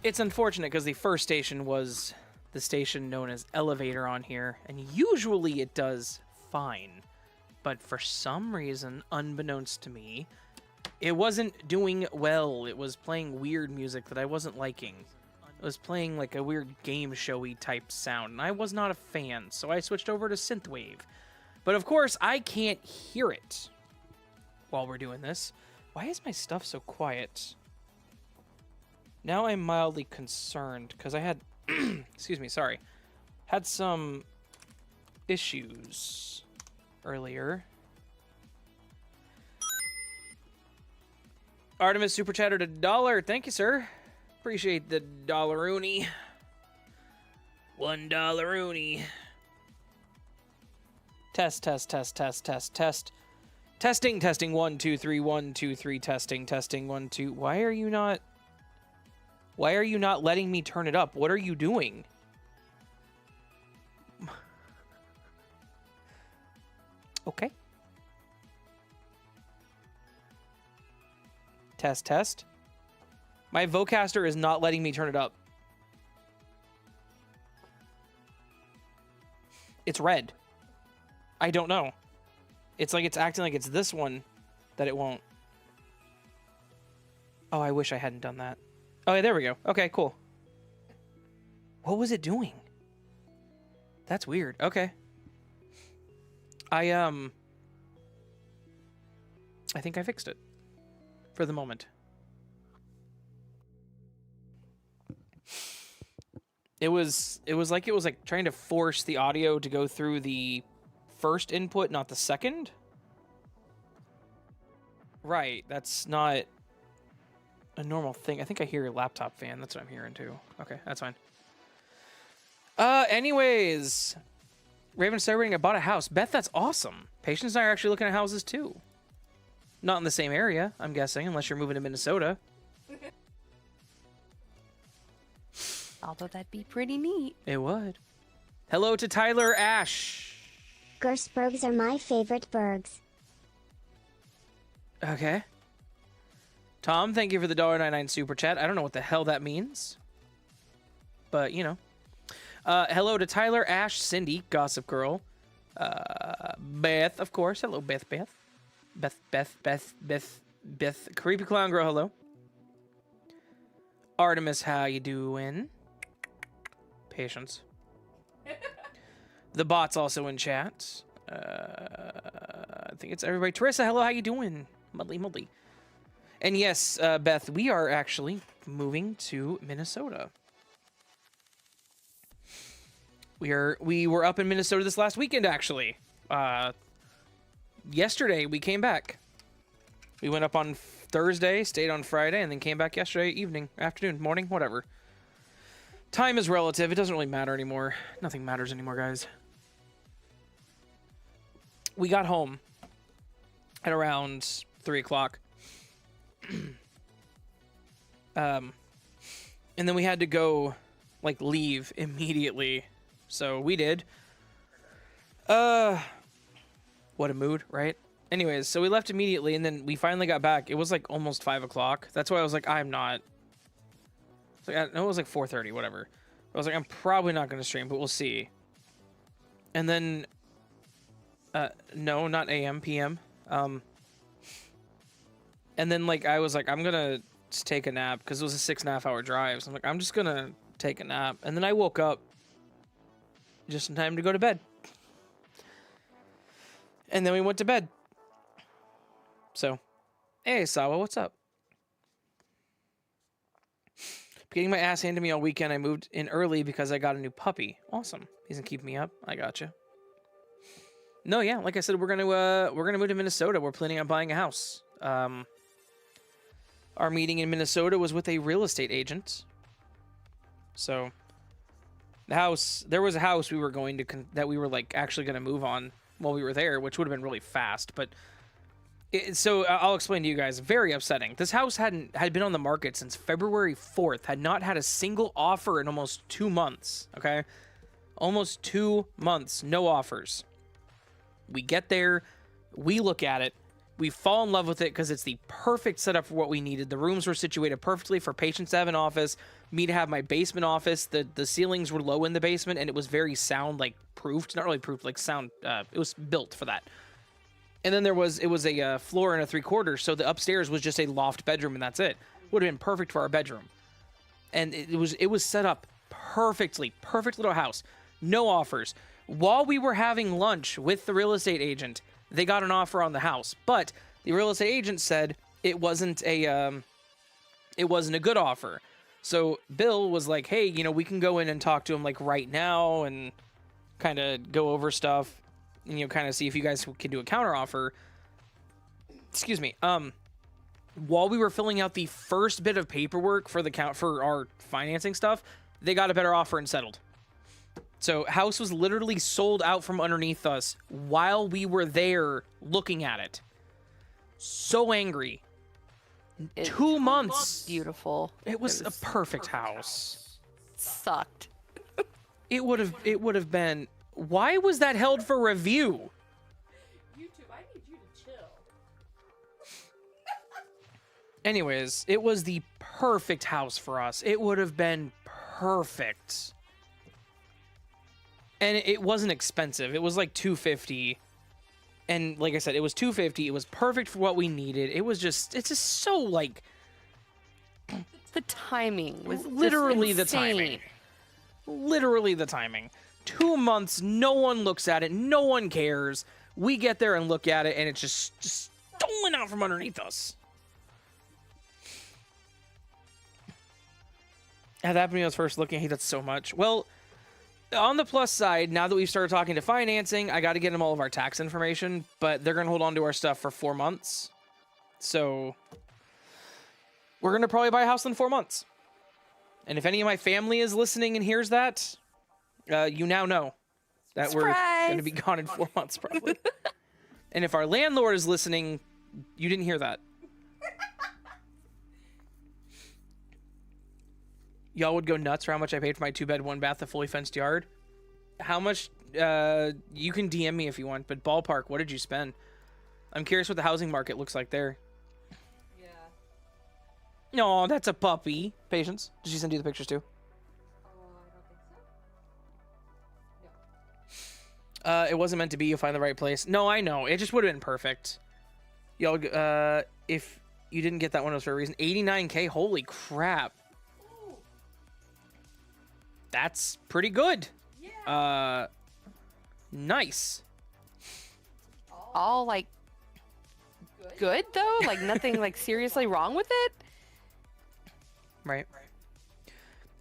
It's unfortunate because the first station was the station known as Elevator on here, and usually it does fine. But for some reason, unbeknownst to me, it wasn't doing well. It was playing weird music that I wasn't liking. It was playing like a weird game showy type sound, and I was not a fan, so I switched over to synthwave. But of course, I can't hear it while we're doing this. Why is my stuff so quiet? Now I'm mildly concerned, because I had... excuse me, sorry. Had some issues earlier. Artemis super chatted $1. Thank you, sir. Appreciate the $1-oonie. $1-oonie. Test, test, test, test, test, test. Testing, testing, 1, 2, 3, 1, 2, 3, testing, testing, 1, 2. Why are you not letting me turn it up? What are you doing? Okay. Test, test. My Vocaster is not letting me turn it up. It's red. I don't know. It's like it's acting like it's this one that it won't. Oh, I wish I hadn't done that. Oh, yeah, there we go. Okay, cool. What was it doing? That's weird. Okay. I think I fixed it. For the moment. It was like trying to force the audio to go through the first input, not the second. Right, that's not a normal thing. I think I hear a laptop fan. That's what I'm hearing too. Okay, that's fine. Anyways, Raven celebrating. I bought a house. Beth, that's awesome. Patience and I are actually looking at houses too. Not in the same area, I'm guessing, unless you're moving to Minnesota. Although that'd be pretty neat. It would. Hello to Tyler Ash. Gersbergs are my favorite bergs. Okay. Tom, thank you for the $1.99 super chat. I don't know what the hell that means. But, you know. Hello to Tyler, Ash, Cindy, Gossip Girl. Beth, of course. Hello, Beth. Beth. Creepy Clown Girl, hello. Artemis, how you doing? Patience. The bot's also in chat. I think it's everybody. Teresa, hello, how you doing? Muddly. And yes, Beth, we are actually moving to Minnesota. We were up in Minnesota this last weekend, actually. Yesterday, we came back. We went up on Thursday, stayed on Friday, and then came back yesterday evening, afternoon, morning, whatever. Time is relative. It doesn't really matter anymore. Nothing matters anymore, guys. We got home at around 3 o'clock. And then we had to go, like, leave immediately. So we did. What a mood, right? Anyways, so we left immediately, and then we finally got back. It was, like, almost 5 o'clock. That's why I was like, I'm not... Like, I know it was like 4:30, whatever. I was like, I'm probably not going to stream, but we'll see. And then, no, not AM, PM. And then, like, I was like, I'm going to just take a nap, because it was a 6.5 hour drive. So I'm like, I'm just going to take a nap. And then I woke up just in time to go to bed. And then we went to bed. So, hey, Sawa, what's up? Getting my ass handed to me all weekend. I moved in early because I got a new puppy. Awesome. He's gonna keep me up. I gotcha. No, yeah, like I said, we're gonna move to Minnesota. We're planning on buying a house. Our meeting in Minnesota was with a real estate agent. So there was a house we were going to that we were like actually gonna move on while we were there, which would have been really fast, but. So I'll explain to you guys. Very upsetting. This house had been on the market since February 4th. Had not had a single offer in almost 2 months. Okay, almost 2 months, no offers. We get there, we look at it, we fall in love with it because it's the perfect setup for what we needed. The rooms were situated perfectly for patients to have an office, me to have my basement office. The ceilings were low in the basement, and it was very sound, like, proofed. Not really proofed, like sound. It was built for that. And then it was a floor and a 3/4, so the upstairs was just a loft bedroom, and that's it. Would have been perfect for our bedroom. And it was set up perfectly. Perfect little house. No offers. While we were having lunch with the real estate agent, they got an offer on the house, but the real estate agent said it wasn't a good offer. So Bill was like, "Hey, we can go in and talk to him like right now and kind of go over stuff, and kind of see if you guys can do a counter offer." Excuse me. While we were filling out the first bit of paperwork for our financing stuff, they got a better offer and settled. So house was literally sold out from underneath us while we were there looking at it. So angry. 2 months. Beautiful. It was a perfect house. Sucked. It would have been. Why was that held for review? YouTube, I need you to chill. Anyways, it was the perfect house for us. It would have been perfect. And it wasn't expensive. It was like $250. And like I said, it was $250. It was perfect for what we needed. It's just so like The timing was literally the insane. timing. Literally the timing. 2 months, no one looks at it, no one cares. We get there and look at it, and it's just stolen out from underneath us. That happened when I was first looking. I hate that so much. Well, on the plus side, now that we've started talking to financing, I got to get them all of our tax information, but they're going to hold on to our stuff for 4 months. So we're going to probably buy a house in 4 months. And if any of my family is listening and hears that, you now know that we're going to be gone in 4 months, probably. And if our landlord is listening, you didn't hear that. Y'all would go nuts for how much I paid for my 2-bed, 1-bath, a fully fenced yard. How much? You can DM me if you want, but ballpark, what did you spend? I'm curious what the housing market looks like there. Yeah. No, that's a puppy. Patience. Did she send you the pictures too? I don't think so. No. It wasn't meant to be. You'll find the right place. No, I know. It just would have been perfect. Y'all, if you didn't get that one, it was for a reason. 89K. Holy crap. That's pretty good. Yeah. Nice. All like good though, like nothing like seriously wrong with it. Right.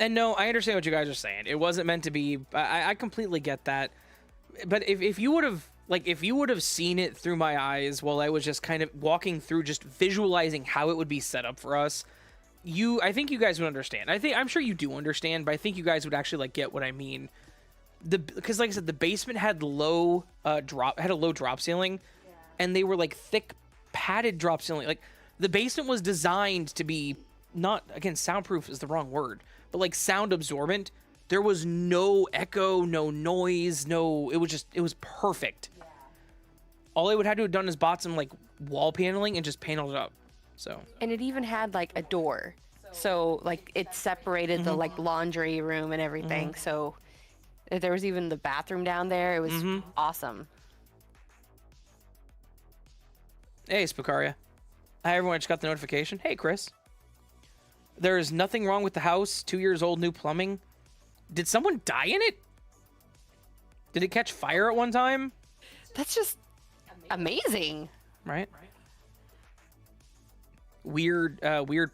And no, I understand what you guys are saying. It wasn't meant to be. I completely get that. But if you would have seen it through my eyes while I was just kind of walking through, just visualizing how it would be set up for us, I think you guys would understand. I'm sure you do understand, but I think you guys would actually like get what I mean. Because like I said, the basement had a low drop ceiling, and they were like thick padded drop ceiling. Like the basement was designed to be not, again, soundproof is the wrong word, but like sound absorbent. There was no echo, no noise, it was perfect. Yeah. All I would have to have done is bought some like wall paneling and just paneled it up. So. And it even had like a door. So like it separated the like laundry room and everything. So there was even the bathroom down there. It was awesome. Hey, Spakaria. Hi, everyone. I just got the notification. Hey, Chris. There is nothing wrong with the house. 2 years old, new plumbing. Did someone die in it? Did it catch fire at one time? That's just amazing. Right? Weird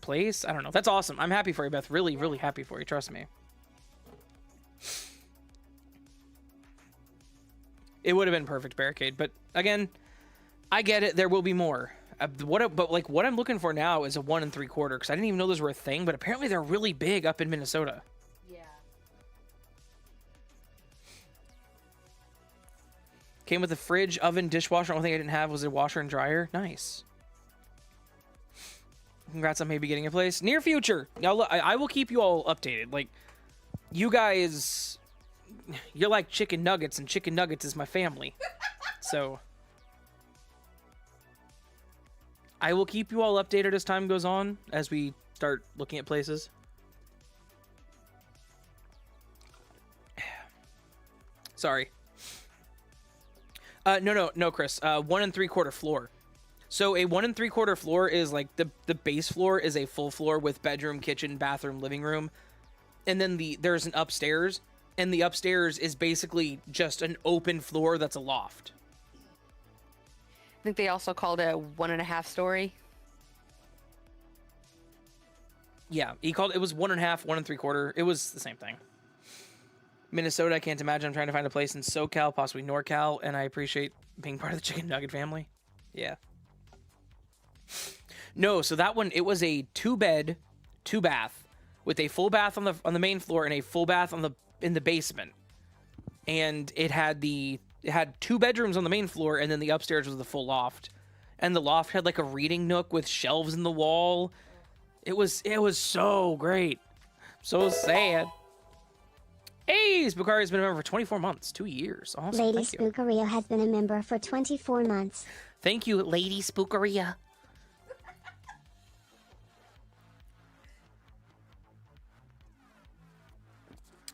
place. I don't know. That's awesome. I'm happy for you, Beth. Really, really happy for you. Trust me. It would have been perfect barricade, but again, I get it. There will be more. What I'm looking for now is a 1 3/4 because I didn't even know those were a thing, but apparently they're really big up in Minnesota. Yeah. Came with a fridge, oven, dishwasher. Only thing I didn't have was a washer and dryer. Nice. Congrats on maybe getting a place. Near future. Now, look, I will keep you all updated. Like, you guys, you're like chicken nuggets, and chicken nuggets is my family. So, I will keep you all updated as time goes on, as we start looking at places. Sorry. No, Chris. 1 3/4 floor. So a 1 3/4 floor is like the base floor is a full floor with bedroom, kitchen, bathroom, living room, and then there's an upstairs, and the upstairs is basically just an open floor that's a loft. I think they also called it a 1.5 story. Yeah, he called it was 1.5, 1 3/4. It was the same thing. Minnesota, I can't imagine. I'm trying to find a place in SoCal, possibly NorCal, and I appreciate being part of the Chicken Nugget family. Yeah. No, so that one, it was a 2-bed, 2-bath with a full bath on the main floor and a full bath in the basement. And it had 2 bedrooms on the main floor, and then the upstairs was the full loft. And the loft had like a reading nook with shelves in the wall. It was so great. So sad. Hey, Spookaria's been a member for 24 months, 2 years. Awesome. Lady Thank you. Spookaria has been a member for 24 months. Thank you, Lady Spookaria.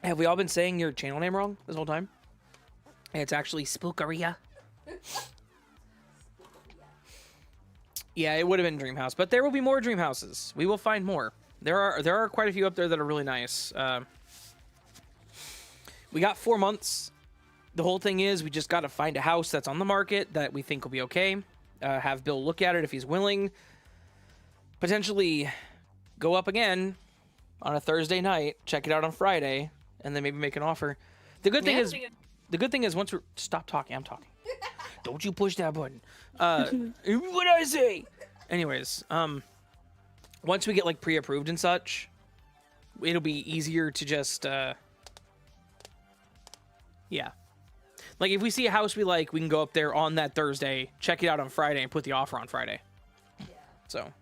Have we all been saying your channel name wrong this whole time? It's actually Spookaria. Yeah, it would have been Dream House, but there will be more Dream Houses. We will find more. There are quite a few up there that are really nice. We got 4 months. The whole thing is we just got to find a house that's on the market that we think will be okay. Have Bill look at it if he's willing. Potentially go up again on a Thursday night, check it out on Friday, and then maybe make an offer. The good thing is once we're... Stop talking. I'm talking. Don't you push that button. What I say? Anyways, once we get like pre-approved and such, it'll be easier to just... Yeah. Like, if we see a house we like, we can go up there on that Thursday, check it out on Friday, and put the offer on Friday. Yeah. So.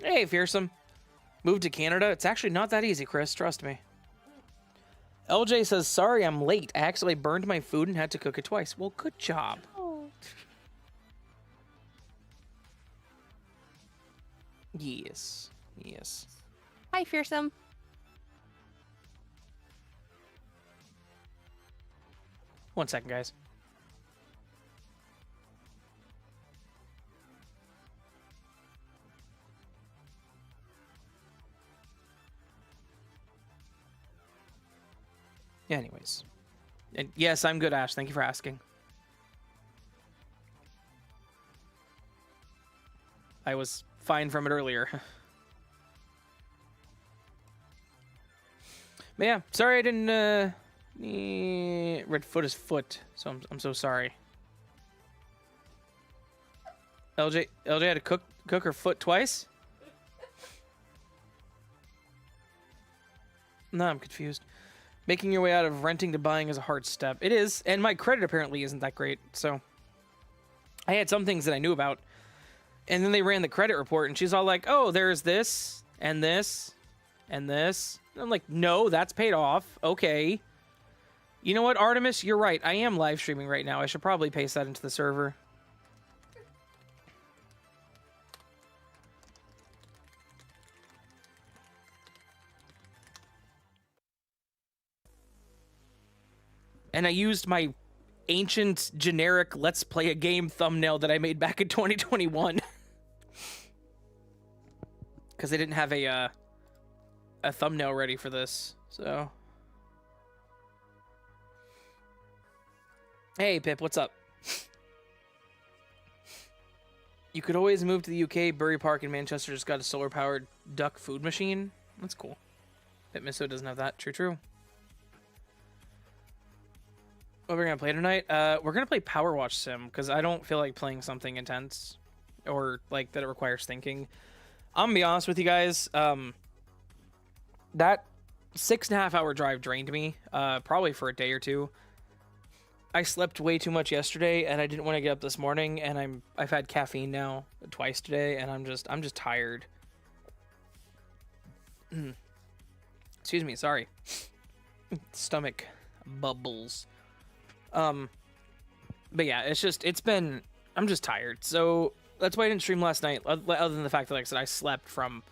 Hey, Fearsome. Moved to Canada? It's actually not that easy, Chris. Trust me. LJ says, sorry, I'm late. I accidentally burned my food and had to cook it twice. Well, good job. Oh. Yes. Yes. Hi, Fearsome. One second, guys. Anyways. And yes, I'm good, Ash. Thank you for asking. I was fine from it earlier. But yeah, sorry I didn't, red foot is foot, so I'm so sorry. LJ had to cook her foot twice? No, I'm confused. Making your way out of renting to buying is a hard step. It is, and my credit apparently isn't that great, so... I had some things that I knew about, and then they ran the credit report, and she's all like, oh, there's this, and this, and this. And I'm like, no, that's paid off. Okay. You know what, Artemis? You're right. I am live streaming right now. I should probably paste that into the server. And I used my ancient generic let's play a game thumbnail that I made back in 2021. Because I didn't have a thumbnail ready for this, so... Hey, Pip, what's up? You could always move to the UK. Bury Park in Manchester just got a solar-powered duck food machine. That's cool. Pip Misso doesn't have that. True. What are we going to play tonight? We're going to play Powerwash Sim, because I don't feel like playing something intense. Or, like, that it requires thinking. I'm going to be honest with you guys. That 6.5 hour drive drained me. Probably for a day or two. I slept way too much yesterday, and I didn't want to get up this morning, and I've had caffeine now twice today, and I'm just tired. Excuse me, sorry. Stomach bubbles. But yeah, I'm just tired. So That's why I didn't stream last night, other than the fact that, like I said, I slept from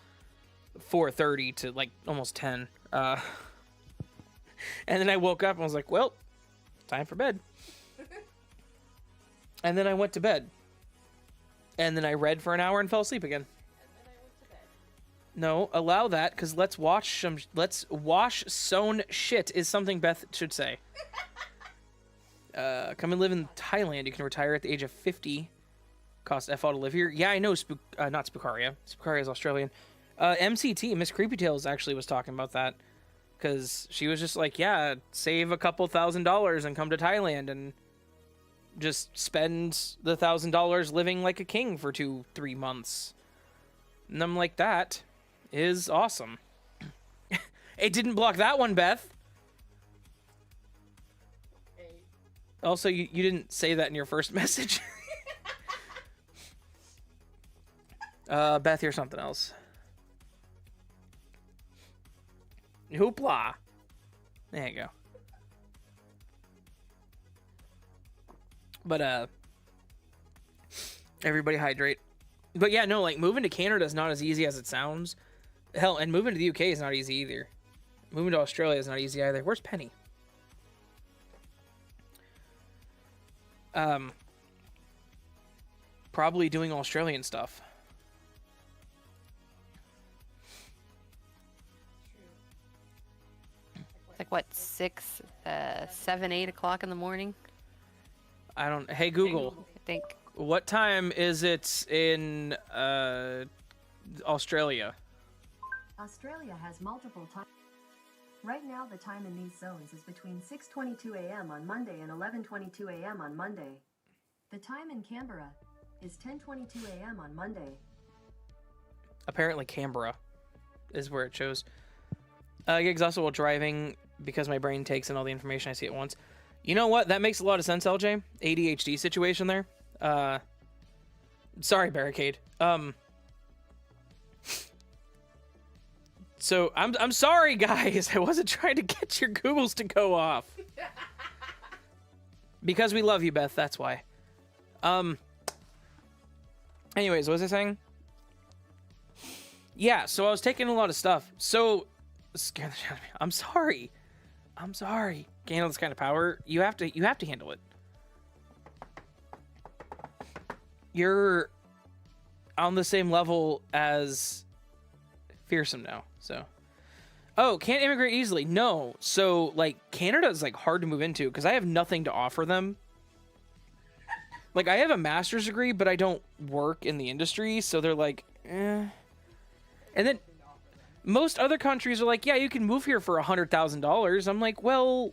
4:30 to, like, almost 10. And then I woke up and was like, well, time for bed. And then I went to bed. And then I read for an hour and fell asleep again. No, allow that, because let's wash sewn shit is something Beth should say. Come and live in Thailand. You can retire at the age of 50. Cost F all to live here. Yeah, I know. Not Spookaria. Spookaria is Australian. MCT, Miss Creepy Tales, actually was talking about that. Because she was just like, yeah, save a couple $1,000 and come to Thailand and just spend the $1,000 living like a king for 2-3 months. And I'm like, that is awesome. It didn't block that one, Beth. Also, you didn't say that in your first message. Beth, here's something else. Hoopla. There you go. But, everybody hydrate. But yeah, no, like, moving to Canada is not as easy as it sounds. Hell, and moving to the UK is not easy either. Moving to Australia is not easy either. Where's Penny? Probably doing Australian stuff. It's like, what, 6, 7, 8 o'clock in the morning? I don't... Hey, Google. I think. What time is it in, Australia? Australia has multiple times. Right now, the time in these zones is between 6:22 a.m. on Monday and 11:22 a.m. on Monday. The time in Canberra is 10:22 a.m. on Monday. Apparently Canberra is where it shows. I get exhausted while driving because my brain takes in all the information I see at once. You know what? That makes a lot of sense, LJ. ADHD situation there. Sorry, Barricade. So I'm sorry, guys. I wasn't trying to get your Googles to go off. Because we love you, Beth. That's why. Anyways, what was I saying? Yeah, so I was taking a lot of stuff. So, scared the shit out of me. I'm sorry. I'm sorry. Can't handle this kind of power. You have to handle it. You're on the same level as Fearsome now, so. Oh, can't immigrate easily. No. So, like, Canada is, like, hard to move into because I have nothing to offer them. Like, I have a master's degree, but I don't work in the industry, so they're like, eh. And then most other countries are like, yeah, you can move here for $100,000. I'm like, well,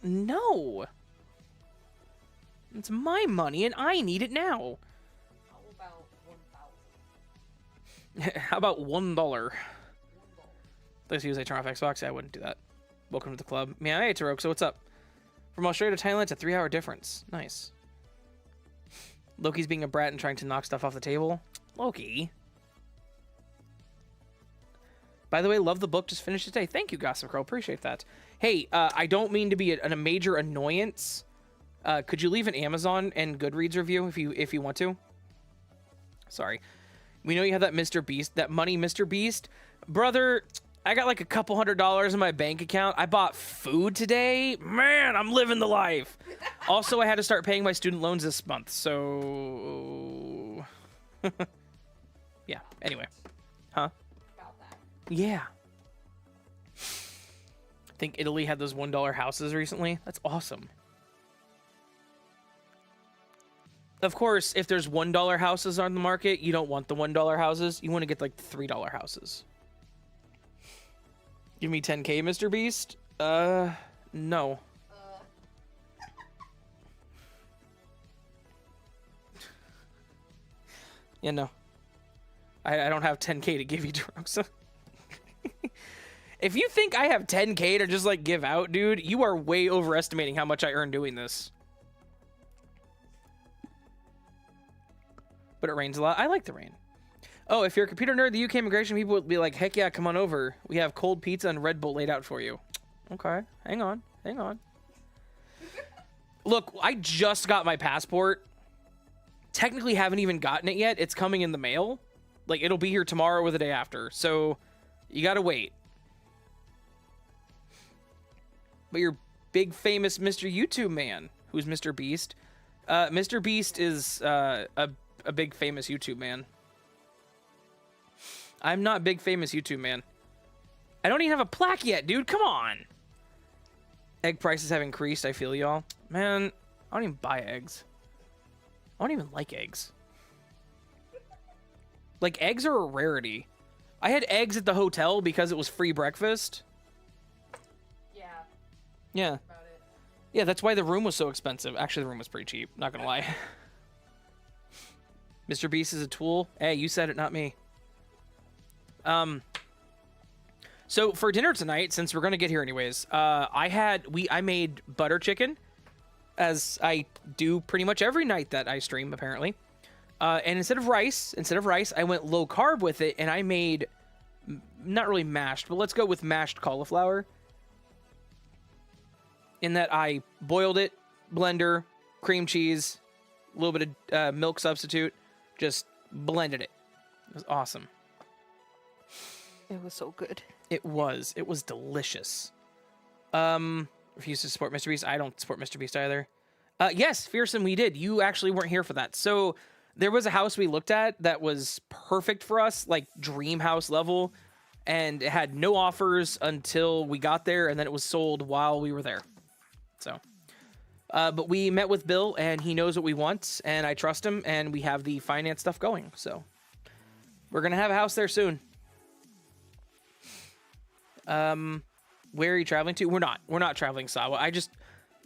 no. It's my money, and I need it now. How about 1,000? How about $1? Let's use I turn off Xbox. Yeah, I wouldn't do that. Welcome to the club. Yeah, hey, Tarok, so what's up? From Australia to Thailand, it's a 3-hour difference. Nice. Loki's being a brat and trying to knock stuff off the table. Loki. By the way, love the book. Just finished today. Thank you, Gossip Girl. Appreciate that. Hey, I don't mean to be a major annoyance. Could you leave an Amazon and Goodreads review if you want to? Sorry. We know you have that Mr. Beast, that money Mr. Beast. Brother, I got like a couple $100 in my bank account. I bought food today. Man, I'm living the life. Also, I had to start paying my student loans this month, so... yeah, anyway. Huh? About that. Yeah. I think Italy had those $1 houses recently. That's awesome. Of course, if there's $1 houses on the market, you don't want the $1 houses. You want to get like the $3 houses. Give me 10K, Mr. Beast? No. Yeah, no. I don't have 10K to give you, drugs. If you think I have 10K to just, like, give out, dude, you are way overestimating how much I earn doing this. But it rains a lot. I like the rain. Oh, if you're a computer nerd, the UK immigration people would be like, heck yeah, come on over. We have cold pizza and Red Bull laid out for you. Okay, hang on. Look, I just got my passport technically haven't even gotten it yet. It's coming in the mail. Like, it'll be here tomorrow or the day after. So, you gotta wait. But your big famous Mr. YouTube man, who's Mr. Beast. Mr. Beast is a big famous YouTube man. I'm not big famous YouTube man. I don't even have a plaque yet, dude. Come on. Egg prices have increased. I feel y'all. Man, I don't even buy eggs. I don't even like eggs. Like, eggs are a rarity. I had eggs at the hotel because it was free breakfast. Yeah. Yeah. About it. Yeah, that's why the room was so expensive. Actually, the room was pretty cheap. Not gonna lie. Mr. Beast is a tool. Hey, you said it, not me. So for dinner tonight, since we're gonna get here anyways, I made butter chicken, as I do pretty much every night that I stream apparently. And instead of rice, I went low carb with it, and I made not really mashed, but let's go with mashed cauliflower. In that I boiled it, blender, cream cheese, a little bit of milk substitute, just blended it. It was awesome. It was so good. It was delicious. Refuse to support Mr. Beast. I don't support Mr. Beast either. Yes, Fearsome, we did. You actually weren't here for that. So there was a house we looked at that was perfect for us, like dream house level, and it had no offers until we got there, and then it was sold while we were there. So, but we met with Bill, and he knows what we want, and I trust him, and we have the finance stuff going. So we're gonna have a house there soon. Where are you traveling to? We're not traveling Sawa.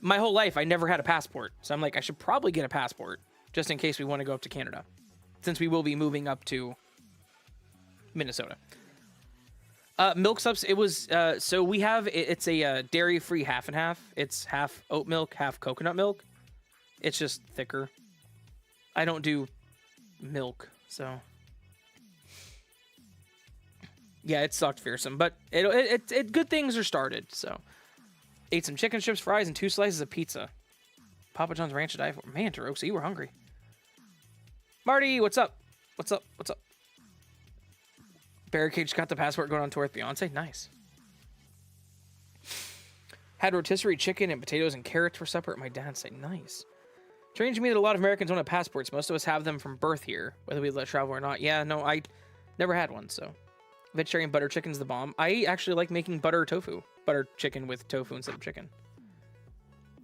My whole life I never had a passport, so I'm like, I should probably get a passport just in case we want to go up to Canada, since we will be moving up to Minnesota. Milk subs. It was so we have it's a dairy-free half and half. It's half oat milk, half coconut milk. It's just thicker. I don't do milk, so yeah, it sucked fearsome, but it good things are started. So ate some chicken strips, fries, and 2 slices of pizza. Papa John's Ranch to die for. Man, Taroxa, you were hungry. Marty, what's up? What's up? What's up? Barricade just got the passport going on tour with Beyonce. Nice. Had rotisserie chicken and potatoes and carrots for supper at my dad's side. Nice. Strange to me that a lot of Americans don't have passports. Most of us have them from birth here, whether we let travel or not. Yeah, no, I never had one, so. Vegetarian butter chicken's the bomb. I actually like making butter tofu. Butter chicken with tofu instead of chicken.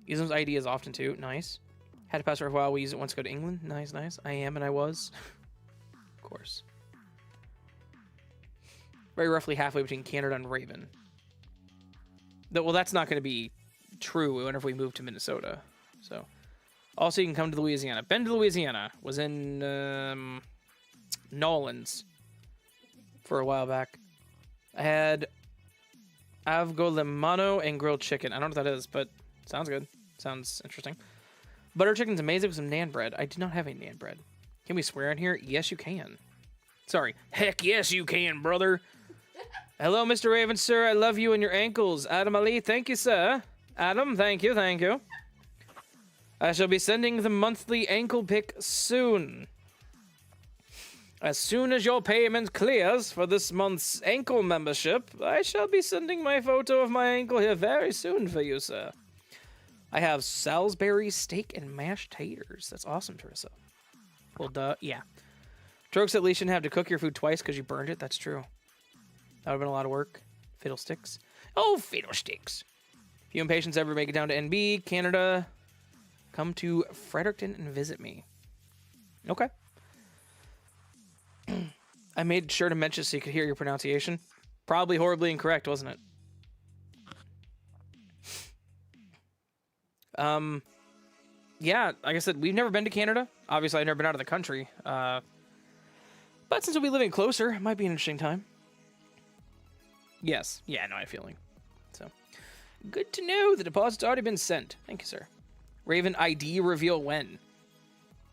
Use those ideas often too. Nice. Had a passport for a while. We use it once to go to England. Nice, nice. I am and I was. Of course. Very roughly halfway between Canada and Raven. Well, that's not going to be true whenever we move to Minnesota. So, also you can come to Louisiana. Been to Louisiana. Was in Nolans for a while back. I had avgo limano and grilled chicken. I don't know what that is, but sounds good. Sounds interesting. Butter chicken's amazing with some naan bread. I do not have any naan bread. Can we swear in here? Yes, you can. Sorry. Heck yes, you can, brother. Hello, Mr. Raven, sir. I love you and your ankles. Adam Ali, thank you, sir. Adam, thank you, thank you. I shall be sending the monthly ankle pic soon. As soon as your payment clears for this month's ankle membership, I shall be sending my photo of my ankle here very soon for you, sir. I have Salisbury steak and mashed taters. That's awesome, Teresa. Well, duh, yeah. Strokes at least shouldn't have to cook your food twice because you burned it. That's true. That would have been a lot of work. Fiddlesticks. Oh, fiddlesticks. If you impatients ever make it down to NB, Canada, come to Fredericton and visit me. Okay. I made sure to mention so you could hear your pronunciation. Probably horribly incorrect, wasn't it? Yeah, like I said, we've never been to Canada. Obviously, I've never been out of the country. But since we'll be living closer, it might be an interesting time. Yes. Yeah, no, I have a feeling. So, good to know the deposit's already been sent. Thank you, sir. Raven ID reveal when?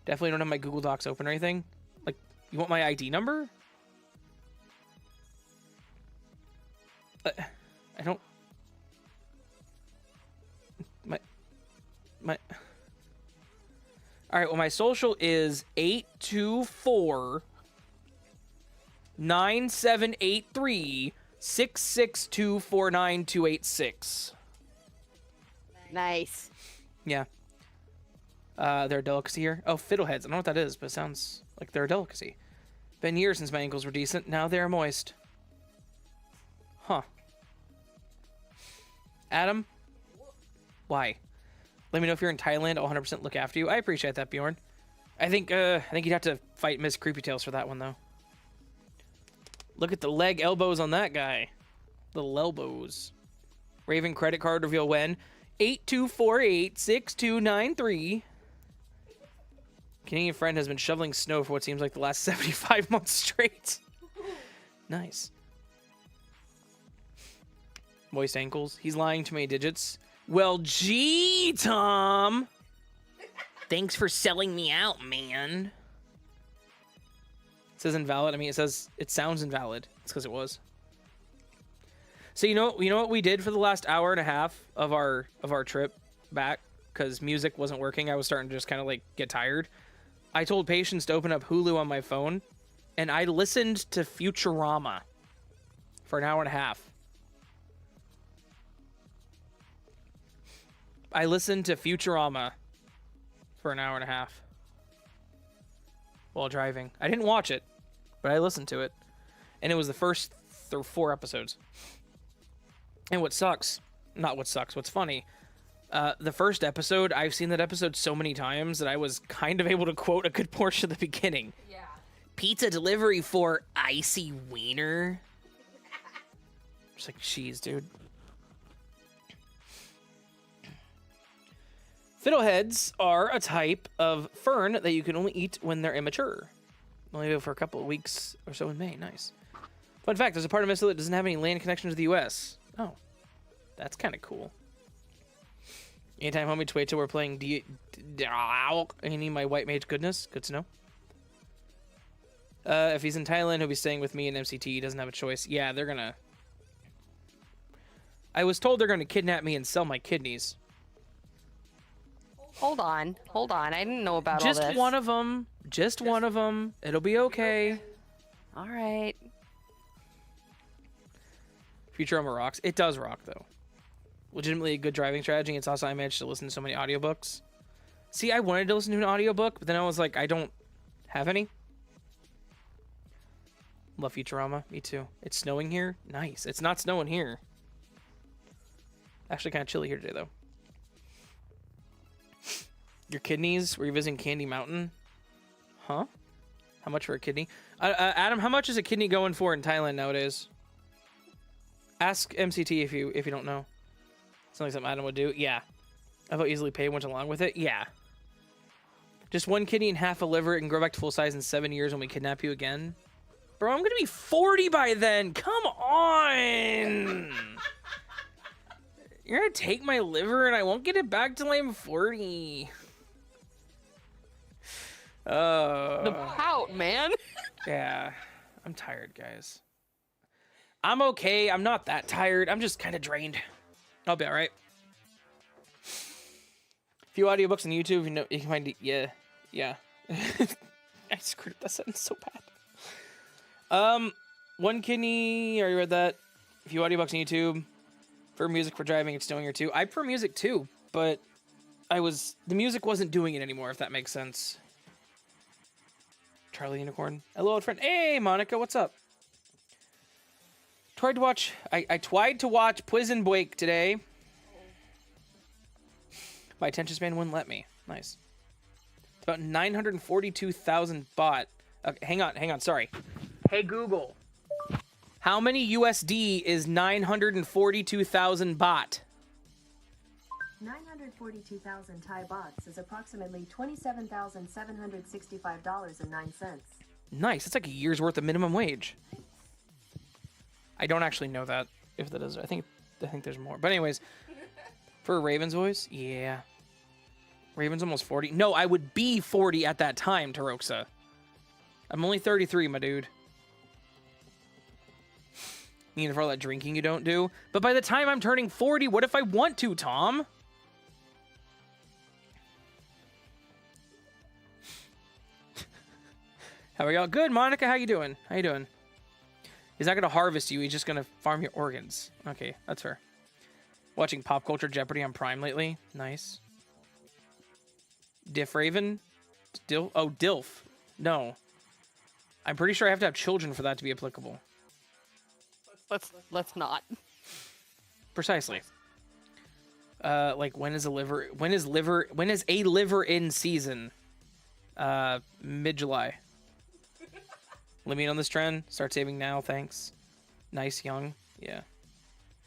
Definitely don't have my Google Docs open or anything. Like, you want my ID number? I don't... All right, well, my social is 824 9783 66249 Nice. Yeah. They're a delicacy here. Oh, fiddleheads. I don't know what that is, but it sounds like they're a delicacy. Been years since my ankles were decent. Now they're moist. Huh. Adam? Why? Let me know if you're in Thailand. I'll 100% look after you. I appreciate that, Bjorn. I think you'd have to fight Miss Creepy Tails for that one, though. Look at the leg elbows on that guy. Little elbows. Raven credit card reveal when? 82486293. Canadian friend has been shoveling snow for what seems like the last 75 months straight. Nice. Moist ankles. He's lying to me digits. Well, gee, Tom. Thanks for selling me out, man. It says invalid. I mean, it sounds invalid. It's because it was. So you know what we did for the last hour and a half of our trip back, because music wasn't working. I was starting to just kind of like get tired. I told Patience to open up Hulu on my phone, and I listened to Futurama for an hour and a half. I listened to Futurama for an hour and a half while driving. I didn't watch it, but I listened to it, and it was the first 4 episodes. And what's funny, the first episode, I've seen that episode so many times that I was kind of able to quote a good portion of the beginning. Yeah. Pizza delivery for icy wiener. Just like, jeez, dude. Fiddleheads are a type of fern that you can only eat when they're immature. Only live for a couple of weeks or so in May. Nice. Fun fact, there's a part of Minnesota that doesn't have any land connection to the U.S. Oh, that's kind of cool. Anytime homie Twaito we're playing any my white mage goodness. Good to know. If he's in Thailand, he'll be staying with me in MCT. He doesn't have a choice. Yeah, they're gonna... I was told they're gonna kidnap me and sell my kidneys. Hold on. I didn't know about all this. Just one of them. Just one of them. It'll be okay. All right. Futurama rocks. It does rock, though. Legitimately a good driving strategy. It's also I managed to listen to so many audiobooks. See, I wanted to listen to an audiobook, but then I was like, I don't have any. Love Futurama. Me too. It's snowing here. Nice. It's not snowing here. Actually kind of chilly here today, though. Your kidneys? Were you visiting Candy Mountain? Huh? How much for a kidney? Adam, how much is a kidney going for in Thailand nowadays? Ask MCT if you don't know. Sounds like something Adam would do. Yeah. I thought easily pay went along with it. Yeah. Just one kidney and half a liver and grow back to full size in 7 years when we kidnap you again. Bro, I'm gonna be 40 by then. Come on. You're gonna take my liver and I won't get it back till I'm 40. The pout, man. Yeah. I'm tired, guys. I'm okay. I'm not that tired. I'm just kind of drained. I'll be all right. A few audiobooks on YouTube. You can find. Yeah. I screwed up that sentence so bad. One kidney. Already read that. A few audiobooks on YouTube. For music for driving, it's doing it too. I prefer music too, but the music wasn't doing it anymore. If that makes sense. Charlie Unicorn. Hello, old friend. Hey, Monica. What's up? I tried to watch Prison Break today. My attention span wouldn't let me. Nice. It's about 942,000 baht. Okay, hang on. Sorry. Hey, Google. How many USD is 942,000 baht? 942,000 Thai bahts is approximately $27,765.09. Nice. That's like a year's worth of minimum wage. I don't actually know that, if that is. I think there's more. But anyways, for a Raven's voice, yeah. Raven's almost 40. No, I would be 40 at that time, Taroxa. I'm only 33, my dude. Meaning for all that drinking you don't do. But by the time I'm turning 40, what if I want to, Tom? How are y'all? Good, Monica. How you doing? How you doing? He's not gonna harvest you. He's just gonna farm your organs. Okay, that's fair. Watching Pop Culture Jeopardy on Prime lately. Nice. Diff Raven? Oh, DILF. No. I'm pretty sure I have to have children for that to be applicable. Let's not. Precisely. Like when is a liver in season? Mid-July. Let me in on this trend. Start saving now, thanks. Nice, young. Yeah.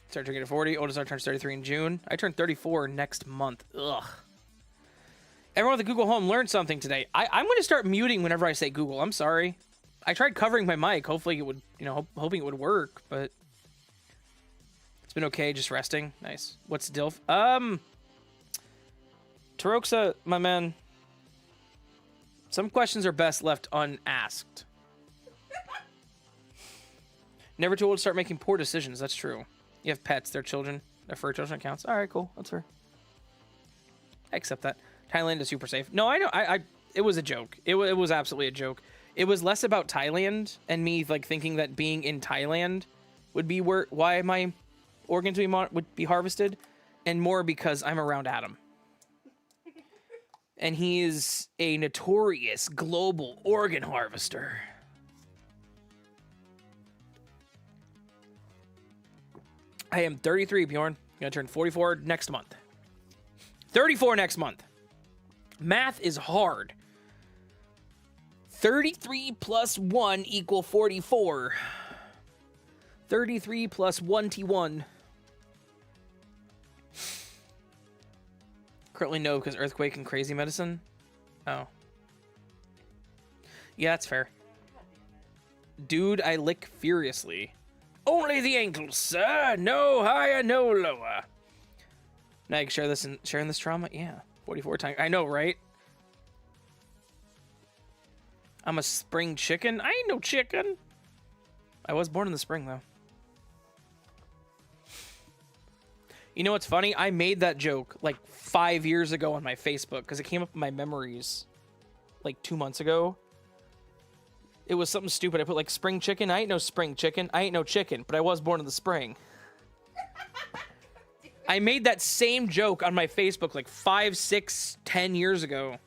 Start drinking at 40. Oldest son turns 33 in June. I turn 34 next month. Ugh. Everyone with the Google Home learned something today. I'm going to start muting whenever I say Google. I'm sorry. I tried covering my mic. Hopefully it would, hoping it would work, but it's been okay just resting. Nice. What's DILF? Taroxa, my man. Some questions are best left unasked. Never too old to start making poor decisions. That's true. You have pets. They're children. Their fur children counts. All right, cool. That's fair. I accept that. Thailand is super safe. No, I know. It was a joke. It was absolutely a joke. It was less about Thailand and me like thinking that being in Thailand would be why my organs would be harvested, and more because I'm around Adam. And he is a notorious global organ harvester. I am 33, Bjorn. Gonna turn 44 next month. 34 next month. Math is hard. 33 plus 1 equal 44. 33 plus 1t1. Currently no, because earthquake and crazy medicine. Oh. Yeah, that's fair. Dude, I lick furiously. Only the ankles, sir. No higher, no lower. Now I can share this and sharing this trauma? Yeah. 44 times. I know, right? I'm a spring chicken? I ain't no chicken. I was born in the spring, though. You know what's funny? I made that joke like 5 years ago on my Facebook because it came up in my memories like 2 months ago. It was something stupid. I put like spring chicken. I ain't no spring chicken. I ain't no chicken, but I was born in the spring. I made that same joke on my Facebook like 5, 6, 10 years ago.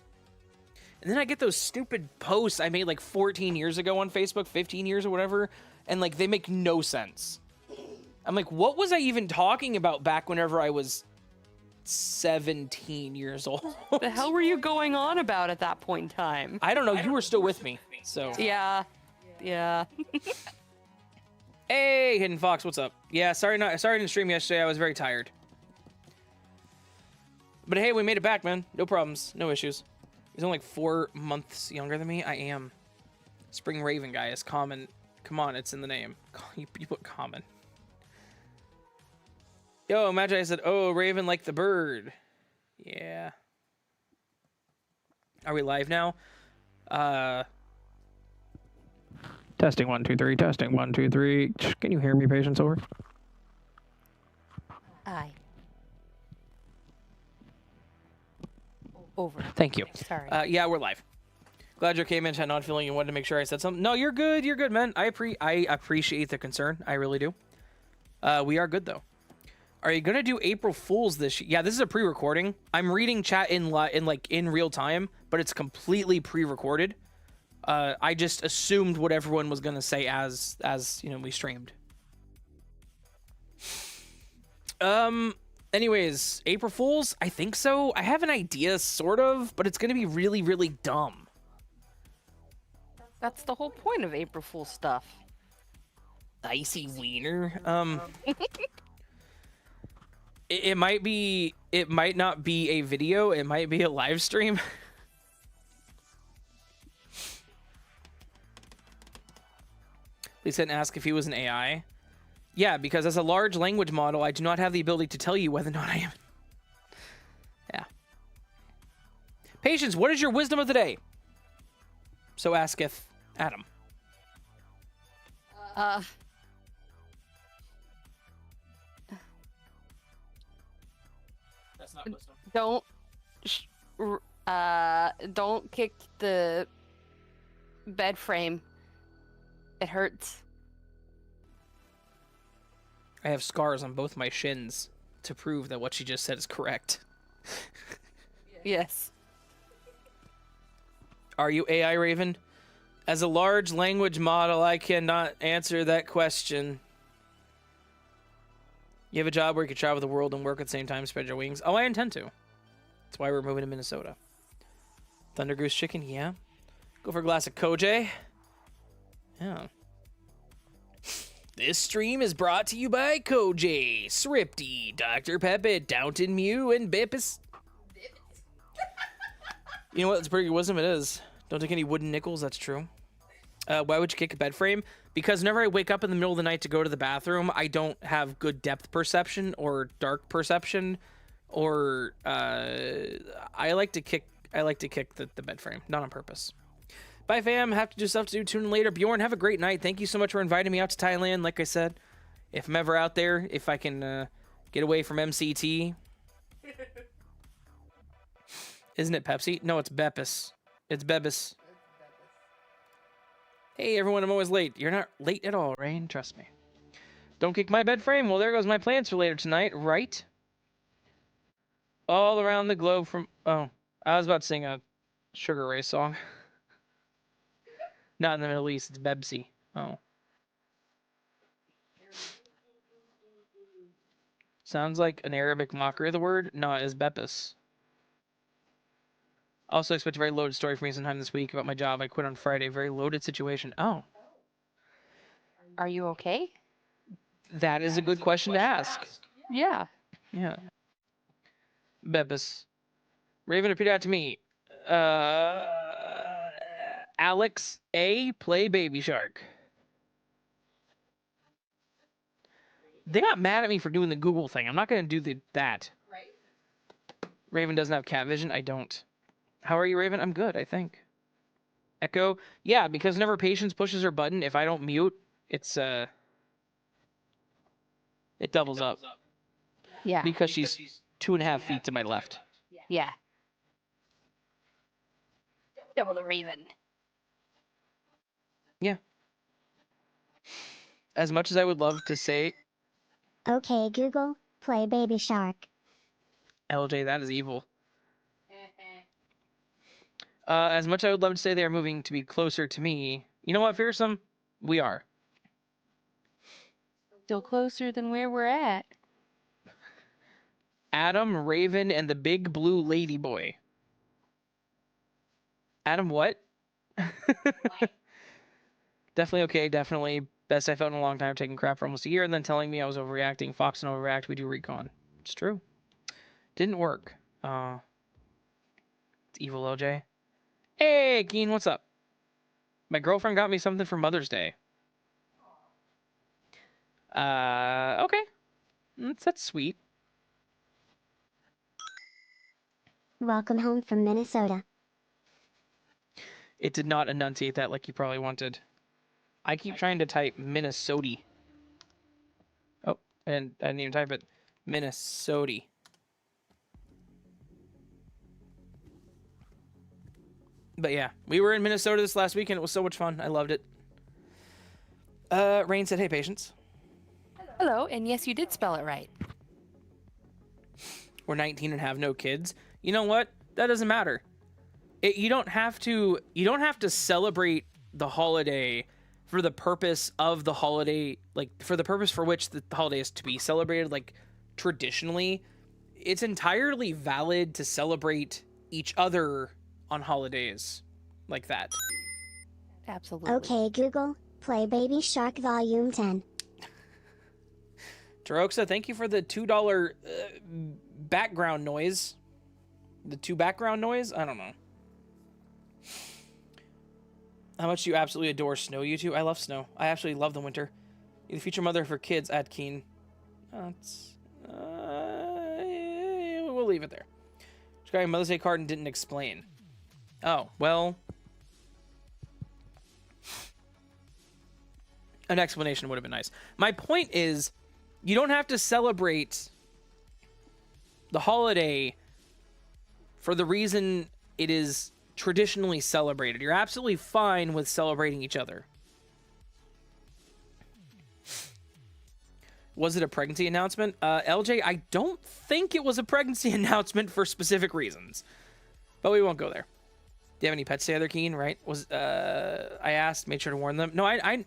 And then I get those stupid posts I made like 14 years ago on Facebook, 15 years or whatever, and like they make no sense. I'm like, what was I even talking about back whenever I was 17 years old? The hell were you going on about at that point in time? I don't know. You were still with me, so. Yeah. Hey, Hidden Fox, what's up? Yeah, sorry I didn't stream yesterday. I was very tired. But hey, we made it back, man. No problems, no issues. He's only like 4 months younger than me. I am. Spring Raven guy is common. Come on, it's in the name. You put common. Yo, Magi said, oh, Raven like the bird. Yeah. Are we live now? Testing 1 2 3. Testing 1 2 3. Can you hear me, Patience? Over. Aye. Over. Thank you. Sorry. Yeah, we're live. Glad you came in, chat. Not feeling you wanted to make sure I said something. No, you're good. You're good, man. I appreciate the concern. I really do. We are good though. Are you gonna do April Fools this year? Yeah, this is a pre-recording. I'm reading chat in real time, but it's completely pre-recorded. I just assumed what everyone was gonna say as we streamed. Anyways, April Fools? I think so. I have an idea, sort of, but it's gonna be really, really dumb. That's the whole point of April Fool's stuff. Icy wiener. It might not be a video. It might be a live stream. They said ask if he was an AI. Yeah, because as a large language model, I do not have the ability to tell you whether or not I am. Yeah. Patience, what is your wisdom of the day? So asketh Adam. That's not wisdom. Don't kick the bed frame. It hurts. I have scars on both my shins to prove that what she just said is correct. Yes. Are you AI Raven? As a large language model, I cannot answer that question. You have a job where you can travel the world and work at the same time, spread your wings. Oh, I intend to. That's why we're moving to Minnesota. Thunder Goose Chicken, yeah. Go for a glass of Koj. Yeah. This stream is brought to you by Koj, Sripty, Dr. Peppet, Downton Mew, and Bippus. You know what? It's pretty good wisdom. It is. Don't take any wooden nickels. That's true. Why would you kick a bed frame? Because whenever I wake up in the middle of the night to go to the bathroom, I don't have good depth perception or dark perception, or I like to kick the bed frame, not on purpose. Bye, fam. Have to do stuff to do. Tune in later. Bjorn, have a great night. Thank you so much for inviting me out to Thailand. Like I said, if I'm ever out there, if I can get away from MCT. Isn't it Pepsi? No, it's Beppis. It's Bebis. Hey, everyone, I'm always late. You're not late at all, Rain. Trust me. Don't kick my bed frame. Well, there goes my plans for later tonight, right? All around the globe from... Oh, I was about to sing a Sugar Ray song. Not in the Middle East. It's Bebsi. Oh. Sounds like an Arabic mockery of the word. No, it is Beppis. Also expect a very loaded story from me sometime this week about my job. I quit on Friday. Very loaded situation. Oh. Are you okay? That is a good question to ask. Yeah. Yeah. Beppis. Raven, repeat out to me. Alex A, play Baby Shark. They got mad at me for doing the Google thing. I'm not going to do that. Right. Raven doesn't have cat vision. I don't. How are you, Raven? I'm good, I think. Echo? Yeah, because whenever Patience pushes her button, if I don't mute, it's, it doubles up. Yeah. Because she's 2.5 feet to my left. Yeah. Double the Raven. Yeah. As much as I would love to say, Okay, Google, play Baby Shark. LJ, that is evil. As much as I would love to say they are moving to be closer to me, you know what, Fearsome? We are. Still closer than where we're at. Adam, Raven, and the big blue lady boy. Adam, what? Definitely okay, definitely. Best I felt in a long time, taking crap for almost a year, and then telling me I was overreacting. Fox and overreact, we do recon. It's true. Didn't work. It's evil LJ. Hey, Keen, what's up? My girlfriend got me something for Mother's Day. Okay. That's sweet. Welcome home from Minnesota. It did not enunciate that like you probably wanted. I keep trying to type Minnesota. Oh, and I didn't even type it. Minnesota. But yeah, we were in Minnesota this last weekend. It was so much fun. I loved it. Rain said, hey, Patience. Hello, and yes, you did spell it right. We're 19 and have no kids. You know what? That doesn't matter. You don't have to celebrate the holiday for the purpose of the holiday, like for the purpose for which the holiday is to be celebrated, like traditionally. It's entirely valid to celebrate each other on holidays like that. Absolutely. Okay, Google, play Baby Shark Volume 10. Taroxa, thank you for the $2 background noise. The 2 background noise? I don't know. How much do you absolutely adore snow, you two? I love snow. I absolutely love the winter. You're the future mother for kids at Keen. We'll leave it there. Just got a Mother's Day card and didn't explain. Oh, well. An explanation would have been nice. My point is, you don't have to celebrate the holiday for the reason it is traditionally celebrated. You're absolutely fine with celebrating each other. Was it a pregnancy announcement? LJ, I don't think it was a pregnancy announcement for specific reasons. But we won't go there. Do you have any pets together, Keen? Right? I asked, made sure to warn them. No, I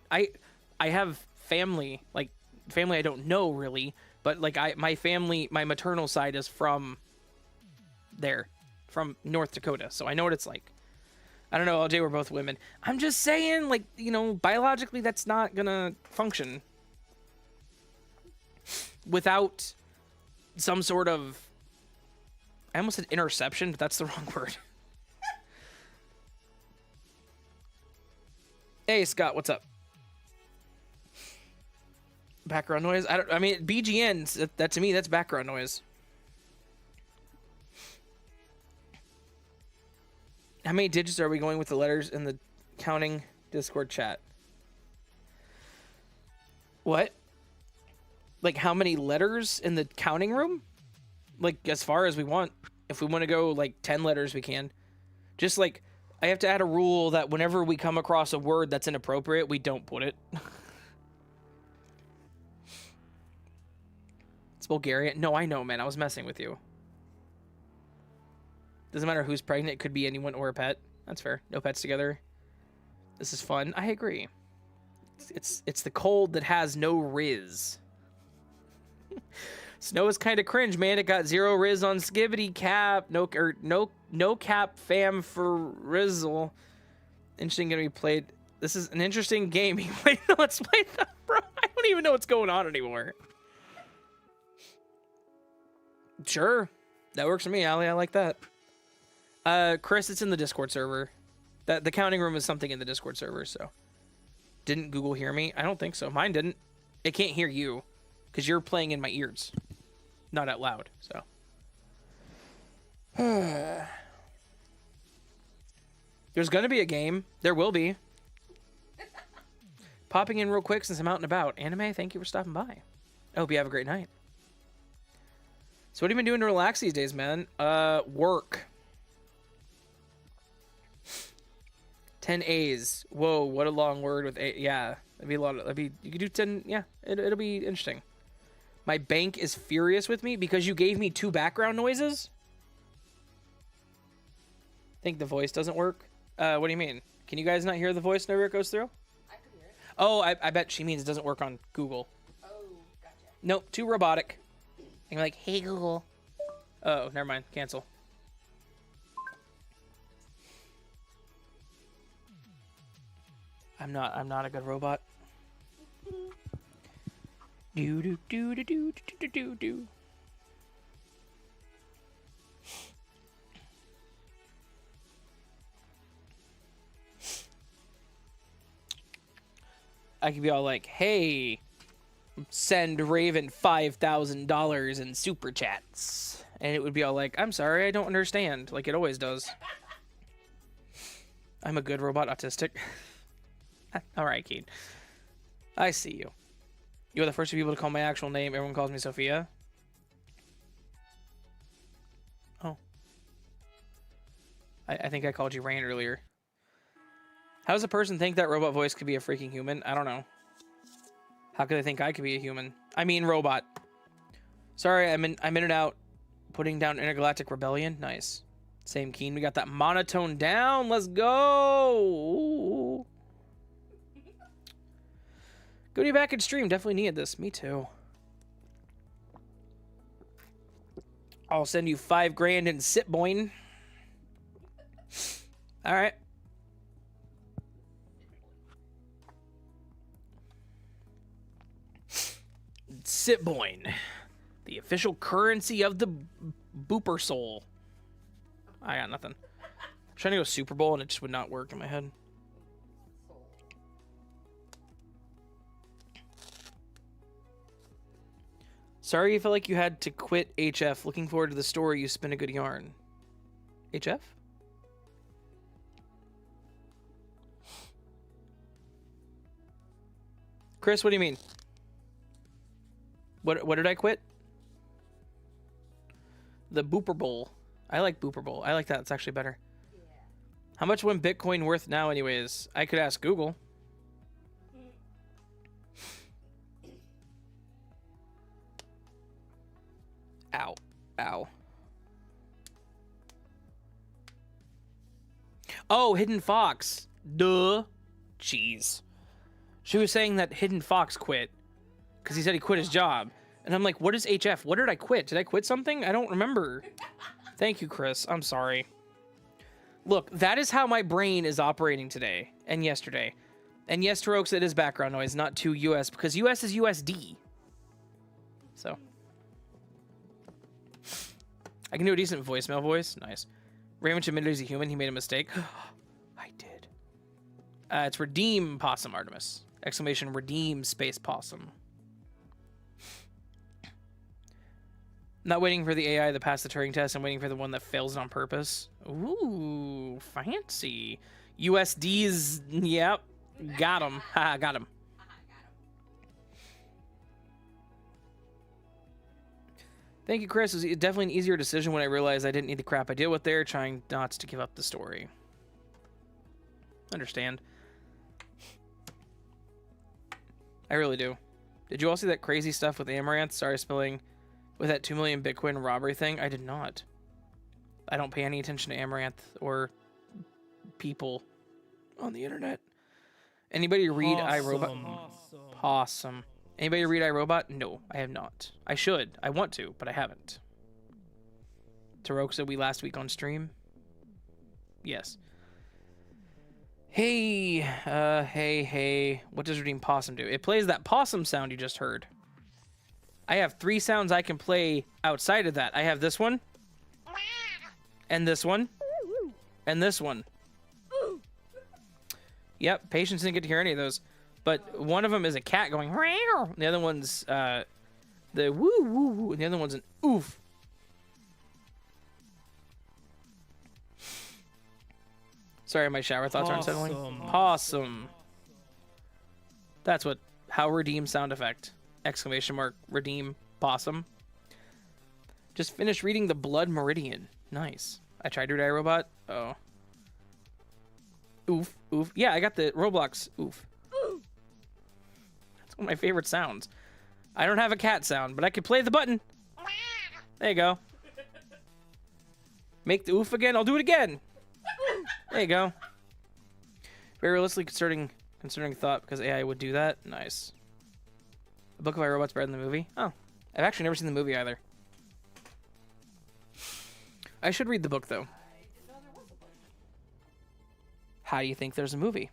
have family, like family I don't know really, but like my family, my maternal side is from there, from North Dakota, so I know what it's like. I don't know, LJ, we're both women. I'm just saying, like, you know, biologically that's not gonna function without some sort of, I almost said interception, but that's the wrong word. Hey, Scott, what's up? Background noise? I mean, BGN, that to me, that's background noise. How many digits are we going with the letters in the counting Discord chat? What? Like, how many letters in the counting room? Like, as far as we want. If we want to go, like, 10 letters, we can. Just, like, I have to add a rule that whenever we come across a word that's inappropriate, we don't put it. It's Bulgarian. No, I know, man. I was messing with you. Doesn't matter who's pregnant. It could be anyone or a pet. That's fair. No pets together. This is fun. I agree. It's the cold that has no riz. Snow is kind of cringe, man. It got 0 riz on Skibbity Cap. No cap fam for Rizzle. Interesting gonna be played. This is an interesting game. Wait, let's play that, bro. I don't even know what's going on anymore. Sure. That works for me, Ali. I like that. Chris, it's in the Discord server. The counting room is something in the Discord server, so. Didn't Google hear me? I don't think so. Mine didn't. It can't hear you. Because you're playing in my ears. Not out loud, so. There's going to be a game. There will be. Popping in real quick since I'm out and about. Anime, thank you for stopping by. I hope you have a great night. So what have you been doing to relax these days, man? Work. 10 A's. Whoa, what a long word with A. Yeah, that'd be a lot of, you could do 10, yeah, it'll be interesting. My bank is furious with me because you gave me 2 background noises. Think the voice doesn't work? What do you mean? Can you guys not hear the voice whenever it goes through? I could hear it. Oh, I bet she means it doesn't work on Google. Oh, gotcha. Nope, too robotic. And you're like, hey, Google. Oh, never mind. Cancel. I'm not a good robot. Do do do do do do do do. I could be all like, hey, send Raven $5,000 in super chats. And it would be all like, I'm sorry, I don't understand. Like it always does. I'm a good robot autistic. All right, Keen. I see you. You are the first people to call my actual name. Everyone calls me Sophia. Oh. I think I called you Rain earlier. How does a person think that robot voice could be a freaking human? I don't know. How could they think I could be a human? I mean robot. Sorry, I'm in and out. Putting down Intergalactic Rebellion. Nice. Same, Keen. We got that monotone down. Let's go. Good to be back in stream. Definitely needed this. Me too. I'll send you $5,000 in sit boing. All right. Sitboin, the official currency of the Booper Soul. I got nothing. I'm trying to go Super Bowl and it just would not work in my head. Sorry you felt like you had to quit HF. Looking forward to the story. You spin a good yarn. HF? Chris, what do you mean? What did I quit? The Booper Bowl. I like Booper Bowl. I like that. It's actually better. How much one Bitcoin worth now, anyways? I could ask Google. Ow. Ow. Oh, Hidden Fox. Duh. Jeez. She was saying that Hidden Fox quit because he said he quit his job. And I'm like, what is HF? What did I quit? Did I quit something? I don't remember. Thank you, Chris. I'm sorry. Look, that is how my brain is operating today and yesterday. And yes, Strokes, it is background noise, not to US, because US is USD. So. I can do a decent voicemail voice. Nice. Raymond admitted he's a human. He made a mistake. I did. It's Redeem Possum Artemis. Exclamation Redeem space Possum. Not waiting for the AI that passed the Turing test. I'm waiting for the one that fails it on purpose. Ooh, fancy. USDs. Yep. Got him. Haha, got him. Thank you, Chris. It was definitely an easier decision when I realized I didn't need the crap I deal with there, trying not to give up the story. Understand. I really do. Did you all see that crazy stuff with Amaranth? Sorry, spilling. With that 2 million Bitcoin robbery thing? I did not. I don't pay any attention to Amaranth or people on the internet. Anybody read iRobot? Awesome. Anybody read iRobot? No, I have not. I should. I want to, but I haven't. Tarok said we last week on stream. Yes. Hey, hey. What does Redeem Possum do? It plays that possum sound you just heard. I have 3 sounds I can play outside of that. I have this one. And this one. And this one. Yep, Patience didn't get to hear any of those. But one of them is a cat going, "Meow." The other one's the woo woo woo. And the other one's an oof. Sorry, my shower thoughts are unsettling. Possum. That's how Redeem sound effect. Exclamation mark, Redeem Possum. Just finished reading The Blood Meridian. Nice. I tried to read iRobot. Oh. Oof, oof. Yeah, I got the Roblox oof. That's one of my favorite sounds. I don't have a cat sound, but I can play the button. There you go. Make the oof again. I'll do it again. There you go. Very realistically concerning thought because AI would do that. Nice. The book of iRobot's better than the movie? Oh. I've actually never seen the movie either. I should read the book, though. How do you think there's a movie?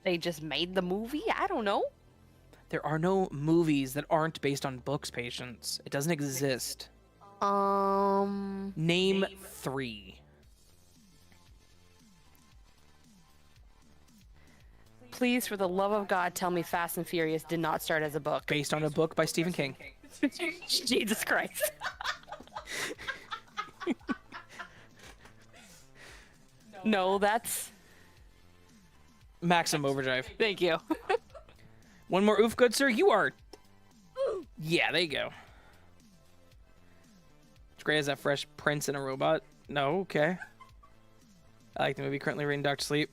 They just made the movie? I don't know. There are no movies that aren't based on books, Patience. It doesn't exist. Name 3. Please, for the love of God, tell me Fast and Furious did not start as a book. Based on a book by Stephen King. Jesus Christ. No, that's... Maximum Overdrive. Thank you. One more oof, good sir. You are... Yeah, there you go. It's great as that fresh prince in a robot. No, okay. I like the movie. Currently reading Doctor Sleep.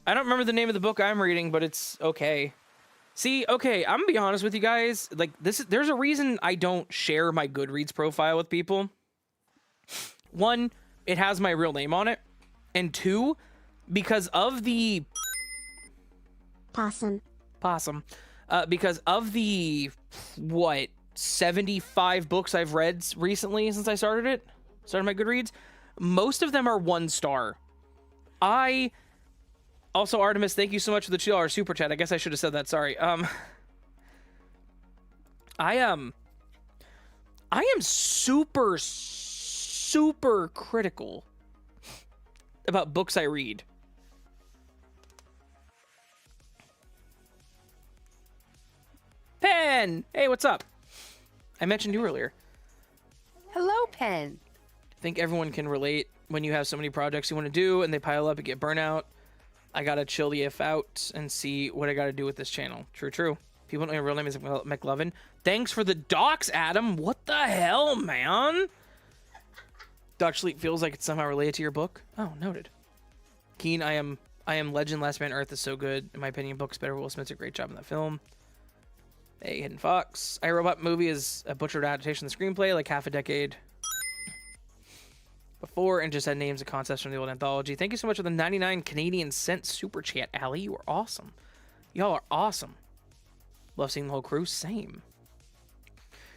I don't remember the name of the book I'm reading, but it's okay. See, okay, I'm gonna be honest with you guys. Like, there's a reason I don't share my Goodreads profile with people. 1, it has my real name on it. And 2, because of the... Possum. Because of the, 75 books I've read recently since I started my Goodreads, most of them are 1 star. Also, Artemis, thank you so much for the $2 super chat. I guess I should have said that. Sorry. I am super critical about books I read. Pen! Hey, what's up? I mentioned you earlier. Hello, Pen. I think everyone can relate when you have so many projects you want to do and they pile up and get burnout. I gotta chill the F out and see what I gotta do with this channel. True. People know my real name is McLovin. Thanks for the docs, Adam. What the hell, man? Dr. Sleep feels like it's somehow related to your book. Oh, noted. Keen, I am Legend Last Man Earth is so good. In my opinion, book's better. Will Smith's a great job in that film. Hey, Hidden Fox. iRobot movie is a butchered adaptation of the screenplay like half a decade before and just had names and concepts from the old anthology. Thank you so much for the 99 Canadian cent super chat, Allie. You are awesome. Y'all are awesome. Love seeing the whole crew. Same.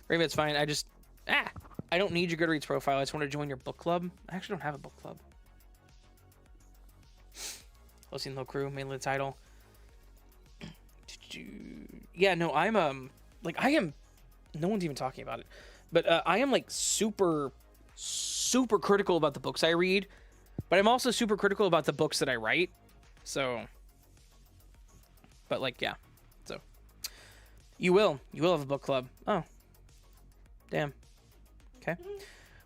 Raven, it's fine. I don't need your Goodreads profile. I just want to join your book club. I actually don't have a book club. Love seeing the whole crew. Mainly the title. Yeah, no, I'm I am. No one's even talking about it, but I am like super critical about the books I read, but I'm also super critical about the books that I write. So, but like, yeah, so you will have a book club. Oh, damn. Okay,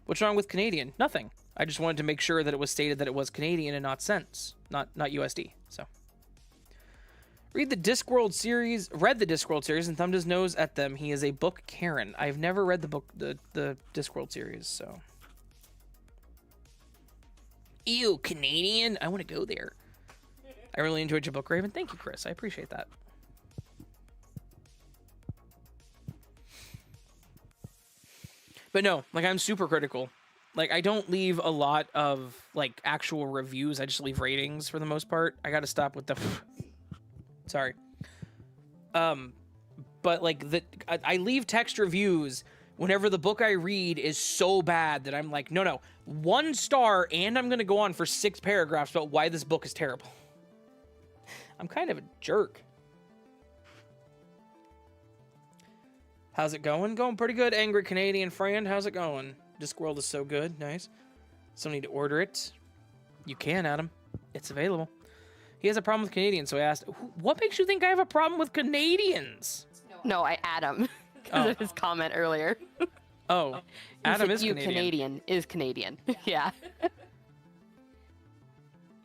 what's wrong with Canadian? Nothing. I just wanted to make sure that it was stated that it was Canadian and not cents, not USD. So. Read the Discworld series, and thumbed his nose at them. He is a book Karen. I've never read the book, the Discworld series, so. Ew, Canadian? I want to go there. I really enjoyed your book, Raven. Thank you, Chris. I appreciate that. But no, like, I'm super critical. Like, I don't leave a lot of, like, actual reviews. I just leave ratings for the most part. I got to stop with the... Sorry. But like I leave text reviews whenever the book I read is so bad that I'm like, no, 1 star, and I'm gonna go on for 6 paragraphs about why this book is terrible. I'm kind of a jerk. How's it going? Going pretty good, angry Canadian friend. How's it going? Discworld is so good. Nice. Still need to order it. You can, Adam. It's available. He has a problem with Canadians, so I asked, what makes you think I have a problem with Canadians? No, I Adam. Because of his comment earlier. Oh, Adam is Canadian. Canadian is Canadian. Yeah.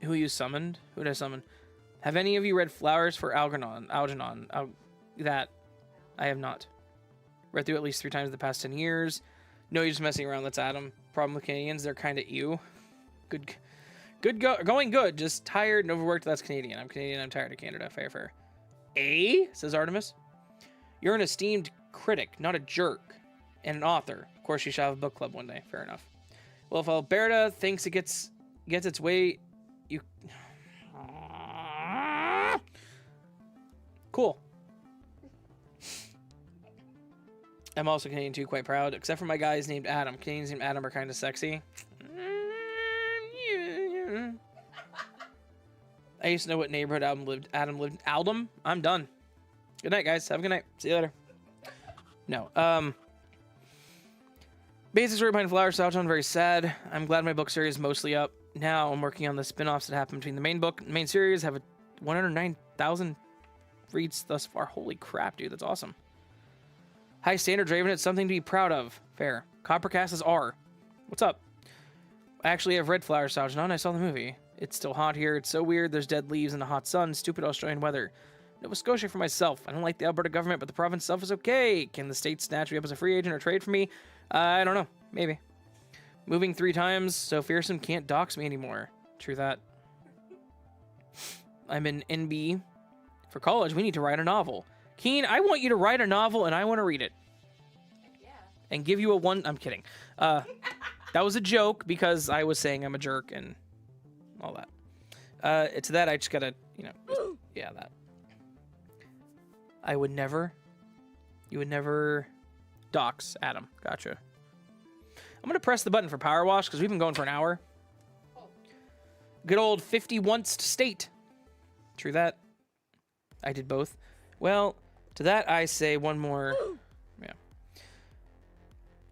Who you summoned? Who did I summon? Have any of you read Flowers for Algernon? That I have not. Read through at least 3 times in the past 10 years. No, you're just messing around. That's Adam. Problem with Canadians, they're kind of ew. Going good. Just tired and overworked. That's Canadian. I'm Canadian. I'm tired of Canada. Fair. Says Artemis. You're an esteemed critic, not a jerk, and an author. Of course, you shall have a book club one day. Fair enough. Well, if Alberta thinks it gets its way, you... Cool. I'm also Canadian too, quite proud. Except for my guys named Adam. Canadians named Adam are kind of sexy. I used to know what neighborhood Adam lived. Aldom? I'm done. Good night, guys. Have a good night. See you later. No. Basic story behind Flower Southtown, very sad. I'm glad my book series is mostly up. Now I'm working on the spin-offs that happen between the main book and the main series. Have 109,000 reads thus far. Holy crap, dude. That's awesome. High standards, Raven. It's something to be proud of. Fair. Coppercast is R. What's up? I actually have read Flower Southtown. I saw the movie. It's still hot here. It's so weird. There's dead leaves and a hot sun. Stupid Australian weather. Nova Scotia for myself. I don't like the Alberta government, but the province itself is okay. Can the state snatch me up as a free agent or trade for me? I don't know. Maybe. Moving 3 times, so fearsome can't dox me anymore. True that. I'm in NB. For college, we need to write a novel. Keen, I want you to write a novel, and I want to read it. Yeah. And give you a 1... I'm kidding. That was a joke, because I was saying I'm a jerk and all that. It's that I just gotta, yeah, that. I would never... You would never... Dox Adam. Gotcha. I'm going to press the button for Powerwash because we've been going for an hour. Good old 50 once state. True that. I did both. Well, to that I say one more. Yeah.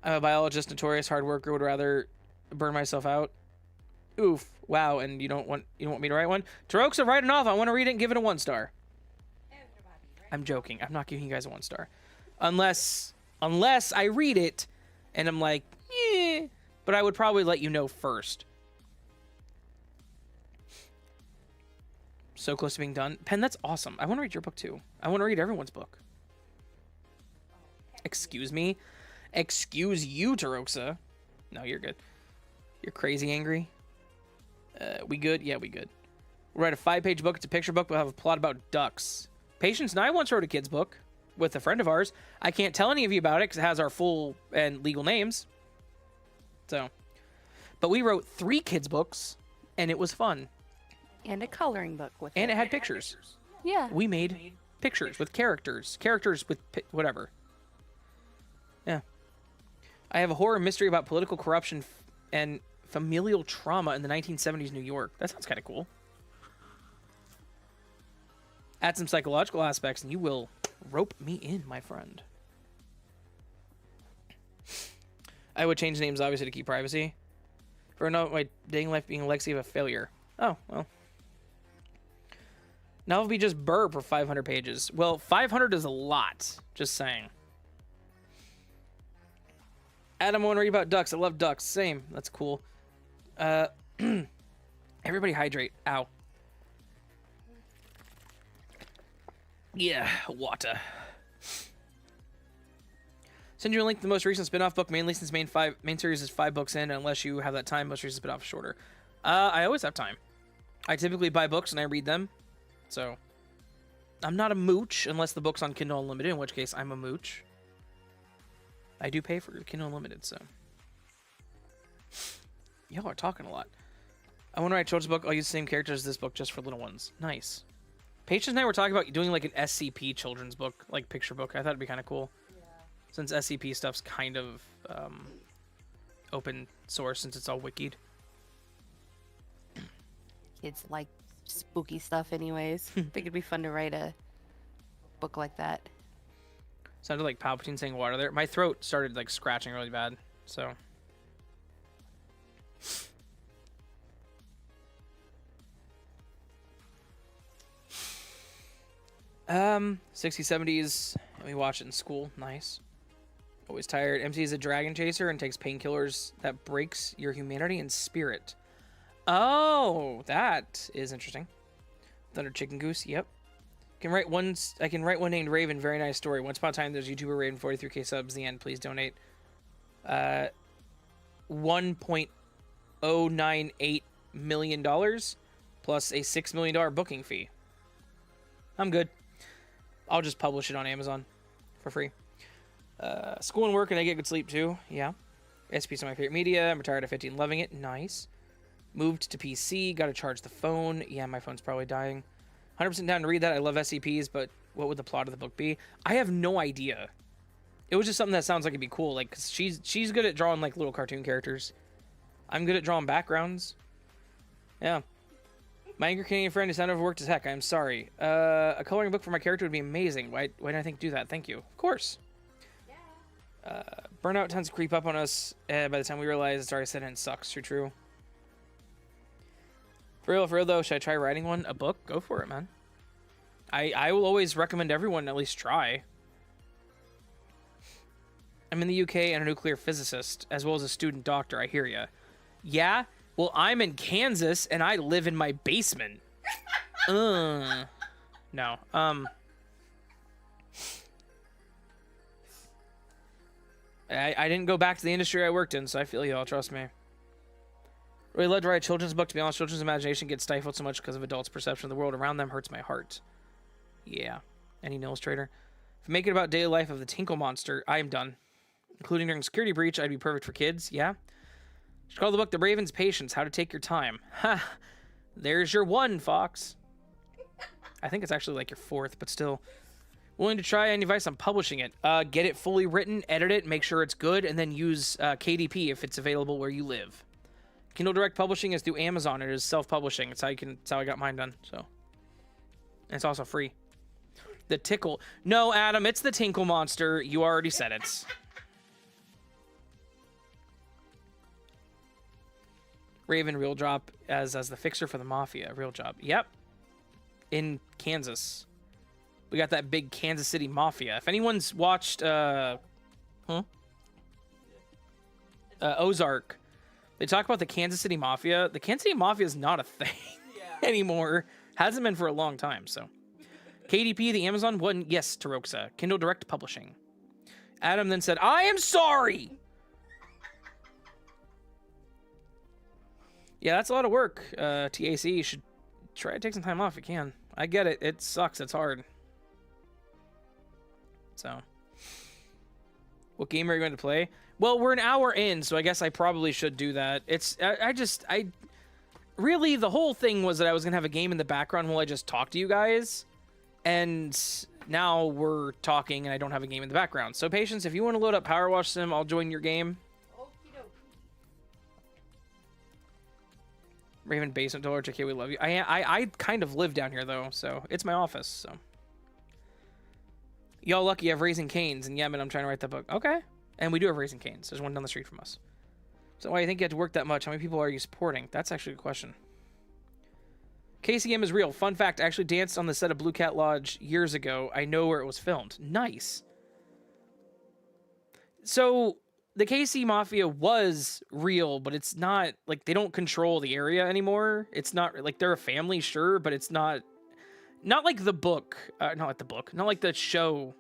I'm a biologist, notorious hard worker, would rather burn myself out. Oof. Wow, and you don't want me to write one? Taroxa, write a novel. I want to read it and give it a 1 star. I'm joking. I'm not giving you guys a 1 star. Unless I read it and I'm like, yeah, but I would probably let you know first. So close to being done. Pen, that's awesome. I want to read your book too. I want to read everyone's book. Excuse me? Excuse you, Taroxa. No, you're good. You're crazy angry. We good? Yeah, we good. We'll write a 5-page book. It's a picture book. We'll have a plot about ducks. Patience and I once wrote a kid's book with a friend of ours. I can't tell any of you about it because it has our full and legal names. So, but we wrote 3 kids' books, and it was fun. And a coloring book with And it. it had pictures. Yeah. We made pictures with characters. Characters with whatever. Yeah. I have a horror mystery about political corruption and familial trauma in the 1970s New York. That sounds kind of cool. Add some psychological aspects, and you will rope me in, my friend. I would change names, obviously, to keep privacy. For my dating life being a legacy of a failure. Oh, well. Now it'll be just Burr for 500 pages. Well, 500 is a lot. Just saying. Adam, I want to read about ducks. I love ducks. Same. That's cool. Everybody hydrate. Ow. Yeah, water. Send you a link to the most recent spin-off book, mainly since main series is 5 books in, unless you have that time, most recent spin-off is shorter. I always have time. I typically buy books and I read them. So, I'm not a mooch unless the book's on Kindle Unlimited, in which case I'm a mooch. I do pay for Kindle Unlimited, so. Y'all are talking a lot. I want to write a children's book. I'll use the same characters as this book just for little ones. Nice. Patience and I were talking about doing like an SCP children's book, like picture book. I thought it'd be kind of cool. Yeah. Since SCP stuff's kind of open source, since it's all wikied. Kids like spooky stuff anyways. I think it'd be fun to write a book like that. Sounded like Palpatine saying water there. My throat started like scratching really bad, so. 60s, 70s. We watch it in school. Nice. Always tired. MC is a dragon chaser and takes painkillers that breaks your humanity and spirit. Oh, that is interesting. Thunder Chicken Goose. Yep. I can write one named Raven. Very nice story. Once upon a time, there's YouTuber Raven, 43k subs. The end. Please donate. $1.098 million plus a $6 million booking fee. I'm good. I'll just publish it on Amazon for free. School and work, and I get good sleep too. Yeah. SP's my favorite media. I'm retired at 15, loving it. Nice. Moved to PC. Got to charge the phone. Yeah, my phone's probably dying. 100% down to read that. I love SCPs, but what would the plot of the book be? I have no idea. It was just something that sounds like it'd be cool. Like, 'cause she's good at drawing like little cartoon characters. I'm good at drawing backgrounds. Yeah. My angry Canadian friend is not overworked as heck. I'm sorry. A coloring book for my character would be amazing. Why didn't I think do that? Thank you. Of course. Burnout tends to creep up on us by the time we realize it's already set in. It sucks. True. For real though, should I try writing one? A book? Go for it, man. I will always recommend everyone at least try. I'm in the UK and a nuclear physicist, as well as a student doctor. I hear ya. Yeah? Well, I'm in Kansas, and I live in my basement. No. I didn't go back to the industry I worked in, so I feel y'all. Trust me. Really love to write a children's book. To be honest, children's imagination gets stifled so much because of adults' perception of the world around them hurts my heart. Yeah. Any illustrator? If I make it about daily life of the Tinkle Monster, I am done. Including during security breach, I'd be perfect for kids. Yeah. Should call the book The Raven's Patience, How to Take Your Time. Ha! There's your one, Fox. I think it's actually like your 4th, but still. Willing to try any advice on publishing it? Get it fully written, edit it, make sure it's good, and then use KDP if it's available where you live. Kindle Direct Publishing is through Amazon. It is self-publishing. It's how I got mine done. So, and it's also free. The Tickle. No, Adam, it's the Tinkle Monster. You already said it. Raven, real job as the fixer for the Mafia. Real job. Yep. In Kansas. We got that big Kansas City Mafia. If anyone's watched Ozark, they talk about the Kansas City Mafia. The Kansas City Mafia is not a thing anymore. Hasn't been for a long time, so. KDP, the Amazon one, yes, Taroxa. Kindle Direct Publishing. Adam then said, I am sorry! Yeah, that's a lot of work. TAC, you should try to take some time off if you can. I get it. It sucks. It's hard. So, what game are you going to play? Well, we're an hour in, so I guess I probably should do that. I really, the whole thing was that I was going to have a game in the background while I just talk to you guys. And now we're talking and I don't have a game in the background. So, Patience, if you want to load up Powerwash Sim, I'll join your game. Raven Basement Dollar, JK, we love you. I kind of live down here, though, so it's my office, so. Y'all lucky you have Raising Canes in Yemen. I'm trying to write that book. Okay. And we do have Raising Canes. There's one down the street from us. So why do you think you had to work that much? How many people are you supporting? That's actually a good question. KCM is real. Fun fact, I actually danced on the set of Blue Cat Lodge years ago. I know where it was filmed. Nice. So the KC Mafia was real, but it's not, like, they don't control the area anymore. It's not, like, they're a family, sure, but it's not like the book. Not like the book. Not like the show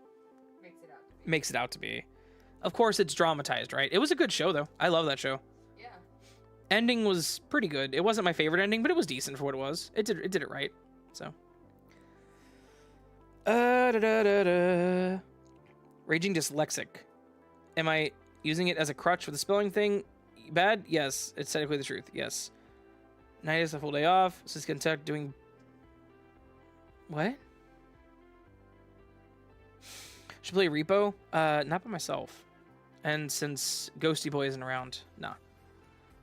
makes it out to be. Of course, it's dramatized, right? It was a good show, though. I love that show. Yeah. Ending was pretty good. It wasn't my favorite ending, but it was decent for what it was. It did it right. So. Raging dyslexic. Am I using it as a crutch for the spelling thing? Bad? Yes. It's technically the truth. Yes. Night is a full day off. Sis Kentuck doing... What? Should play Repo? Not by myself. And since Ghosty Boy isn't around, nah.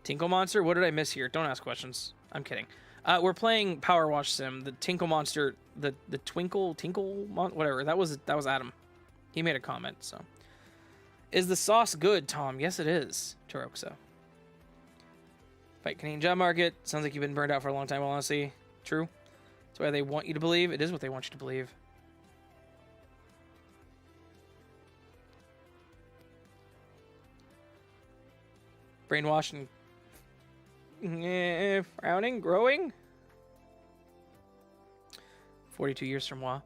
Tinkle Monster? What did I miss here? Don't ask questions. I'm kidding. We're playing Powerwash Sim. The Tinkle Monster, the Tinkle whatever. That was Adam. He made a comment, so. Is the sauce good, Tom? Yes, it is. Toroxa. Fight Canadian Job Market. Sounds like you've been burned out for a long time, honestly. True. That's why they want you to believe. It is what they want you to believe. Brainwash and frowning, growing. 42 years from WoW.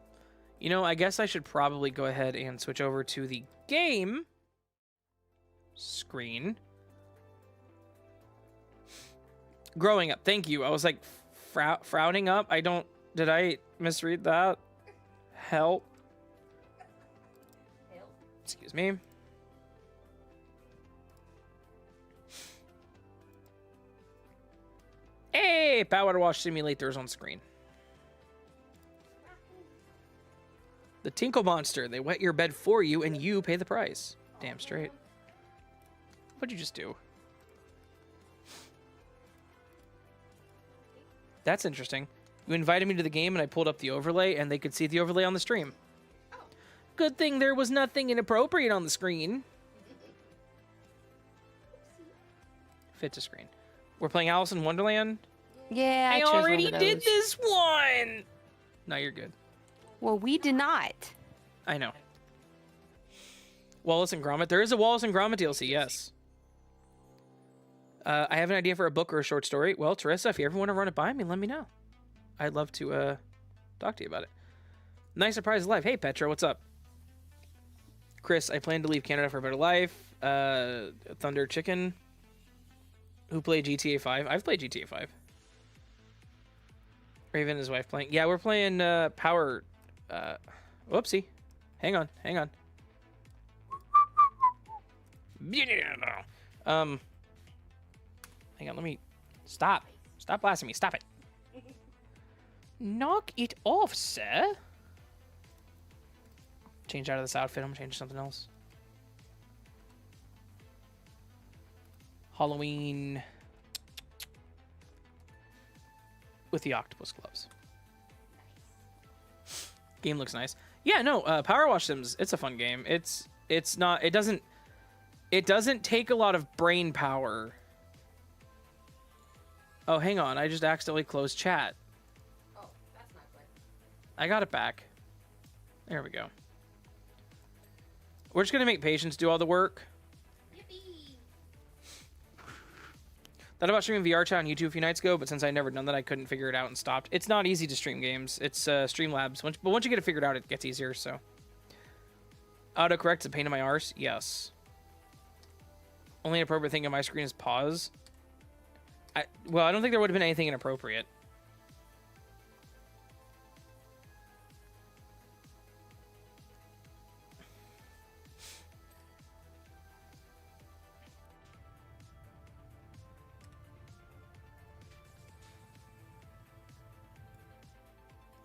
You know, I guess I should probably go ahead and switch over to the game screen. Growing up. Thank you. I was like frowning up. Did I misread that? Help. Excuse me. Hey, Powerwash Simulator is on screen. The Tinkle Monster. They wet your bed for you, and you pay the price. Damn straight. What'd you just do? That's interesting. You invited me to the game, and I pulled up the overlay, and they could see the overlay on the stream. Good thing there was nothing inappropriate on the screen. Fit to screen. We're playing Alice in Wonderland? Yeah, I chose already one of did those. this one! No, you're good. Well, we did not. I know. Wallace and Gromit. There is a Wallace and Gromit DLC, yes. I have an idea for a book or a short story. Well, Teresa, if you ever want to run it by me, let me know. I'd love to talk to you about it. Nice surprise live. Hey, Petra, what's up? Chris, I plan to leave Canada for a better life. Thunder Chicken. Who played GTA 5? I've played GTA 5. Raven and his wife playing. Yeah, we're playing Power... whoopsie. Hang on. Hang on, let me... Stop. Stop blasting me. Stop it. Knock it off, sir. Change out of this outfit. I'm gonna change to something else. Halloween with the octopus gloves. Game looks nice. Yeah, no, Powerwash Sims, it's a fun game. It's not, it doesn't take a lot of brain power. Oh, hang on, I just accidentally closed chat. Oh, that's not good. I got it back. There we go. We're just gonna make Patience do all the work. Thought about streaming VR chat on YouTube a few nights ago, but since I never done that, I couldn't figure it out and stopped. It's not easy to stream games. It's Streamlabs. But once you get it figured out, it gets easier, so. Autocorrect's a pain in my arse? Yes. Only appropriate thing on my screen is pause. Well, I don't think there would have been anything inappropriate.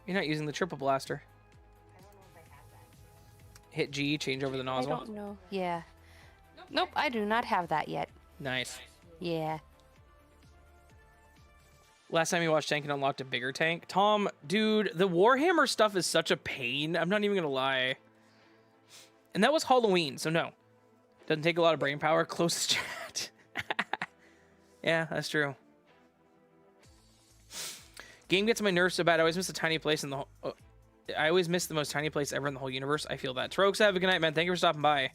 You're not using the triple blaster. I don't know if I have that. Hit G, change over the I nozzle. don't know. Yeah. Nope, I do not have that yet. Nice. Yeah. Last time you watched Tank and unlocked a bigger tank. Tom, dude, the Warhammer stuff is such a pain. I'm not even gonna lie. And that was Halloween, so no. Doesn't take a lot of brain power. Closest chat. Yeah, that's true. Game gets on my nerves so bad. I always miss a tiny place in the whole... I always miss the most tiny place ever in the whole universe. I feel that. Trokes, have a good night, man. Thank you for stopping by.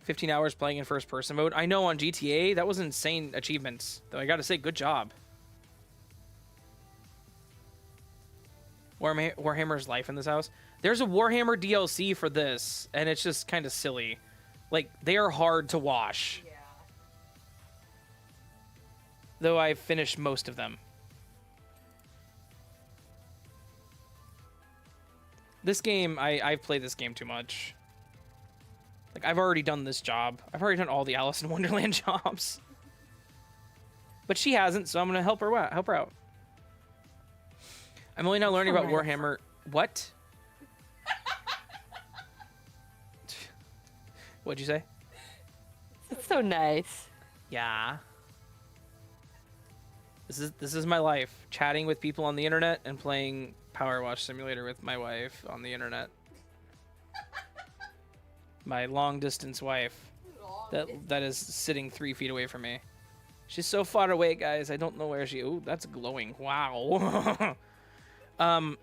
15 hours playing in first-person mode. I know on GTA, that was insane achievements. Though I gotta say, good job. Warhammer's life in this house. There's a Warhammer DLC for this, and it's just kind of silly. Like, they are hard to wash. Yeah. Though I've finished most of them. This game, I've played this game too much. Like, I've already done this job. I've already done all the Alice in Wonderland jobs. But she hasn't, so I'm going to help her out. I'm only now learning about Warhammer. What? What'd you say? It's so nice. Yeah. This is my life. Chatting with people on the internet and playing Powerwash Simulator with my wife on the internet. My long distance wife that is sitting 3 feet away from me. She's so far away, guys. I don't know where she. Ooh, that's glowing. Wow. I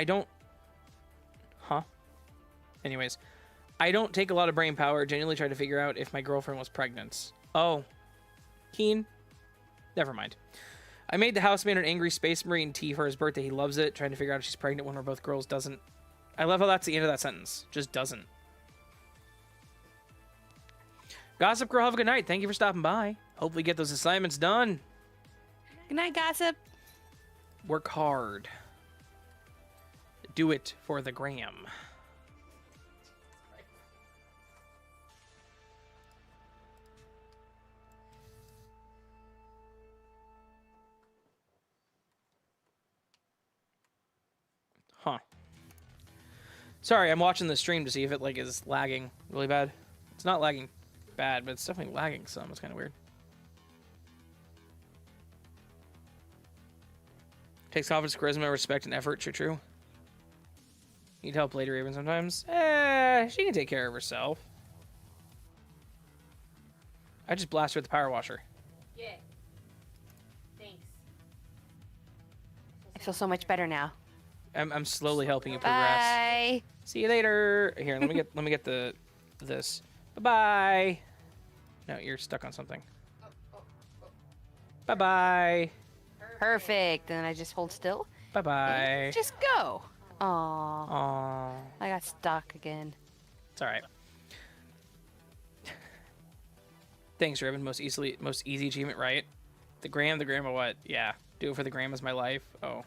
don't. Huh. Anyways, I don't take a lot of brain power. Genuinely try to figure out if my girlfriend was pregnant. Oh, Keen. Never mind. I made the housemaid an angry space marine tea for his birthday. He loves it. Trying to figure out if she's pregnant when we're both girls doesn't. I love how that's the end of that sentence. Just doesn't. Gossip Girl, have a good night. Thank you for stopping by. Hopefully get those assignments done. Good night, Gossip. Work hard. Do it for the gram. Huh. Sorry, I'm watching the stream to see if it like is lagging really bad. It's not lagging bad, but it's definitely lagging some. It's kind of weird. Takes confidence, charisma, respect, and effort. True. Need help, Lady Raven, sometimes? She can take care of herself. I just blast her with the power washer. Yeah. Thanks. I feel so much better now. I'm slowly helping you progress. Bye. See you later. Here, let me get this. Bye-bye. No, you're stuck on something. Bye-bye. Perfect. And then I just hold still. Bye-bye. Just go. Aww. Aww. I got stuck again. It's all right. Thanks, Raven. Most easy achievement, right? The gram of what? Yeah. Do it for the gram is my life. Oh.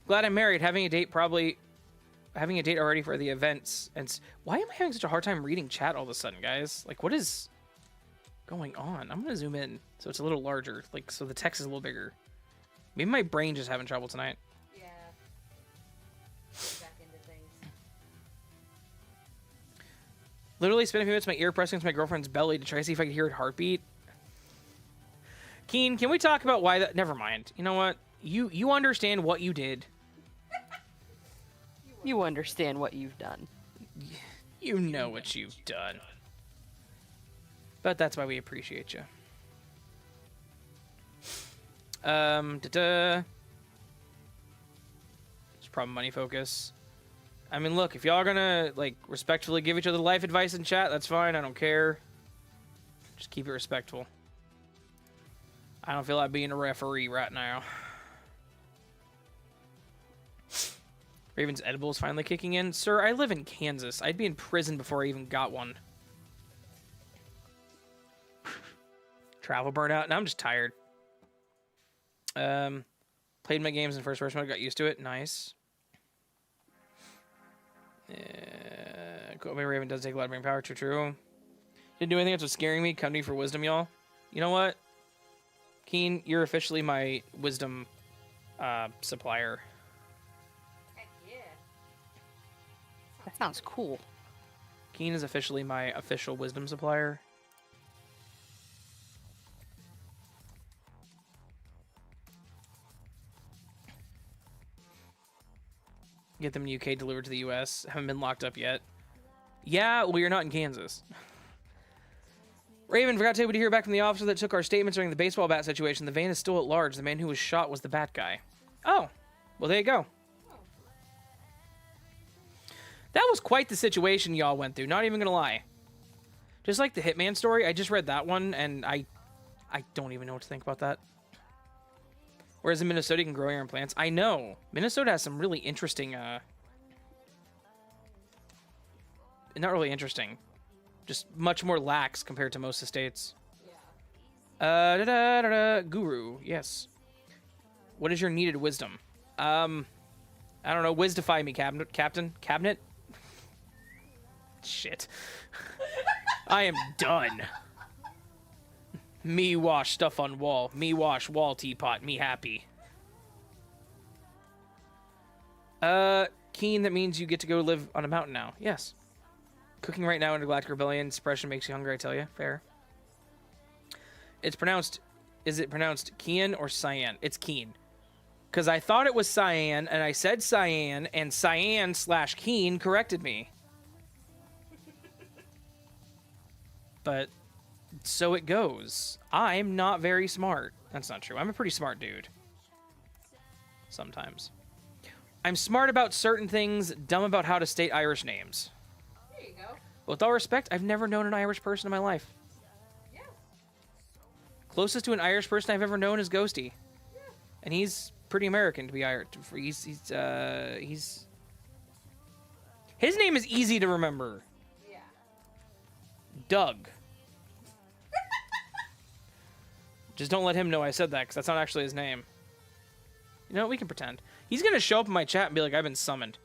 Glad I'm married. Having a date already for the events. And why am I having such a hard time reading chat all of a sudden, guys? Like, what is going on? I'm gonna zoom in so it's a little larger, like so the text is a little bigger. Maybe my brain just having trouble tonight. Yeah. Back into things. Literally spent a few minutes with my ear pressing to my girlfriend's belly to try to see if I could hear her heartbeat. Keen, can we talk about why that? Never mind. You know what? You understand what you did. You understand what you've done. You know what you've done. But that's why we appreciate you. It's problem money focus. I mean, look, if y'all are gonna like respectfully give each other life advice in chat, that's fine. I don't care. Just keep it respectful. I don't feel like being a referee right now. Raven's edibles finally kicking in. Sir, I live in Kansas. I'd be in prison before I even got one. Travel burnout. Now I'm just tired. Played my games in first person mode. Got used to it. Nice. Cool. Maybe Raven does take a lot of brain power. True, true. Didn't do anything that's what's scaring me. Come to me for wisdom, y'all. You know what? Keen, you're officially my wisdom supplier. Heck yeah. That sounds cool. Keen is officially my official wisdom supplier. Get them in UK delivered to the US. Haven't been locked up yet. Yeah, well, you're not in Kansas. Raven, forgot to tell you to hear back from the officer that took our statements during the baseball bat situation. The van is still at large. The man who was shot was the bat guy. Oh, well, there you go. That was quite the situation y'all went through. Not even gonna lie. Just like the Hitman story, I just read that one, and I don't even know what to think about that. Whereas in Minnesota, you can grow your own plants. I know. Minnesota has some really interesting, not really interesting. Just much more lax compared to most of the states. Guru, yes. What is your needed wisdom? I don't know. Wisdify me, Captain. Cabinet? Shit. I am done. Me wash stuff on wall. Me wash wall teapot. Me happy. Keen, that means you get to go live on a mountain now. Yes. Cooking right now in the Galactic Rebellion. Suppression makes you hungry, I tell you. Fair. It's pronounced... Is it pronounced Kian or Cyan? It's Keen. Because I thought it was Cyan, and I said Cyan, and Cyan/Keen corrected me. But... so it goes. I'm not very smart. That's not true. I'm a pretty smart dude. Sometimes. I'm smart about certain things, dumb about how to state Irish names. There you go. With all respect, I've never known an Irish person in my life. Yeah. Closest to an Irish person I've ever known is Ghosty. Yeah. And he's pretty American to be Irish. His name is easy to remember. Yeah. Doug. Just don't let him know I said that, because that's not actually his name. You know what? We can pretend. He's going to show up in my chat and be like, I've been summoned.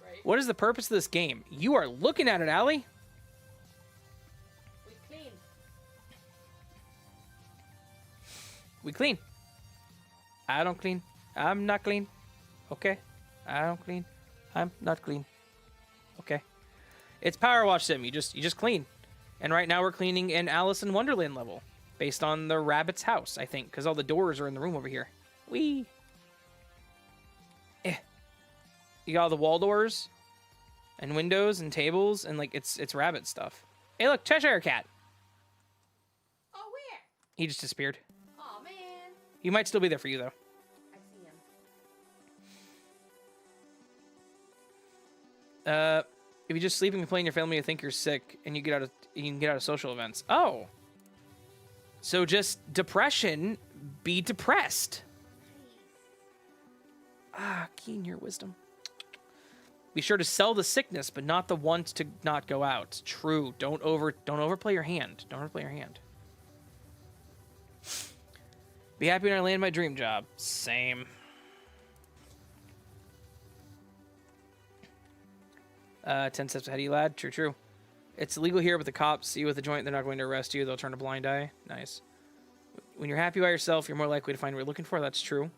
Right. What is the purpose of this game? You are looking at it, Allie. We clean. We clean. I don't clean. I'm not clean. Okay. I don't clean. I'm not clean. Okay. It's Powerwash Sim. You just clean. And right now we're cleaning an Alice in Wonderland level. Based on the rabbit's house, I think. Because all the doors are in the room over here. Whee! You got all the wall doors. And windows and tables. And, like, it's rabbit stuff. Hey, look! Cheshire Cat! Oh, where? He just disappeared. Oh, man. He might still be there for you, though. I see him. If you just sleep and complain, your family will think you're sick. And you can get out of social events. Oh! So just depression, be depressed. Ah, keen your wisdom. Be sure to sell the sickness, but not the want to not go out. True. Don't overplay your hand. Don't overplay your hand. Be happy when I land my dream job. Same. 10 steps ahead of you, lad. True, true. It's illegal here, but the cops see you with a joint. They're not going to arrest you. They'll turn a blind eye. Nice. When you're happy by yourself, you're more likely to find what you're looking for. That's true.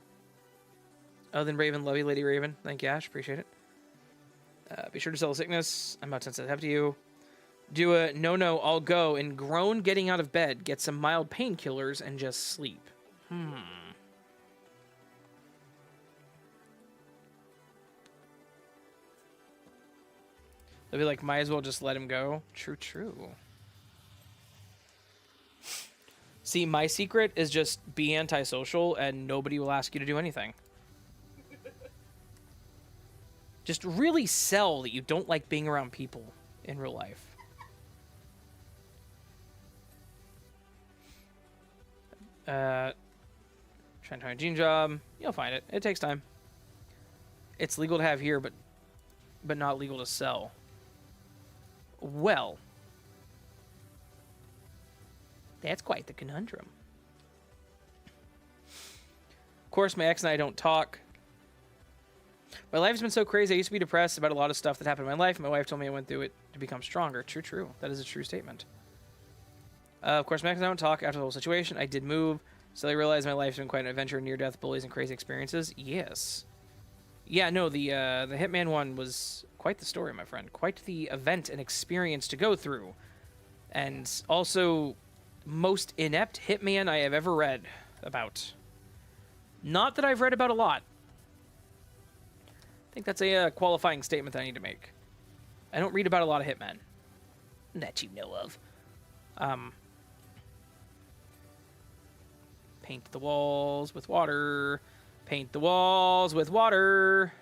Other than Raven, love you, Lady Raven. Thank you, Ash. Appreciate it. Be sure to sell the sickness. I'm about 10 steps ahead of you. Do a no, I'll go and groan getting out of bed. Get some mild painkillers and just sleep. They'll be like, might as well just let him go. True, true. See, my secret is just be antisocial and nobody will ask you to do anything. Just really sell that you don't like being around people in real life. Trying to find a dream job. You'll find it. It takes time. It's legal to have here, but not legal to sell. Well, that's quite the conundrum. Of course, my ex and I don't talk. My life has been so crazy. I used to be depressed about a lot of stuff that happened in my life. My wife told me I went through it to become stronger. True, true. That is a true statement. Of course, my ex and I don't talk after the whole situation. I did move, so I realized my life's been quite an adventure, near-death, bullies, and crazy experiences. Yes. Yeah, no, the Hitman one was quite the story, my friend. Quite the event and experience to go through. And also, most inept Hitman I have ever read about. Not that I've read about a lot. I think that's a qualifying statement that I need to make. I don't read about a lot of Hitmen. That you know of. Paint the walls with water. Paint the walls with water.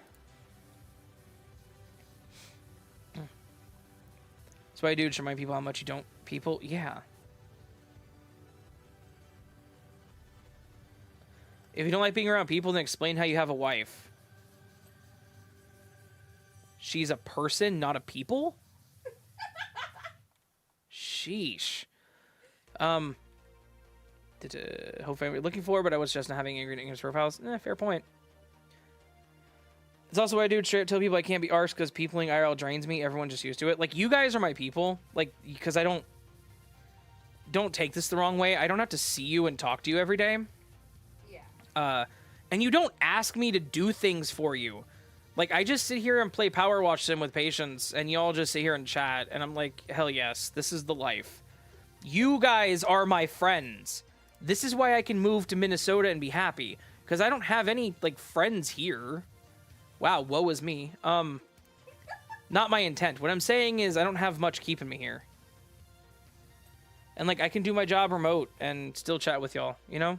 That's why I do to remind people how much you don't... People, yeah. If you don't like being around people, then explain how you have a wife. She's a person, not a people? Sheesh. Hopefully I'm looking for, but I was just not having angry English profiles. Fair point. It's also what I do. Straight up tell people I can't be arsed because peopling IRL drains me. Everyone just used to it. Like, you guys are my people. Like, because I don't take this the wrong way. I don't have to see you and talk to you every day. Yeah. And you don't ask me to do things for you. Like, I just sit here and play Powerwash Sim with patience, and y'all just sit here and chat, and I'm like, hell yes, this is the life. You guys are my friends. This is why I can move to Minnesota and be happy, because I don't have any, like, friends here. Wow, woe is me. Not my intent. What I'm saying is I don't have much keeping me here. And, like, I can do my job remote and still chat with y'all, you know?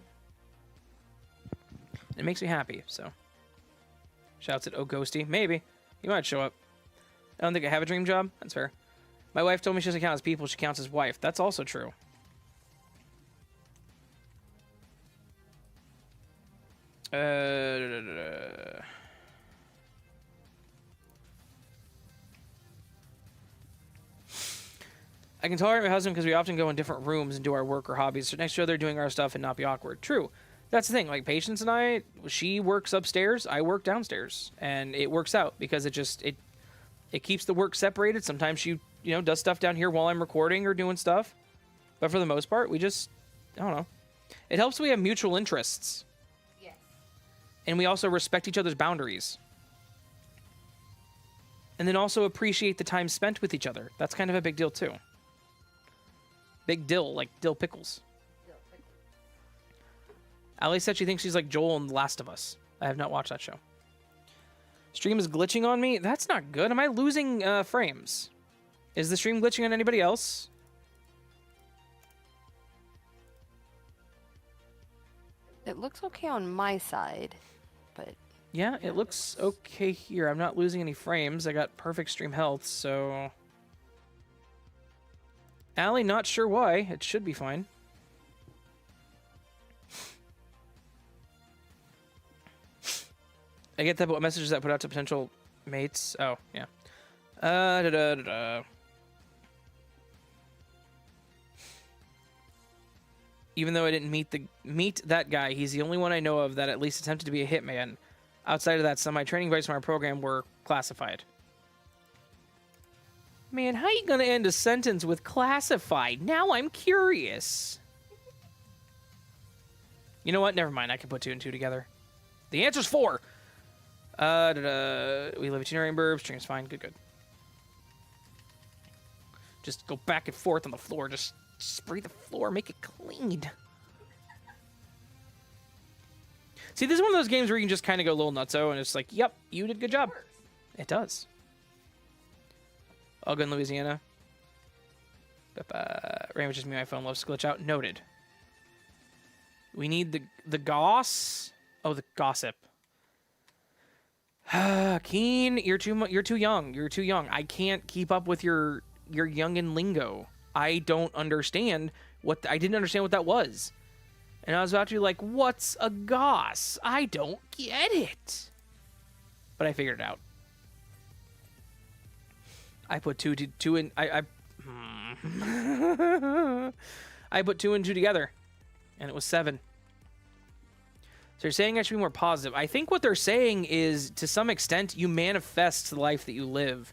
It makes me happy, so... Shouts at Oh Ghosty. Maybe. He might show up. I don't think I have a dream job. That's fair. My wife told me she doesn't count as people, she counts as wife. That's also true. I can tolerate my husband because we often go in different rooms and do our work or hobbies. So next to each other doing our stuff and not be awkward. True. That's the thing. Like, Patience and I, she works upstairs, I work downstairs. And it works out because it keeps the work separated. Sometimes she, does stuff down here while I'm recording or doing stuff. But for the most part, we just, I don't know. It helps we have mutual interests. Yes. And we also respect each other's boundaries. And then also appreciate the time spent with each other. That's kind of a big deal, too. Big dill, like dill pickles. Ali said she thinks she's like Joel in The Last of Us. I have not watched that show. Stream is glitching on me? That's not good. Am I losing frames? Is the stream glitching on anybody else? It looks okay on my side, but... Yeah, it looks okay here. I'm not losing any frames. I got perfect stream health, so... Ali, not sure why. It should be fine. I get that, but what messages that put out to potential mates? Oh, yeah. Even though I didn't meet that guy, he's the only one I know of that at least attempted to be a hitman. Outside of that, some of my training advice from our program were classified. Man, how you gonna end a sentence with classified? Now I'm curious. You know what? Never mind. I can put 2 and 2 together. The answer's 4. We live at Generic Burbs. Stream's fine. Good. Just go back and forth on the floor. Just spray the floor. Make it clean. See, this is one of those games where you can just kind of go a little nutso, and it's like, yep, you did a good job. It does. I'll go in Louisiana. Rain was just me. My phone loves to glitch out. Noted. We need the goss. Oh, the gossip. Keen, you're too young. You're too young. I can't keep up with your youngin' lingo. I don't understand I didn't understand what that was. And I was about to be like, what's a goss? I don't get it. but I figured it out. I put two in. I put 2 and 2 together, and it was 7. So you're saying I should be more positive. I think what they're saying is, to some extent, you manifest the life that you live.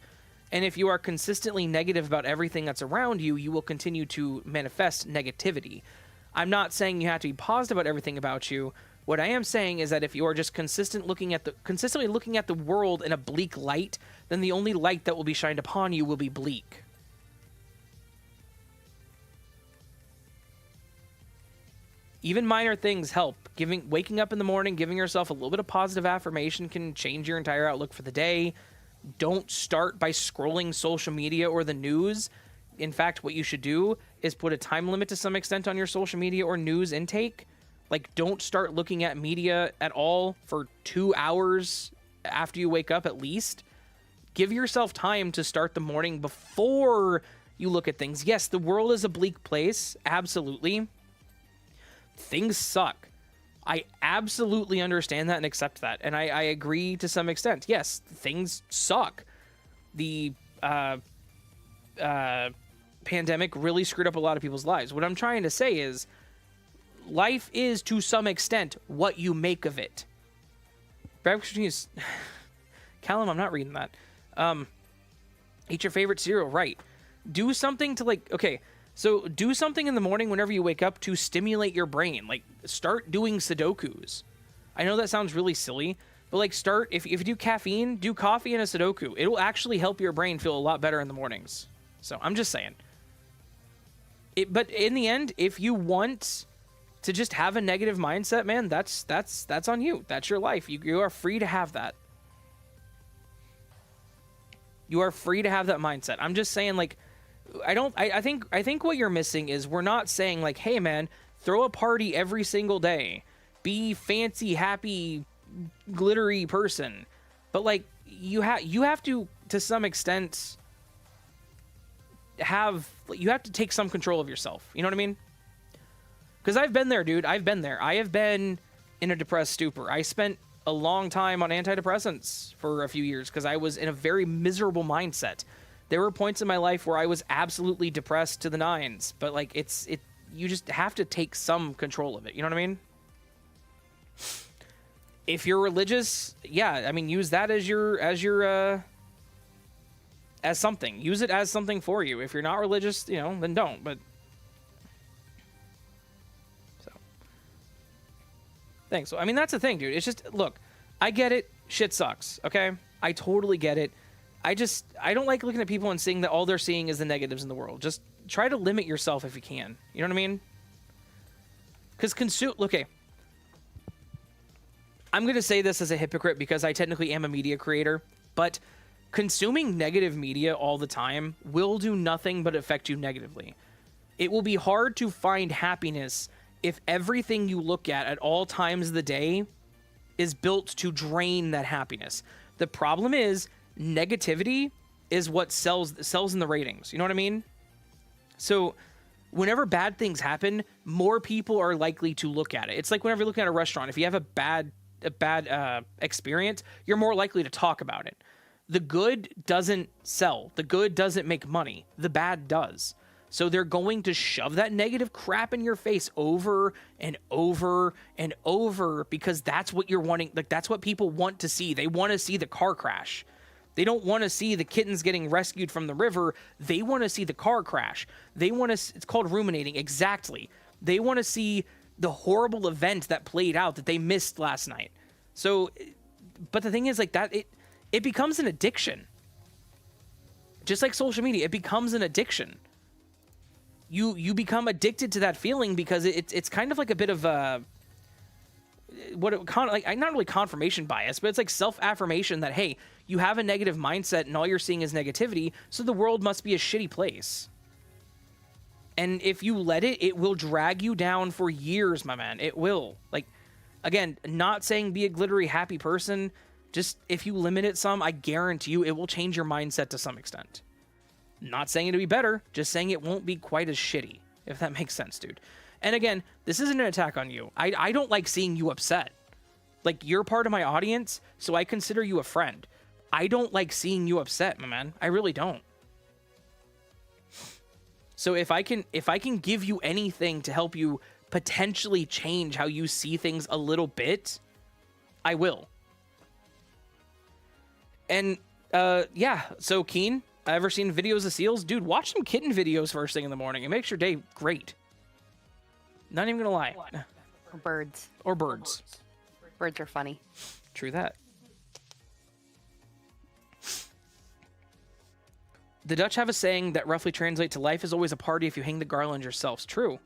And if you are consistently negative about everything that's around you, you will continue to manifest negativity. I'm not saying you have to be positive about everything about you. What I am saying is that if you are just consistently looking at the world in a bleak light, then the only light that will be shined upon you will be bleak. Even minor things help. Waking up in the morning, giving yourself a little bit of positive affirmation can change your entire outlook for the day. Don't start by scrolling social media or the news. In fact, what you should do is put a time limit to some extent on your social media or news intake. Like, don't start looking at media at all for 2 hours after you wake up at least. Give yourself time to start the morning before you look at things. Yes, the world is a bleak place. Absolutely. Things suck. I absolutely understand that and accept that. And I agree to some extent. Yes, things suck. The pandemic really screwed up a lot of people's lives. What I'm trying to say is, life is, to some extent, what you make of it. Callum, I'm not reading that. Eat your favorite cereal, right. Do something to, like, okay, so do something in the morning whenever you wake up to stimulate your brain. Like, start doing Sudokus. I know that sounds really silly, but, like, start, if you do caffeine, do coffee and a Sudoku. It will actually help your brain feel a lot better in the mornings. So, I'm just saying. But in the end, if you want to just have a negative mindset, man, that's on you. That's your life. You are free to have that. You are free to have that mindset. I'm just saying, like, I think what you're missing is, we're not saying, like, hey man, throw a party every single day, be fancy, happy, glittery person. But, like, you have to some extent you have to take some control of yourself. You know what I mean? Because I've been there, dude. I've been there. I have been in a depressed stupor. I spent a long time on antidepressants for a few years because I was in a very miserable mindset. There were points in my life where I was absolutely depressed to the nines, but, like, you just have to take some control of it. You know what I mean? If you're religious, yeah, I mean, use that as something. Use it as something for you. If you're not religious, you know, then don't. But so thanks. So, I mean, that's the thing, dude. It's just, look, I get it. Shit sucks. Okay, I totally get it. I don't like looking at people and seeing that all they're seeing is the negatives in the world. Just try to limit yourself if you can. You know what I mean? Because okay. I'm going to say this as a hypocrite because I technically am a media creator, but consuming negative media all the time will do nothing but affect you negatively. It will be hard to find happiness if everything you look at all times of the day is built to drain that happiness. The problem is, negativity is what sells in the ratings. You know what I mean? So whenever bad things happen, more people are likely to look at it. It's like whenever you're looking at a restaurant, if you have a bad experience, you're more likely to talk about it. The good doesn't sell. The good doesn't make money. The bad does. So they're going to shove that negative crap in your face over and over and over because that's what you're wanting. Like, that's what people want to see. They want to see the car crash. They don't want to see the kittens getting rescued from the river. They want to see the car crash. They want to, it's called ruminating. Exactly. They want to see the horrible event that played out that they missed last night. So, but the thing is, like, that, it becomes an addiction. Just like social media, it becomes an addiction. You become addicted to that feeling because it's kind of like a bit of a, like, not really confirmation bias, but it's like self-affirmation that, hey, you have a negative mindset and all you're seeing is negativity, so the world must be a shitty place. And if you let it, it will drag you down for years, my man. It will. Like, again, not saying be a glittery, happy person. Just, if you limit it some, I guarantee you it will change your mindset to some extent. Not saying it'll be better, just saying it won't be quite as shitty, if that makes sense, dude. And again, this isn't an attack on you. I don't like seeing you upset. Like, you're part of my audience, so I consider you a friend. I don't like seeing you upset, my man. I really don't. So if I can give you anything to help you potentially change how you see things a little bit, I will. And yeah, so Keen, ever seen videos of seals? Dude, watch some kitten videos first thing in the morning. It makes your day great. Not even gonna lie. Or birds. Or birds. Birds are funny. True that. The Dutch have a saying that roughly translates to life is always a party if you hang the garland yourselves. True.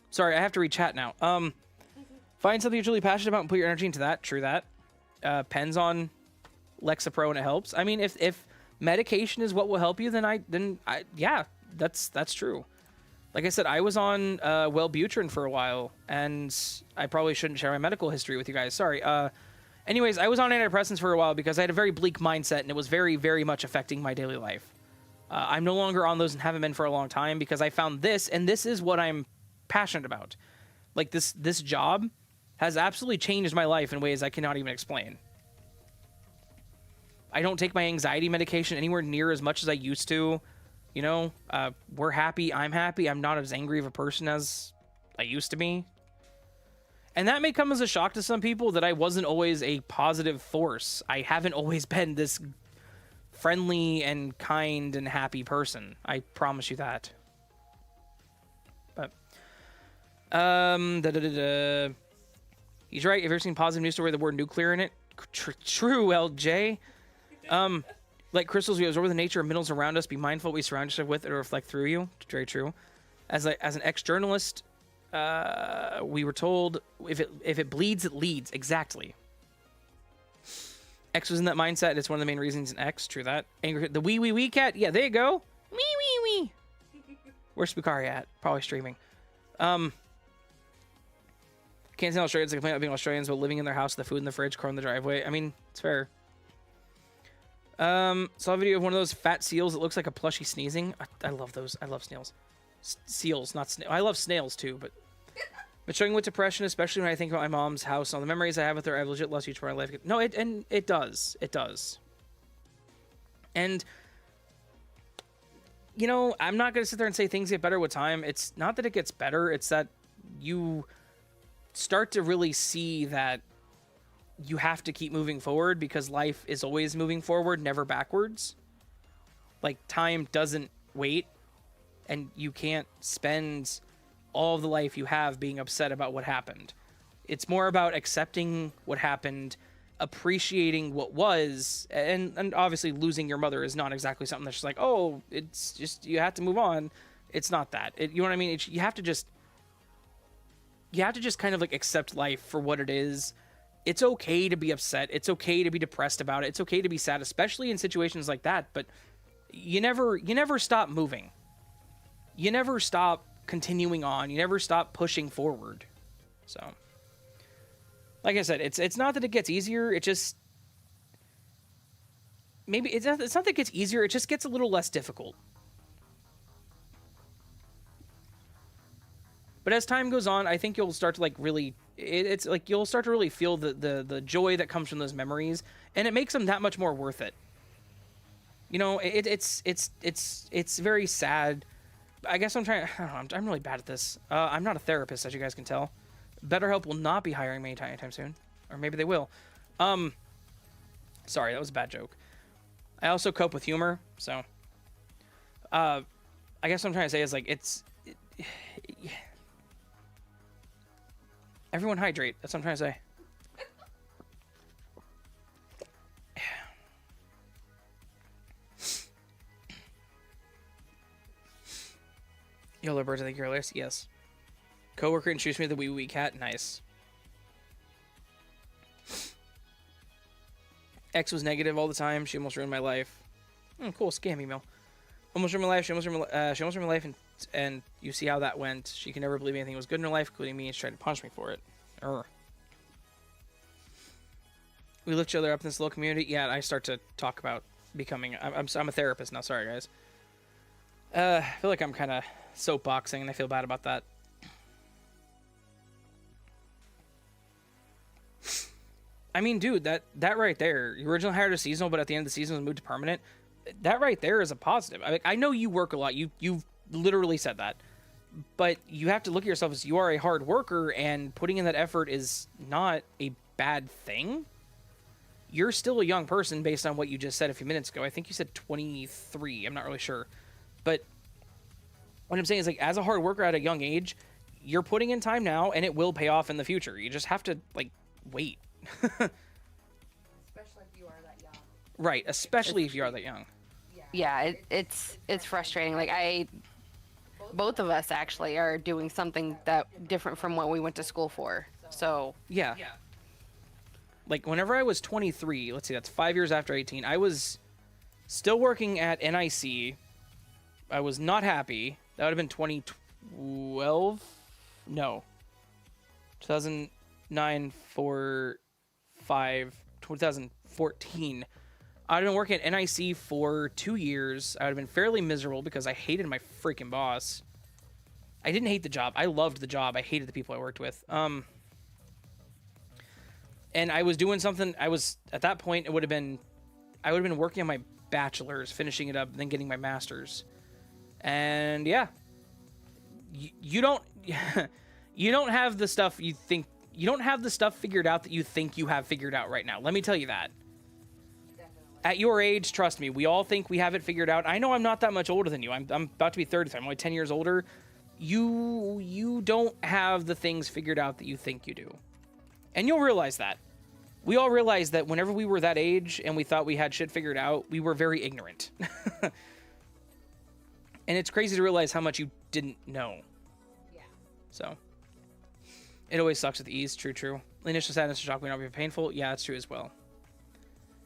Sorry, I have to read chat now. Find something you're truly passionate about and put your energy into that. True that. Pens on Lexapro and it helps. I mean, if medication is what will help you, then I yeah, that's true. Like I said, I was on Wellbutrin for a while, and I probably shouldn't share my medical history with you guys. Sorry. Anyways, I was on antidepressants for a while because I had a very bleak mindset, and it was very, very much affecting my daily life. I'm no longer on those and haven't been for a long time because I found this, and this is what I'm passionate about. Like, this job has absolutely changed my life in ways I cannot even explain. I don't take my anxiety medication anywhere near as much as I used to. You know, we're happy. I'm happy. I'm not as angry of a person as I used to be. And that may come as a shock to some people that I wasn't always a positive force. I haven't always been this friendly and kind and happy person. I promise you that. But, he's right. Have you ever seen positive news story with the word nuclear in it? True, LJ. Like crystals, we observe the nature of minerals around us. Be mindful what we surround yourself with; it'll reflect through you. Very true. As an ex-journalist, we were told if it bleeds, it leads. Exactly. X was in that mindset. It's one of the main reasons in X. True that. Angry, the wee cat. Yeah, there you go. Wee. Where's Spukari at? Probably streaming. Can't stand Australians. They complain about being Australians while living in their house, the food in the fridge, car in the driveway. I mean, it's fair. Saw a video of one of those fat seals that looks like a plushy sneezing. I love those. I love snails. Seals, not snails. I love snails too, but struggling with depression, especially when I think about my mom's house and all the memories I have with her. I've legit lost each part of my life. No, it does. It does. And, you know, I'm not going to sit there and say things get better with time. It's not that it gets better. It's that you start to really see that you have to keep moving forward because life is always moving forward, never backwards. Like, time doesn't wait, and you can't spend all of the life you have being upset about what happened. It's more about accepting what happened, appreciating what was, and obviously losing your mother is not exactly something that's just like, oh, it's just, you have to move on. It's not that. You know what I mean? You have to just kind of like accept life for what it is. It's okay to be upset. It's okay to be depressed about it. It's okay to be sad, especially in situations like that. But you never stop moving. You never stop continuing on. You never stop pushing forward. So, like I said, it's not that it gets easier. It just maybe it's not that it gets easier. It just gets a little less difficult. But as time goes on, I think you'll start to like really. It's like you'll start to really feel the joy that comes from those memories, and it makes them that much more worth it. You know, it's very sad. I guess I don't know, I'm really bad at this. I'm not a therapist, as you guys can tell. BetterHelp will not be hiring me anytime soon, or maybe they will. Sorry, that was a bad joke. I also cope with humor, so. I guess what I'm trying to say is like everyone hydrate. That's what I'm trying to say. Yellow birds, I think you're hilarious. Yes. Coworker introduced me to the wee cat. Nice. X was negative all the time. She almost ruined my life. Cool. Scam email. Almost ruined my life. She almost ruined my life, and you see how that went. She can never believe anything was good in her life, including me, and she tried to punch me for it. We lift each other up in this little community. Yeah, I start to talk about becoming. I'm a therapist now. Sorry, guys. I feel like I'm kind of soapboxing, and I feel bad about that. I mean, dude, that right there, you originally hired a seasonal, but at the end of the season was moved to permanent. That right there is a positive. I know you work a lot. You've literally said that. But you have to look at yourself as you are a hard worker, and putting in that effort is not a bad thing. You're still a young person based on what you just said a few minutes ago. I think you said 23. I'm not really sure. But what I'm saying is, like, as a hard worker at a young age, you're putting in time now, and it will pay off in the future. You just have to, like, wait. Especially if you are that young. Right, especially if you are that young. Yeah, it's frustrating. Like both of us actually are doing something that different from what we went to school for. So Yeah. Like, whenever I was 23, let's see, that's 5 years after 18, I was still working at NIC. I was not happy. That would have been 2012? No. 2009, 4, 5, 2014. I'd been working at NIC for 2 years. I would have been fairly miserable because I hated my freaking boss. I didn't hate the job. I loved the job. I hated the people I worked with. And I was doing something. At that point, I would have been working on my bachelor's, finishing it up, and then getting my master's. And yeah, you don't have the stuff you think. You don't have the stuff figured out that you think you have figured out right now. Let me tell you that. At your age, trust me, we all think we have it figured out. I know I'm not that much older than you. I'm about to be 33. I'm only 10 years older. You don't have the things figured out that you think you do. And you'll realize that. We all realize that whenever we were that age and we thought we had shit figured out, we were very ignorant. And it's crazy to realize how much you didn't know. Yeah. So, it always sucks at the ease. True. The initial sadness and shock may not be painful. Yeah, that's true as well.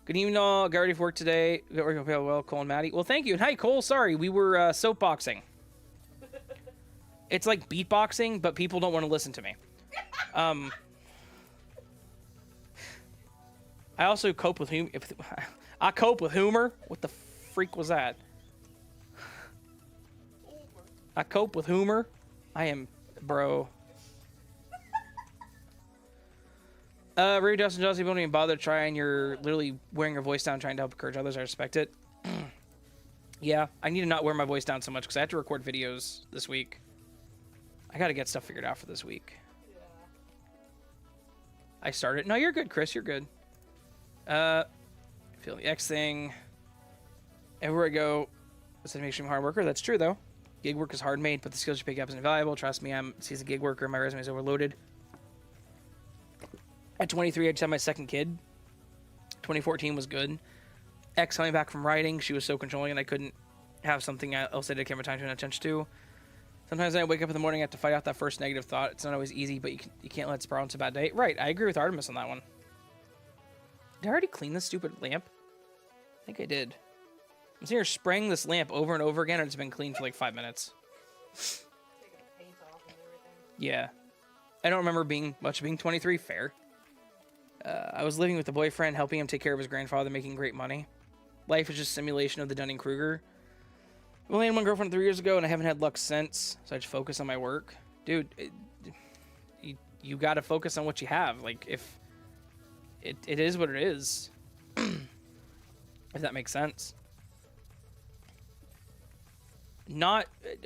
Good evening, all. Got ready for work today. Got working well, Cole and Maddie. Well, thank you. And hi, Cole. Sorry, we were soapboxing. It's like beatboxing, but people don't want to listen to me. I also cope with humor. I cope with humor. What the freak was that? I cope with humor. I am, bro. Ray Dustin Johnson, you don't even bother trying. You're literally wearing your voice down, trying to help encourage others. I respect it. Yeah, I need to not wear my voice down so much because I have to record videos this week. I got to get stuff figured out for this week. Yeah. I started. No, you're good, Chris. You're good. Feel the X thing. Everywhere I go, it's an extreme hard worker. That's true, though. Gig work is hard made, but the skills you pick up is invaluable. Trust me, I'm a seasoned gig worker. My resume is overloaded. At 23, I just had my second kid. 2014 was good. X coming back from writing, she was so controlling, and I couldn't have something else I dedicate my time to and attention to. Sometimes I wake up in the morning, I have to fight out that first negative thought. It's not always easy, but you can't let it spiral into a bad day. Right, I agree with Artemis on that one. Did I already clean this stupid lamp? I think I did. I'm sitting here spraying this lamp over and over again, and it's been clean for like 5 minutes. Taking the paint off and everything. Yeah. I don't remember being 23. Fair. I was living with a boyfriend, helping him take care of his grandfather, making great money. Life is just a simulation of the Dunning-Kruger. I only had one girlfriend 3 years ago, and I haven't had luck since, so I just focus on my work. Dude, you got to focus on what you have. Like, if it is what it is. If that makes sense.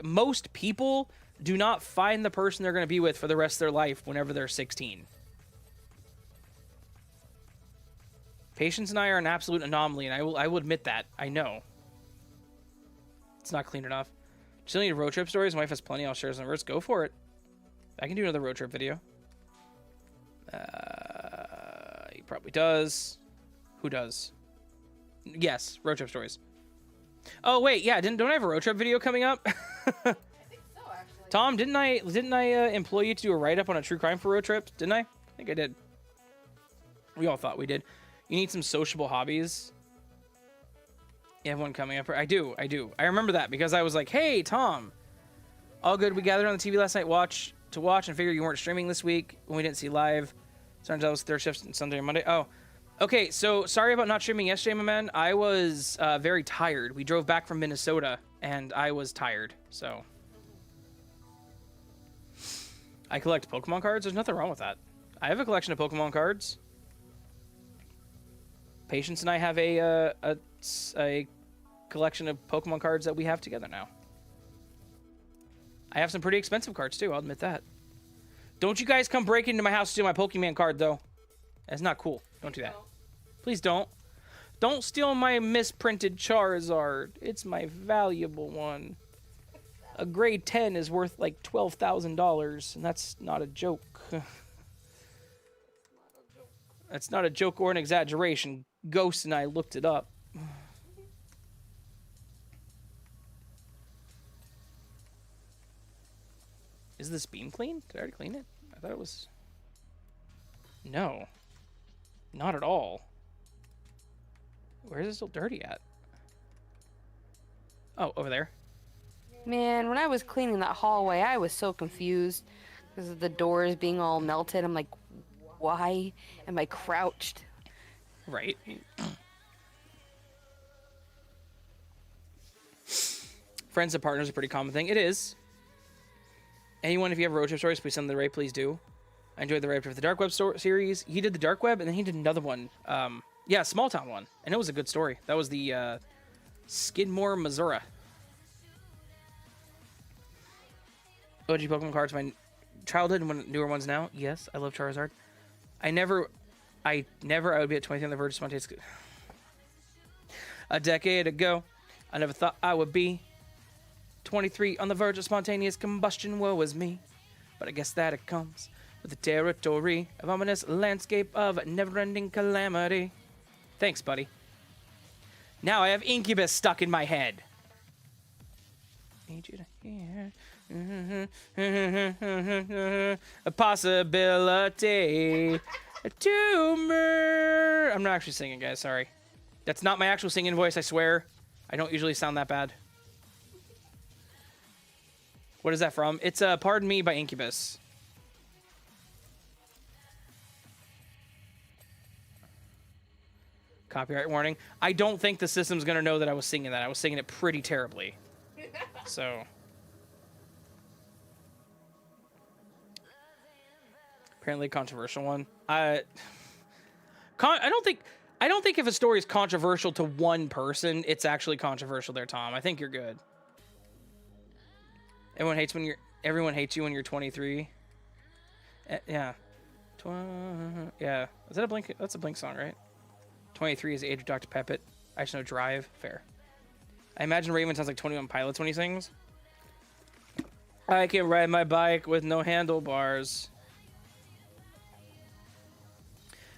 Most people do not find the person they're going to be with for the rest of their life whenever they're 16. Patience and I are an absolute anomaly, and I will admit that. I know. It's not clean enough. Still need road trip stories. My wife has plenty. I'll share some words. Go for it. I can do another road trip video. He probably does. Who does? Yes, road trip stories. Oh wait, yeah. Don't I have a road trip video coming up? I think so, actually. Tom, didn't I employ you to do a write up on a true crime for road trips? Didn't I? I think I did. We all thought we did. You need some sociable hobbies. You have one coming up. I do. I remember that because I was like, hey, Tom. All good. We gathered on the TV last night to watch and figure you weren't streaming this week when we didn't see live. Turns out it was third shift Sunday and Monday. Oh, okay. So sorry about not streaming yesterday, my man. I was very tired. We drove back from Minnesota and I was tired. So I collect Pokemon cards. There's nothing wrong with that. I have a collection of Pokemon cards. Patience and I have a collection of Pokemon cards that we have together now. I have some pretty expensive cards too, I'll admit that. Don't you guys come breaking into my house to steal my Pokemon card though. That's not cool. Don't do that. Please don't. Don't steal my misprinted Charizard. It's my valuable one. A grade 10 is worth like $12,000, and that's not a joke. That's not a joke or an exaggeration. Ghost and I looked it up. Is this beam clean? Did I already clean it? I thought it was... No. Not at all. Where is it still dirty at? Oh, over there. Man, when I was cleaning that hallway, I was so confused because of the doors being all melted. I'm like, why am I crouched? Right. Friends and partners are a pretty common thing. It is. Anyone, if you have road trip stories, please send them the right. Please do. I enjoyed the Road Trip for the Dark Web series. He did the Dark Web, and then he did another one. Yeah, Small Town one. And it was a good story. That was the Skidmore, Missouri. OG Pokemon cards, my childhood and one newer ones now. Yes, I love Charizard. I would be at 23 on the verge of spontaneous. A decade ago, I never thought I would be 23 on the verge of spontaneous combustion. Woe is me. But I guess that it comes with the territory of ominous landscape of never-ending calamity. Thanks, buddy. Now I have Incubus stuck in my head. Need you to hear. A possibility. A tumor. I'm not actually singing, guys. Sorry. That's not my actual singing voice, I swear. I don't usually sound that bad. What is that from? It's Pardon Me by Incubus. Copyright warning. I don't think the system's going to know that I was singing that. I was singing it pretty terribly. So... apparently a controversial one. I don't think if a story is controversial to one person, it's actually controversial there, Tom. I think you're good. Everyone hates you when you're 23. Yeah. Yeah. Is that a Blink? That's a Blink song, right? 23 is the age of Dr. Peppet. I just know Drive. Fair. I imagine Raven sounds like 21 Pilots when he sings. I can ride my bike with no handlebars.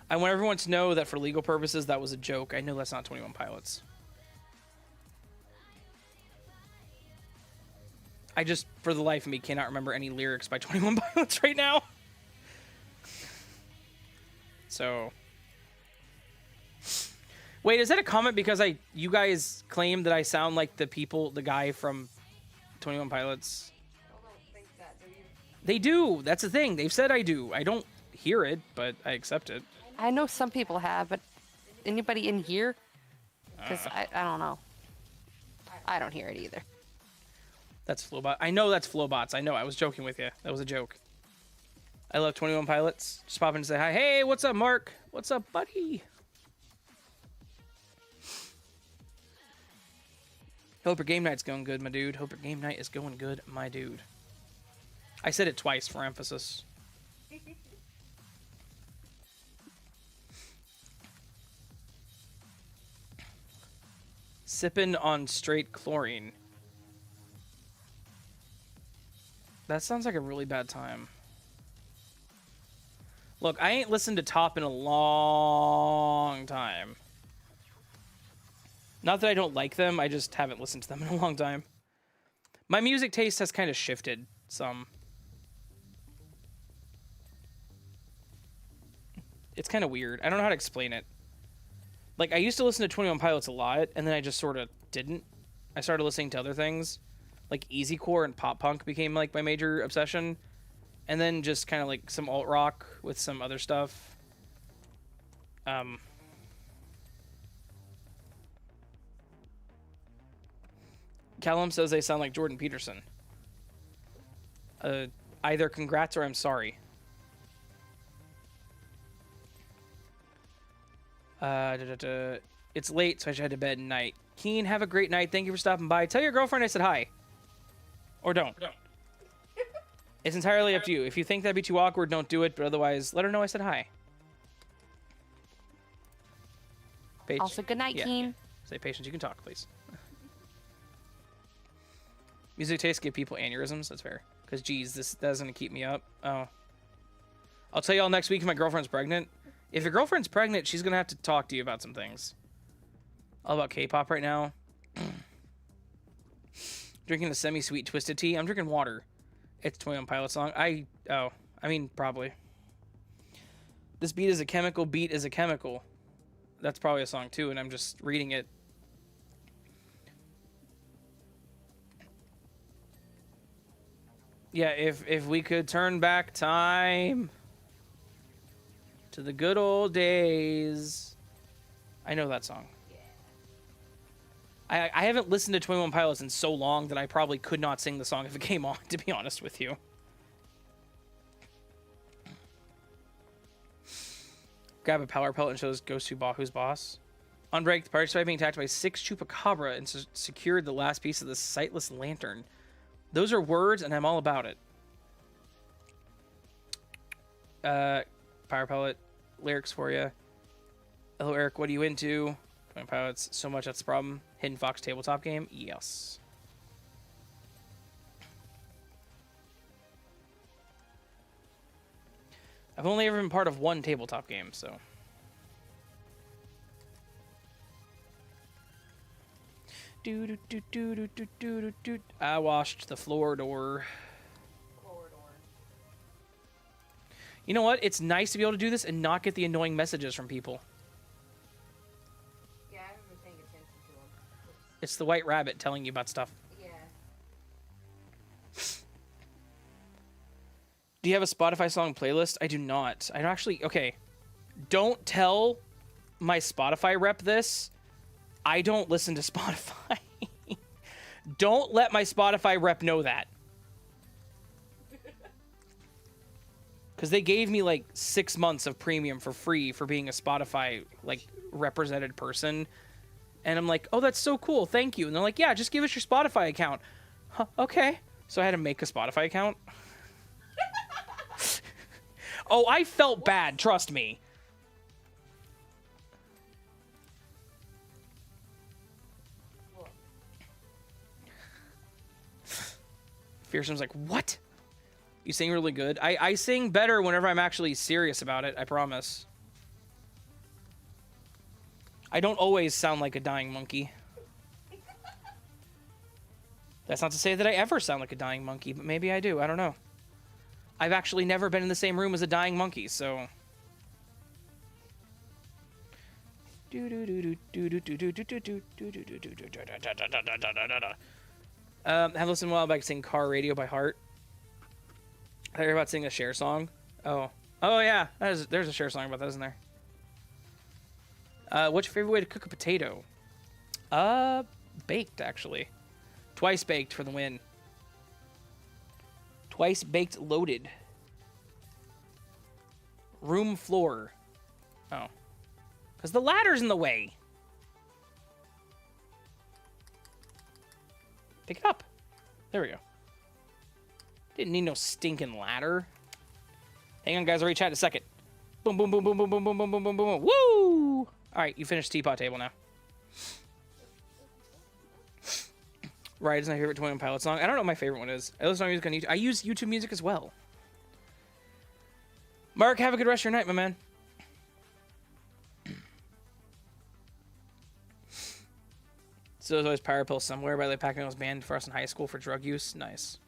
I want everyone to know that for legal purposes, that was a joke. I know that's not 21 Pilots. I just, for the life of me, cannot remember any lyrics by 21 Pilots right now. So... wait, is that a comment because you guys claim that I sound like the guy from 21 Pilots? I don't think that, do you? They do. That's the thing. They've said I do. I don't hear it, but I accept it. I know some people have, but anybody in here? Because I don't know. I don't hear it either. That's Flowbot. I know that's Flowbots. I know. I was joking with you. That was a joke. I love 21 Pilots. Just pop in and say hi. Hey, what's up, Mark? What's up, buddy? Hope your game night's going good, my dude. Hope your game night is going good, my dude. I said it twice for emphasis. Sipping on straight chlorine. That sounds like a really bad time. Look, I ain't listened to Top in a long time. Not that I don't like them, I just haven't listened to them in a long time. My music taste has kind of shifted some. It's kind of weird. I don't know how to explain it. Like, I used to listen to 21 Pilots a lot, and then I just sort of didn't. I started listening to other things. Like, easycore and pop punk became, like, my major obsession. And then just kind of, like, some alt-rock with some other stuff. Callum says they sound like Jordan Peterson. Either congrats or I'm sorry. It's late, so I should head to bed night. Keen, have a great night. Thank you for stopping by. Tell your girlfriend I said hi. Or don't. It's entirely up to you. If you think that'd be too awkward, don't do it. But otherwise, let her know I said hi. Also, good night, Keen. Say patience. You can talk, please. Music tastes give people aneurysms. That's fair. Because, geez, this doesn't keep me up. Oh. I'll tell you all next week if my girlfriend's pregnant. If your girlfriend's pregnant, she's going to have to talk to you about some things. All about K-pop right now. Drinking a semi-sweet twisted tea. I'm drinking water. It's 21 Pilot song. I mean, probably. This beat is a chemical. Beat is a chemical. That's probably a song, too, and I'm just reading it. Yeah, if we could turn back time to the good old days. I know that song. I haven't listened to 21 Pilots in so long that I probably could not sing the song if it came on, to be honest with you. Grab a power pellet and shows Ghost to Bahu's boss. Unbreak, the party being attacked by 6 chupacabra and secured the last piece of the sightless lantern. Those are words, and I'm all about it. Power pellet, lyrics for you. Hello, Eric, what are you into? 20 Pilots, so much that's the problem. Hidden Fox tabletop game? Yes. I've only ever been part of one tabletop game, so. I washed the floor door. You know what? It's nice to be able to do this and not get the annoying messages from people. Yeah, I haven't been paying attention to them. It's the white rabbit telling you about stuff. Yeah. Do you have a Spotify song playlist? I do not. I don't actually... Okay. Don't tell my Spotify rep this. I don't listen to Spotify. Don't let my Spotify rep know that. Because they gave me like 6 months of premium for free for being a Spotify like represented person. And I'm like, oh, that's so cool. Thank you. And they're like, yeah, just give us your Spotify account. Huh, okay. So I had to make a Spotify account. Oh, I felt bad. Trust me. Fearsome's like, what? You sing really good. I sing better whenever I'm actually serious about it, I promise. I don't always sound like a dying monkey. That's not to say that I ever sound like a dying monkey, but maybe I do. I don't know. I've actually never been in the same room as a dying monkey, so... Have listened a while back sing Car Radio by Heart. I heard about singing a Cher song. Oh yeah, there's a Cher song about that, isn't there? What's your favorite way to cook a potato? Baked, actually. Twice baked for the win. Twice baked loaded. Room floor. Oh. Because the ladder's in the way. Pick it up. There we go. Didn't need no stinking ladder. Hang on, guys. I'll reach out in a second. Boom, boom, boom, boom, boom, boom, boom, boom, boom, boom, boom. Woo! All right, you finished teapot table now. Right, is my favorite 21 Pilot song. I don't know what my favorite one is. I listen to music on YouTube. I use YouTube Music as well. Mark, have a good rest of your night, my man. So there's always Power Pill Somewhere by the Pac-Man was banned for us in high school for drug use. Nice.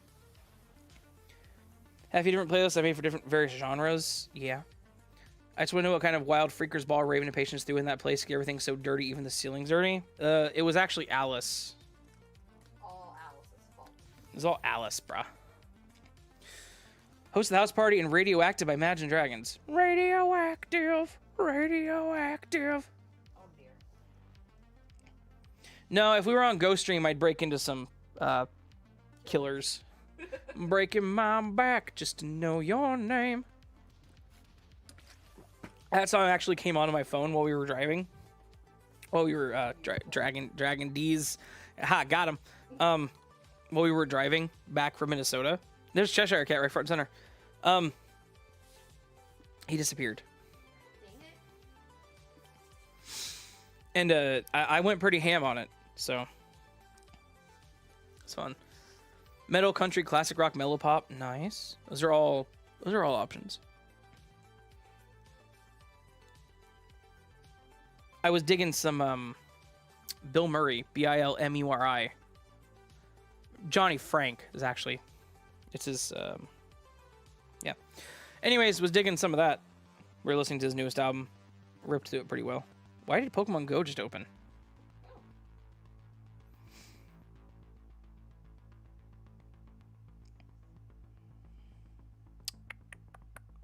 Have you different playlists I made for different various genres? Yeah. I just want to know what kind of wild freakers ball Raven and Patience threw in that place. Everything's so dirty, even the ceiling's dirty. It was actually Alice. All Alice's fault. It was all Alice, bruh. Host the house party and Radioactive by Imagine Dragons. Radioactive. Radioactive. Oh dear. No, if we were on Ghost Stream, I'd break into some killers. I'm breaking my back just to know your name. That song actually came onto my phone while we were driving. While we were dragging D's. Ha, got him. While we were driving back from Minnesota. There's Cheshire Cat right front and center. He disappeared. And I went pretty ham on it, so it's fun. Metal, country, classic rock, mellow pop, nice. Those are all options. I was digging some Bill Murray, Bilmuri. Johnny Frank is actually, it's his yeah. Anyways, was digging some of that. We were listening to his newest album. Ripped through it pretty well. Why did Pokemon Go just open?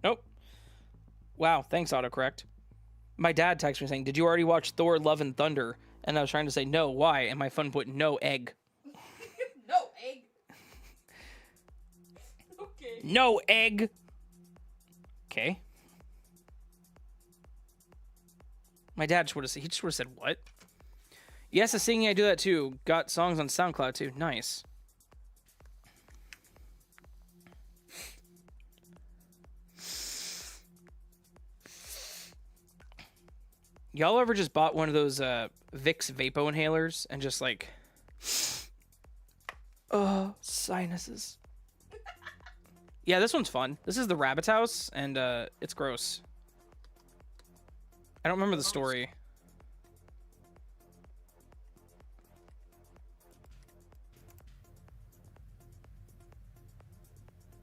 Nope. Wow, thanks, autocorrect. My dad texted me saying, "Did you already watch Thor: Love and Thunder?" And I was trying to say no, why? And my phone put no egg. No egg. Okay. No egg. Okay. My dad just would have said what? Yes, the singing, I do that too. Got songs on SoundCloud too. Nice. Y'all ever just bought one of those Vicks Vapo inhalers and just like, oh, sinuses. Yeah, this one's fun. This is the Rabbit's House, and it's gross. I don't remember the story.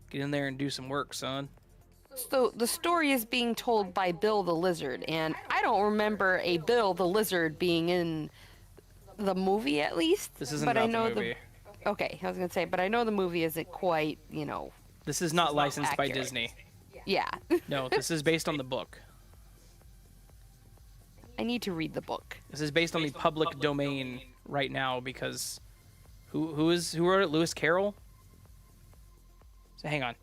Get in there and do some work, son. So the story is being told by Bill the Lizard, and I don't remember a Bill the Lizard being in the movie, at least. This isn't but about I know the movie. Okay, I was gonna say, but I know the movie isn't quite, you know. This is not licensed by accurate. Disney. Yeah. No, this is based on the book. I need to read the book. This is based on the public domain right now because who wrote it? Lewis Carroll? So hang on.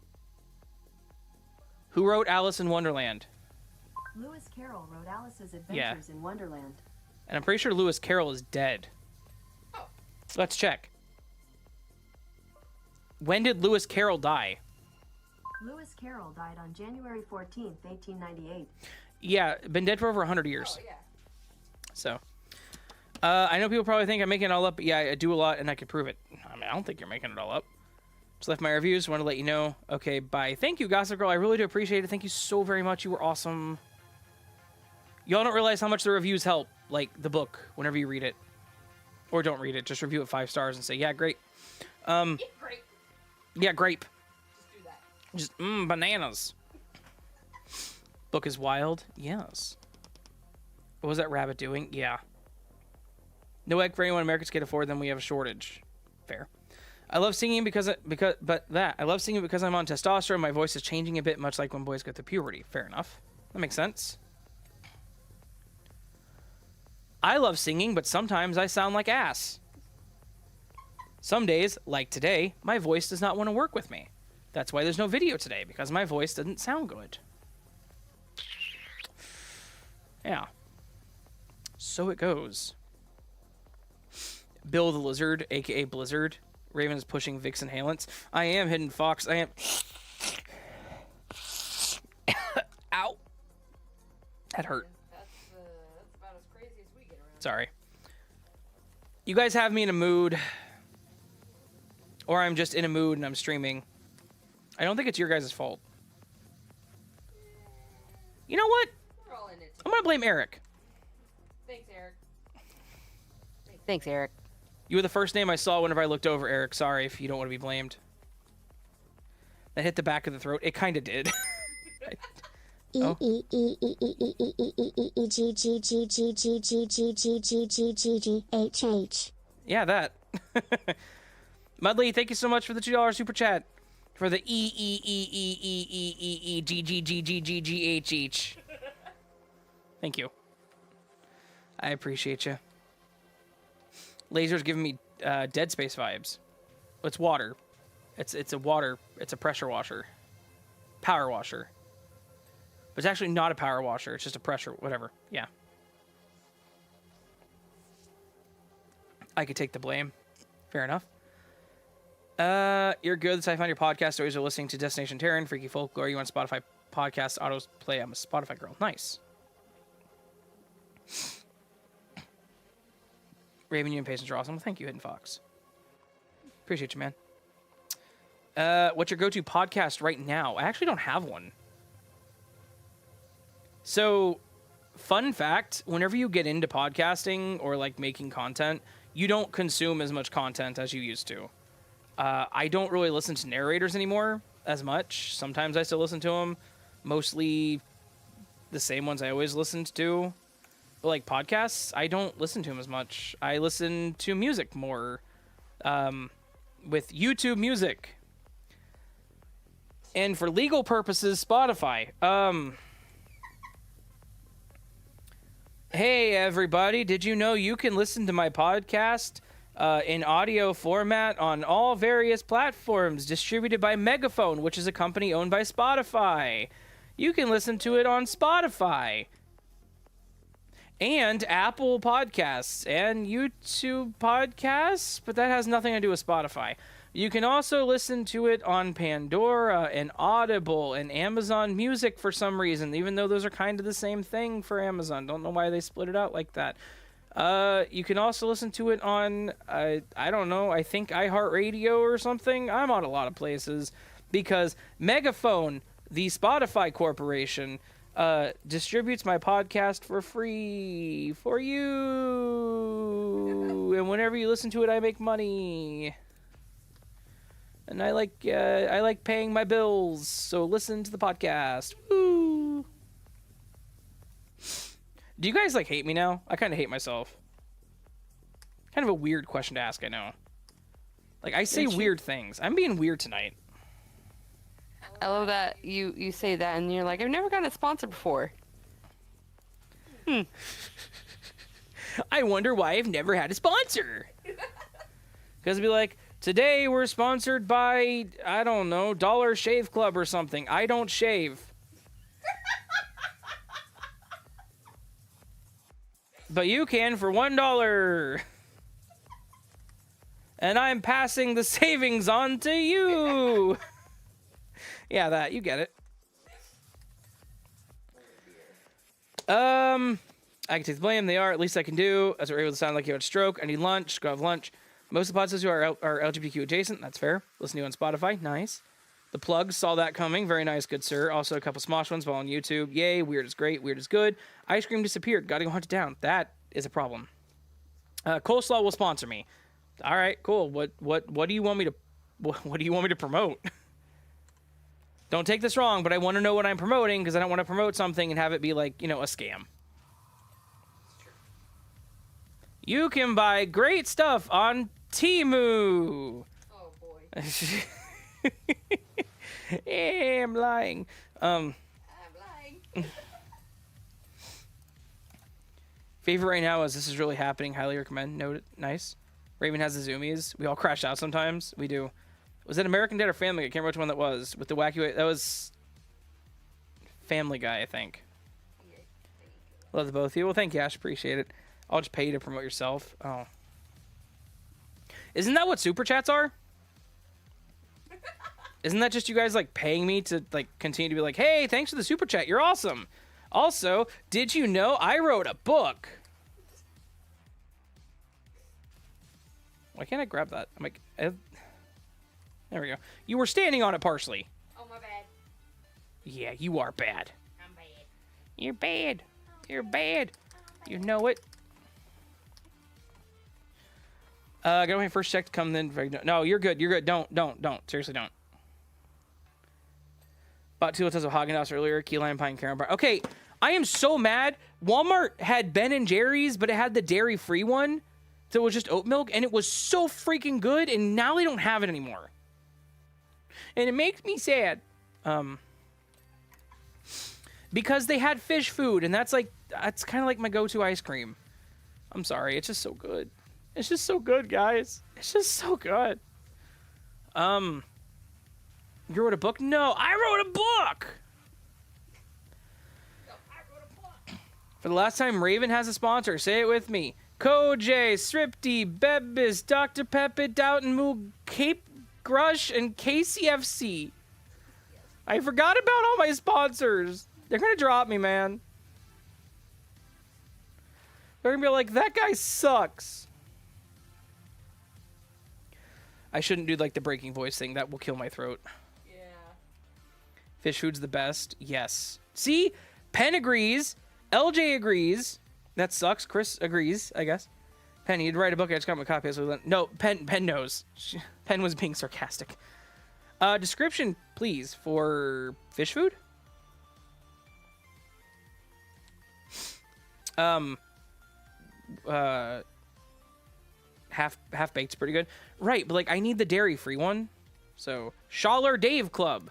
Who wrote Alice in Wonderland? Lewis Carroll wrote Alice's Adventures in Wonderland. And I'm pretty sure Lewis Carroll is dead. Let's check. When did Lewis Carroll die? Lewis Carroll died on January 14th, 1898. Yeah, been dead for over 100 years. Oh, yeah. So, I know people probably think I'm making it all up, but yeah, I do a lot and I can prove it. I mean, I don't think you're making it all up. Just left my reviews. Want to let you know. Okay, bye. Thank you, Gossip Girl. I really do appreciate it. Thank you so very much. You were awesome. Y'all don't realize how much the reviews help, like the book, whenever you read it. Or don't read it. Just review it 5 stars and say, yeah, great. Great. Yeah, grape. Just do that. Just, bananas. Book is wild. Yes. What was that rabbit doing? Yeah. No egg for anyone Americans can afford, then we have a shortage. Fair. I love singing because I'm on testosterone. My voice is changing a bit, much like when boys go through puberty. Fair enough. That makes sense. I love singing, but sometimes I sound like ass. Some days, like today, my voice does not want to work with me. That's why there's no video today, because my voice doesn't sound good. Yeah. So it goes. Bill the Lizard, aka Blizzard. Raven is pushing Vicks inhalants. I am Hidden Fox. I am... Ow. That hurt. That's about as crazy as we get around. Sorry. You guys have me in a mood. Or I'm just in a mood and I'm streaming. I don't think it's your guys' fault. You know what? We're all in it. I'm gonna blame Eric. Thanks, Eric. Thanks, Eric. You were the first name I saw whenever I looked over, Eric. Sorry if you don't want to be blamed. That hit the back of the throat. It kind of did. Oh. Yeah, that. Mudley, thank you so much for the $2 super chat. For the EEEEEEEEGGGGGGH. Thank you. I appreciate you. Laser's giving me Dead Space vibes. It's water. It's a water. It's a pressure washer. Power washer. It's actually not a power washer. It's just a pressure, whatever. Yeah. I could take the blame. Fair enough. You're good. So I found your podcast stories are listening to Destination Terran, Freaky Folklore. You on Spotify podcast autos play. I'm a Spotify girl. Nice. Raven, you and Patience are awesome. Well, thank you, Hidden Fox. Appreciate you, man. What's your go-to podcast right now? I actually don't have one. So, fun fact, whenever you get into podcasting or like making content, you don't consume as much content as you used to. I don't really listen to narrators anymore as much. Sometimes I still listen to them. Mostly the same ones I always listened to. But like podcasts, I don't listen to them as much. I listen to music more. With YouTube Music. And for legal purposes, Spotify. Hey, everybody. Did you know you can listen to my podcast in audio format on all various platforms distributed by Megaphone, which is a company owned by Spotify? You can listen to it on Spotify and Apple Podcasts and YouTube Podcasts, but that has nothing to do with Spotify. You can also listen to it on Pandora and Audible and Amazon Music for some reason, even though those are kind of the same thing for Amazon. Don't know why they split it out like that. You can also listen to it on, I don't know, I think iHeartRadio or something. I'm on a lot of places because Megaphone, the Spotify corporation, distributes my podcast for free for you. And whenever you listen to it, I make money. And I like paying my bills, so listen to the podcast. Woo! Do you guys like hate me now? I kind of hate myself. Kind of a weird question to ask, I know. Like I say weird things. I'm being weird tonight. I love that you say that and you're like, I've never gotten a sponsor before. I wonder why I've never had a sponsor. Because it'd be like, today we're sponsored by, I don't know, Dollar Shave Club or something. I don't shave. But you can for $1. And I'm passing the savings on to you. Yeah, that, you get it. I can take the blame. They are. At least I can do. As we're able to sound like you had a stroke. I need lunch. Go have lunch. Most of the podcasts are LGBTQ adjacent. That's fair. Listen to you on Spotify. Nice. The plugs saw that coming. Very nice, good sir. Also a couple Smosh ones while on YouTube. Yay. Weird is great. Weird is good. Ice cream disappeared. Gotta go hunt it down. That is a problem. Coleslaw will sponsor me. All right, cool. What do you want me to what do you want me to promote? Don't take this wrong, but I want to know what I'm promoting because I don't want to promote something and have it be like, you know, a scam. You can buy great stuff on Temu. Oh boy. Yeah, I'm lying. I'm lying. Favorite right now is This Is Really Happening. Highly recommend. Note it. Nice. Raven has the zoomies. We all crash out sometimes. We do. Was it American Dad or Family Guy? I can't remember which one that was. With the wacky... That was Family Guy, I think. Love the both of you. Well, thank you, Ash. Appreciate it. I'll just pay you to promote yourself. Oh. Isn't that what Super Chats are? Isn't that just you guys, like, paying me to, like, continue to be like, hey, thanks for the Super Chat. You're awesome. Also, did you know I wrote a book? Why can't I grab that? I'm like... There we go. You were standing on it partially. Oh, my bad. Yeah, you are bad. I'm bad. You're bad. You're bad. You know it. Got my first check to come then. No, you're good. You're good. Don't. Seriously, don't. Bought 2 tons of Haagen-Dazs earlier. Key lime pie and caramel bar. Okay, I am so mad. Walmart had Ben & Jerry's, but it had the dairy-free one. So it was just oat milk, and it was so freaking good, and now they don't have it anymore. And it makes me sad. Because they had fish food, and that's kind of like my go-to ice cream. I'm sorry, it's just so good. It's just so good, guys. It's just so good. You wrote a book? No, I wrote a book! For the last time, Raven has a sponsor. Say it with me. Koj, Sripti, Bebis, Dr. Pepe, Doubtin' Moo, Cape Grush, and KCFC. I forgot about all my sponsors. They're going to drop me, man. They're going to be like, that guy sucks. I shouldn't do like the breaking voice thing. That will kill my throat. Yeah. Fish food's the best. Yes. See? Penn agrees. LJ agrees. That sucks. Chris agrees, I guess. Penn, you'd write a book. I just got my copy. So no, Penn knows. Penn was being sarcastic. Description, please, for fish food. Half baked's pretty good. Right, but like I need the dairy free one. So Schaller Dave Club.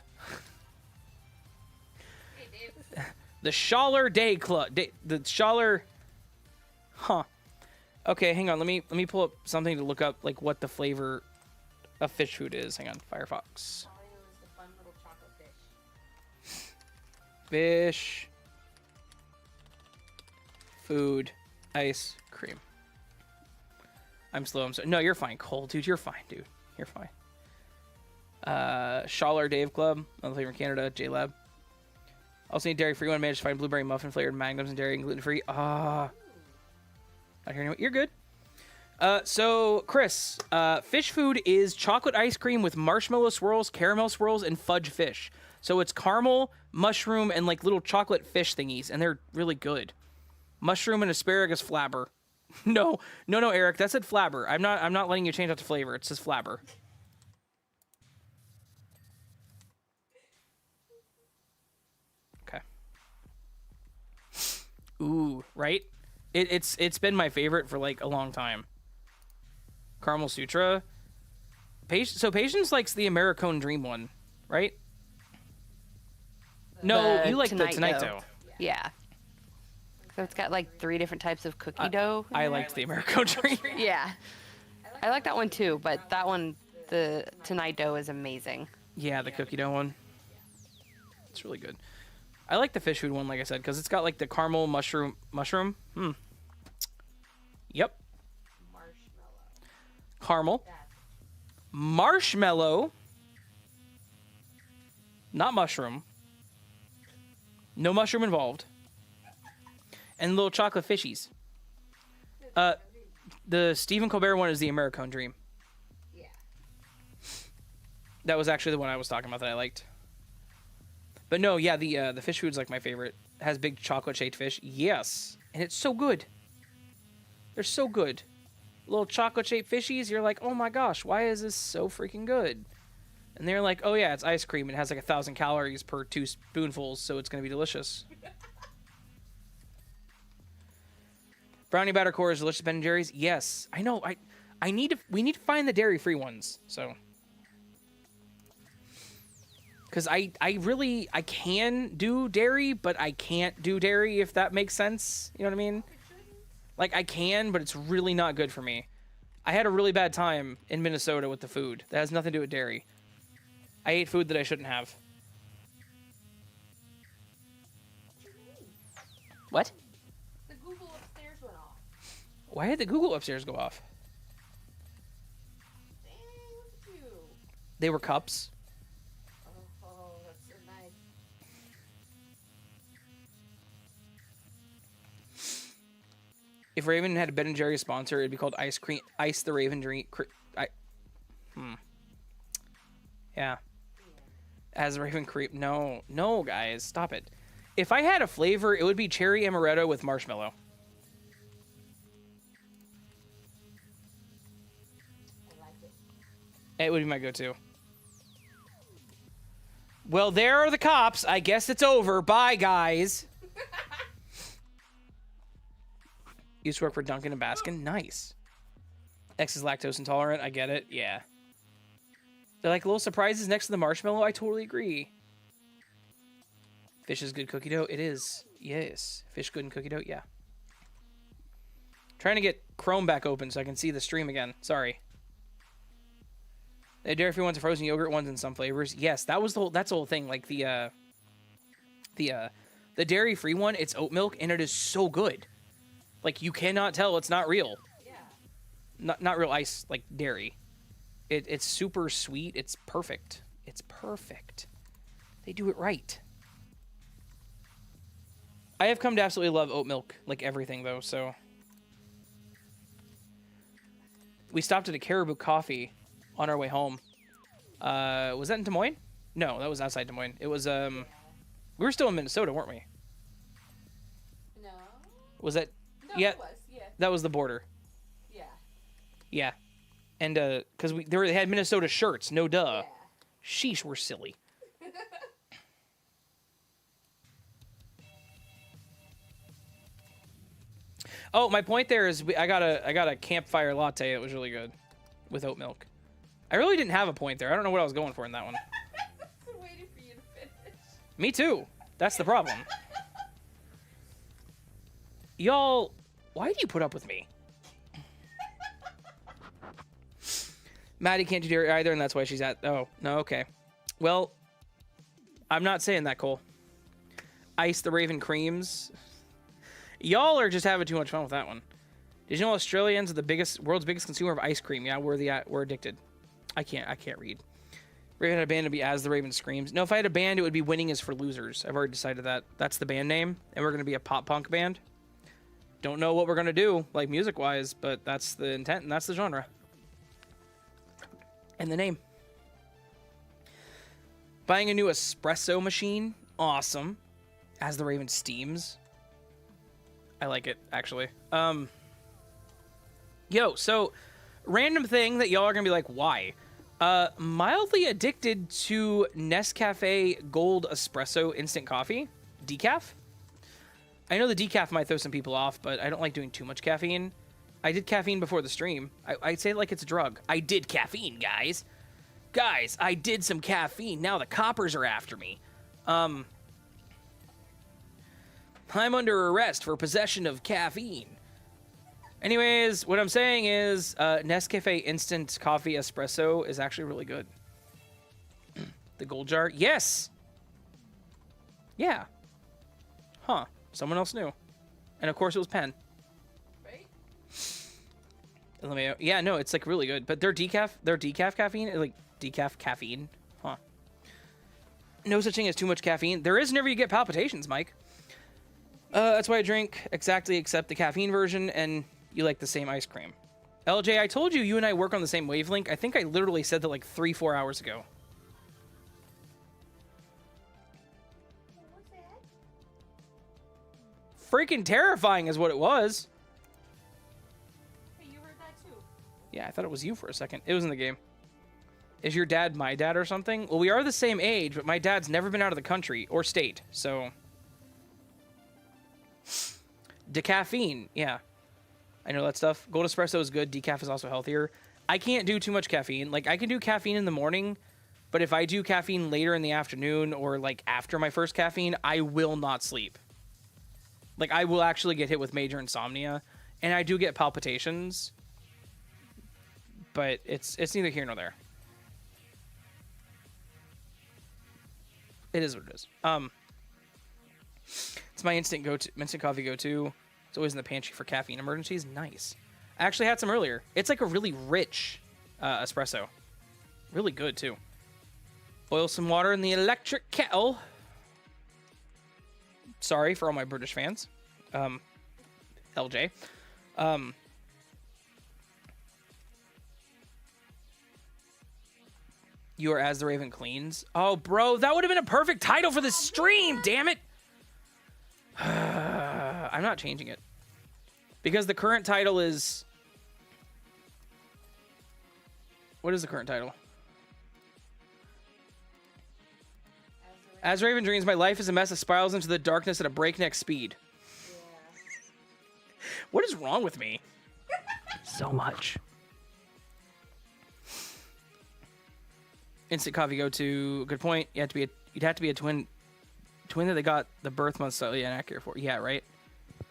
Hey, Dave. The Schaller Day Club. The Schaller. Huh. Okay, hang on. Let me pull up something to look up like what the flavor of fish food is. Hang on, Firefox. All I know is the fun little chocolate fish. Fish food ice cream. I'm slow. I'm so. No, you're fine, Cole. Dude, you're fine, dude. You're fine. Schaller Dave Club. Another flavor in Canada. J-Lab. Also need dairy-free one. Managed to find blueberry muffin flavored magnums and dairy and gluten-free. Not hearing anyone. You're good. So, Chris, fish food is chocolate ice cream with marshmallow swirls, caramel swirls, and fudge fish. So it's caramel, mushroom, and like little chocolate fish thingies, and they're really good. Mushroom and asparagus flabber. No, Eric, that said flabber. I'm not letting you change that to flavor. It says flabber. Okay. Ooh, right? It's been my favorite for like a long time. Caramel Sutra. So Patience likes the Americone Dream one, right? No, you like the Tonight Dough. Yeah. So it's got like 3 different types of cookie dough. I liked the Americone Dream. Yeah. I like that one too, but that one, the Tonight Dough, is amazing. Yeah, the cookie dough one. It's really good. I like the fish food one, like I said, because it's got like the caramel mushroom. Yep. Caramel. Marshmallow. Not mushroom. No mushroom involved. And little chocolate fishies. The Stephen Colbert one is the Americone Dream. Yeah. That was actually the one I was talking about that I liked. But no, yeah, the fish food's like my favorite. It has big chocolate shaped fish. Yes. And it's so good. They're so good. Little chocolate shaped fishies, you're like, oh my gosh, why is this so freaking good? And they're like, oh yeah, it's ice cream. It has like 1,000 calories per 2 spoonfuls, so it's gonna be delicious. Brownie batter core is delicious Ben & Jerry's. Yes, I know. We need to find the dairy free ones. So, because I can do dairy, but I can't do dairy, if that makes sense. You know what I mean? Like I can, but it's really not good for me. I had a really bad time in Minnesota with the food. That has nothing to do with dairy. I ate food that I shouldn't have. What? The Google upstairs went off. Why did the Google upstairs go off? Dang, look at you. They were cups. Oh, that's so nice. If Raven had a Ben & Jerry's sponsor, it'd be called Ice the Raven Dream. Yeah. As Raven Creep. No, guys, stop it. If I had a flavor, it would be cherry amaretto with marshmallow. I like it. It would be my go-to. Well, there are the cops. I guess it's over. Bye, guys. Used to work for Dunkin' and Baskin. Nice. X is lactose intolerant. I get it. Yeah. They're like little surprises next to the marshmallow. I totally agree. Fish is good cookie dough. It is. Yes. Fish good in cookie dough. Yeah. Trying to get Chrome back open so I can see the stream again. Sorry. The dairy-free ones are frozen yogurt ones in some flavors. Yes, that's the whole thing. Like the The dairy-free one, it's oat milk, and it is so good. Like, you cannot tell it's not real. Yeah. Not real ice, like dairy. It's super sweet. It's perfect. It's perfect. They do it right. I have come to absolutely love oat milk, like everything, though, so... We stopped at a Caribou Coffee on our way home. Was that in Des Moines? No, that was outside Des Moines. It was, we were still in Minnesota, weren't we? No. Was that... No, Yeah, it was. Yeah. that was the border. Yeah. Yeah. And, because they had Minnesota shirts, no duh. Yeah. Sheesh, we're silly. Oh, my point there is I got a campfire latte. It was really good with oat milk. I really didn't have a point there. I don't know what I was going for in that one. Waiting for you to finish. Me too. That's the problem. Y'all, why do you put up with me? Maddie can't do dairy either, and that's why she's at... Oh, no, okay. Well, I'm not saying that, Cole. Ice the Raven creams... Y'all are just having too much fun with that one. Did you know Australians are the world's biggest consumer of ice cream? Yeah, we're addicted. I can't read. Raven had a band to be As the Raven Screams. No, if I had a band, it would be Winning is for Losers. I've already decided that. That's the band name, and we're gonna be a pop punk band. Don't know what we're gonna do, like music wise, but that's the intent and that's the genre. And the name. Buying a new espresso machine. Awesome. As the Raven Steams. I like it, actually. So, random thing that y'all are gonna be like, why? Mildly addicted to Nescafe Gold Espresso Instant Coffee. Decaf? I know the decaf might throw some people off, but I don't like doing too much caffeine. I did caffeine before the stream. I'd say it like it's a drug. I did caffeine, guys. Guys, I did some caffeine. Now the coppers are after me. I'm under arrest for possession of caffeine. Anyways, what I'm saying is Nescafe Instant Coffee Espresso is actually really good. The gold jar? Yes! Yeah. Huh. Someone else knew. And of course it was Penn. Right? Yeah, no, it's like really good. But their decaf caffeine, like decaf caffeine. Huh. No such thing as too much caffeine. There is whenever you get palpitations, Mike. That's why I drink exactly except the caffeine version, and you like the same ice cream. LJ, I told you and I work on the same wavelength. I think I literally said that like 3-4 hours ago. What's that? Freaking terrifying is what it was. Hey, you heard that too. Yeah, I thought it was you for a second. It was in the game. Is your dad my dad or something? Well, we are the same age, but my dad's never been out of the country or state, so... Decaffeine, yeah. I know that stuff. Gold espresso is good. Decaf is also healthier. I can't do too much caffeine. Like, I can do caffeine in the morning, but if I do caffeine later in the afternoon or, like, after my first caffeine, I will not sleep. Like, I will actually get hit with major insomnia, and I do get palpitations, but it's neither here nor there. It is what it is. It's my instant coffee go-to. It's always in the pantry for caffeine emergencies. Nice. I actually had some earlier. It's like a really rich espresso. Really good, too. Boil some water in the electric kettle. Sorry for all my British fans. LJ. You are As the Raven Cleans. Oh, bro, that would have been a perfect title for this stream, damn it. I'm not changing it. Because the current title is... What is the current title? As Raven dreams, my life is a mess that spirals into the darkness at a breakneck speed. Yeah. What is wrong with me? So much. Instant coffee go-to. Good point. You'd have to be a twin that they got the birth month slightly inaccurate for. Yeah, right?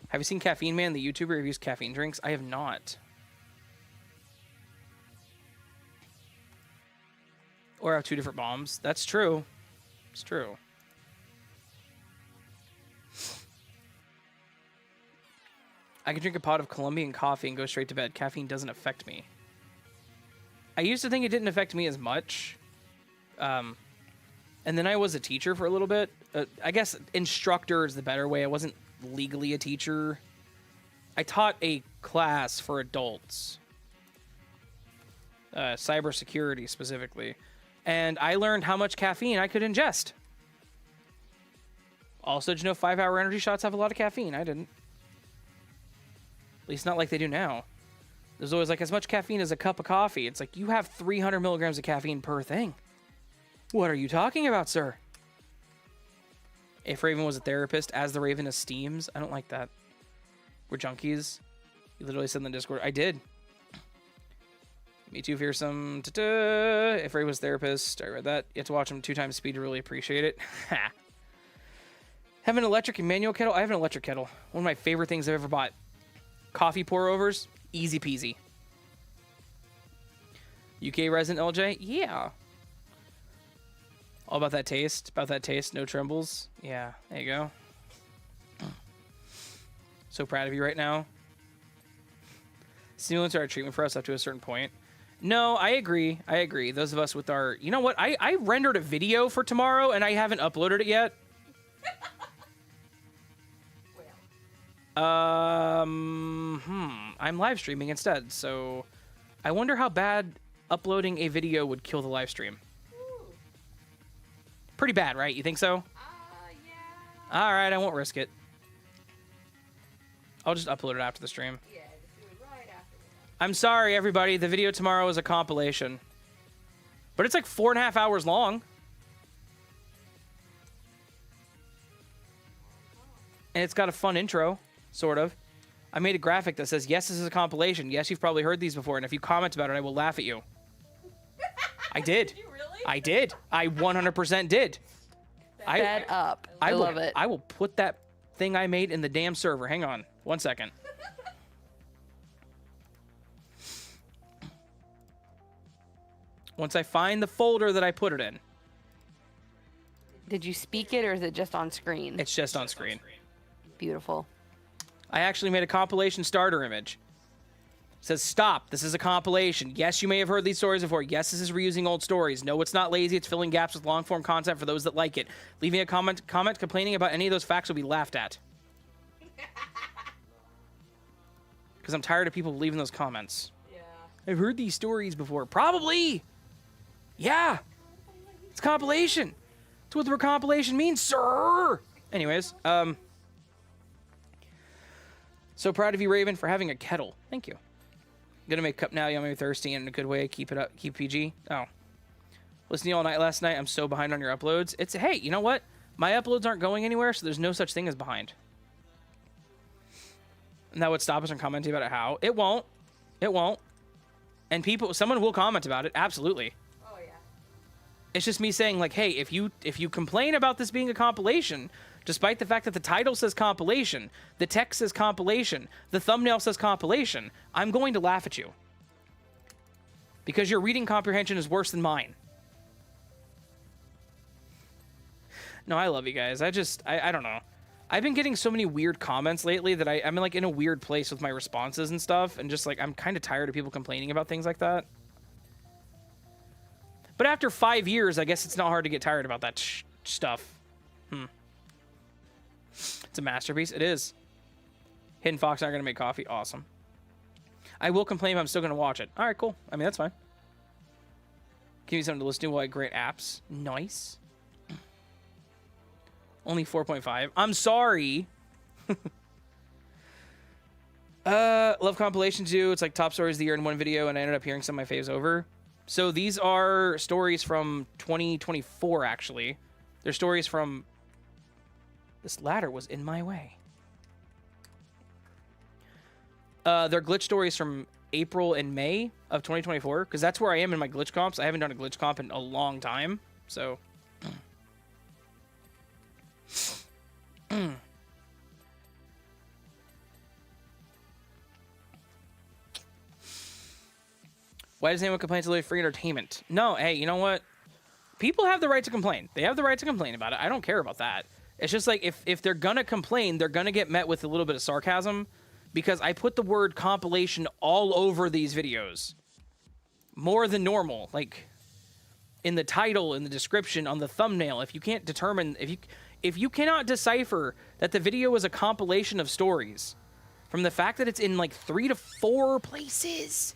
Have you seen Caffeine Man, the YouTuber, reviews caffeine drinks? I have not. Or have two different bombs. That's true. It's true. I can drink a pot of Colombian coffee and go straight to bed. Caffeine doesn't affect me. I used to think it didn't affect me as much. And then I was a teacher for a little bit. I guess instructor is the better way. I wasn't legally a teacher. I taught a class for adults. Cybersecurity specifically. And I learned how much caffeine I could ingest. Also, did you know 5-hour energy shots have a lot of caffeine? I didn't. At least not like they do now. There's always like as much caffeine as a cup of coffee. It's like you have 300 milligrams of caffeine per thing. What are you talking about, sir? If Raven was a therapist, as the Raven esteems. I don't like that. We're junkies. You literally said in the Discord. I did. Me too, fearsome. Ta-ta. If Raven was a therapist, I read that. You have to watch him 2 times speed to really appreciate it. Ha. Have an electric and manual kettle? I have an electric kettle. One of my favorite things I've ever bought. Coffee pour-overs, easy peasy. UK resident LJ? Yeah. All about that taste. About that taste. No trembles. Yeah, there you go. So proud of you right now. Stimulants are a treatment for us up to a certain point. No, I agree. I agree. Those of us with our... You know what? I rendered a video for tomorrow, and I haven't uploaded it yet. I'm live streaming instead, so I wonder how bad uploading a video would kill the live stream. Ooh. Pretty bad, right? You think so? Yeah. All right, I won't risk it. I'll just upload it after the stream. Yeah, just do it right after we're done. I'm sorry, everybody. The video tomorrow is a compilation. But it's like 4.5 hours long. And it's got a fun intro, sort of. I made a graphic that says, yes, this is a compilation. Yes, you've probably heard these before. And if you comment about it, I will laugh at you. I did. Did you really? I did. I 100% did. Fed up. I love it. I will put that thing I made in the damn server. Hang on. 1 second. Once I find the folder that I put it in. Did you speak it or is it just on screen? It's just on screen. Beautiful. I actually made a compilation starter image. It says, stop. This is a compilation. Yes, you may have heard these stories before. Yes, this is reusing old stories. No, it's not lazy. It's filling gaps with long-form content for those that like it. Leaving a comment complaining about any of those facts will be laughed at. Because I'm tired of people leaving those comments. Yeah. I've heard these stories before. Probably. Yeah. It's compilation. That's what the word compilation means, sir. Anyways, so proud of you, Raven, for having a kettle. Thank you. Gonna make a cup now. Yummy, thirsty, and in a good way. Keep it up. Keep PG. Oh. Listening to you all night last night. I'm so behind on your uploads. It's, hey, you know what? My uploads aren't going anywhere, so there's no such thing as behind. And that would stop us from commenting about it. How? It won't. It won't. And someone will comment about it. Absolutely. Oh yeah. It's just me saying, like, hey, if you complain about this being a compilation, despite the fact that the title says compilation, the text says compilation, the thumbnail says compilation, I'm going to laugh at you. Because your reading comprehension is worse than mine. No, I love you guys. I don't know. I've been getting so many weird comments lately that I'm like in a weird place with my responses and stuff, and just like I'm kind of tired of people complaining about things like that. But after 5 years, I guess it's not hard to get tired about that stuff. It's a masterpiece. It is. Hidden Fox aren't going to make coffee. Awesome. I will complain, but I'm still going to watch it. All right, cool. I mean, that's fine. Give me something to listen to while I grade apps. Nice. Only 4.5. I'm sorry. Love compilation too. It's like top stories of the year in one video, and I ended up hearing some of my faves over. So these are stories from 2024, actually. They're stories from... This ladder was in my way. They're glitch stories from April and May of 2024, because that's where I am in my glitch comps. I haven't done a glitch comp in a long time, so... Why does anyone complain to free entertainment? No, hey, you know what? People have the right to complain. They have the right to complain about it. I don't care about that. It's just like if they're gonna complain, they're gonna get met with a little bit of sarcasm, because I put the word compilation all over these videos. More than normal. Like, in the title, in the description, on the thumbnail. If you can't determine, if you cannot decipher that the video is a compilation of stories, from the fact that it's in like 3 to 4 places,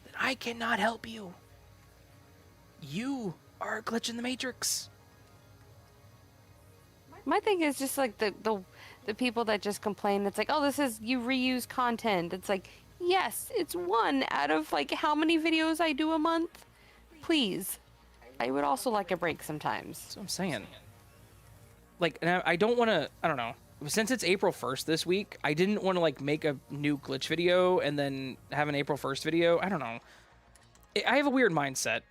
then I cannot help you. You are a glitch in the matrix. My thing is just like the people that just complain. It's like, oh, this is you reuse content. It's like, yes, it's one out of like how many videos I do a month. Please, I would also like a break sometimes. That's what I'm saying. Like, and I don't want to. I don't know. Since it's April 1st this week, I didn't want to like make a new glitch video and then have an April 1st video. I don't know. I have a weird mindset.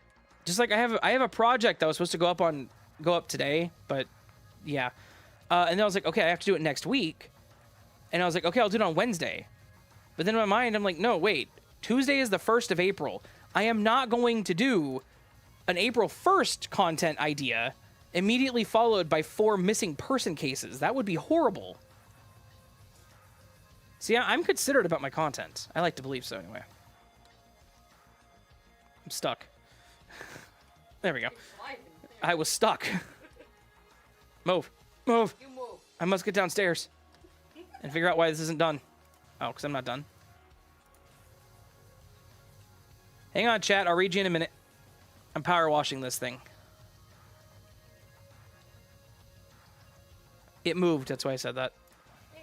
Just like I have a project that was supposed to go up today, but yeah. And then I was like, okay, I have to do it next week. And I was like, okay, I'll do it on Wednesday. But then in my mind, I'm like, no, wait. Tuesday is the 1st of April. I am not going to do an April 1st content idea immediately followed by 4 missing person cases. That would be horrible. See, I'm considerate about my content. I like to believe so anyway. I'm stuck. There we go. I was stuck. Move. Move. You move. I must get downstairs and figure out why this isn't done. Oh, because I'm not done. Hang on, chat. I'll read you in a minute. I'm power washing this thing. It moved. That's why I said that.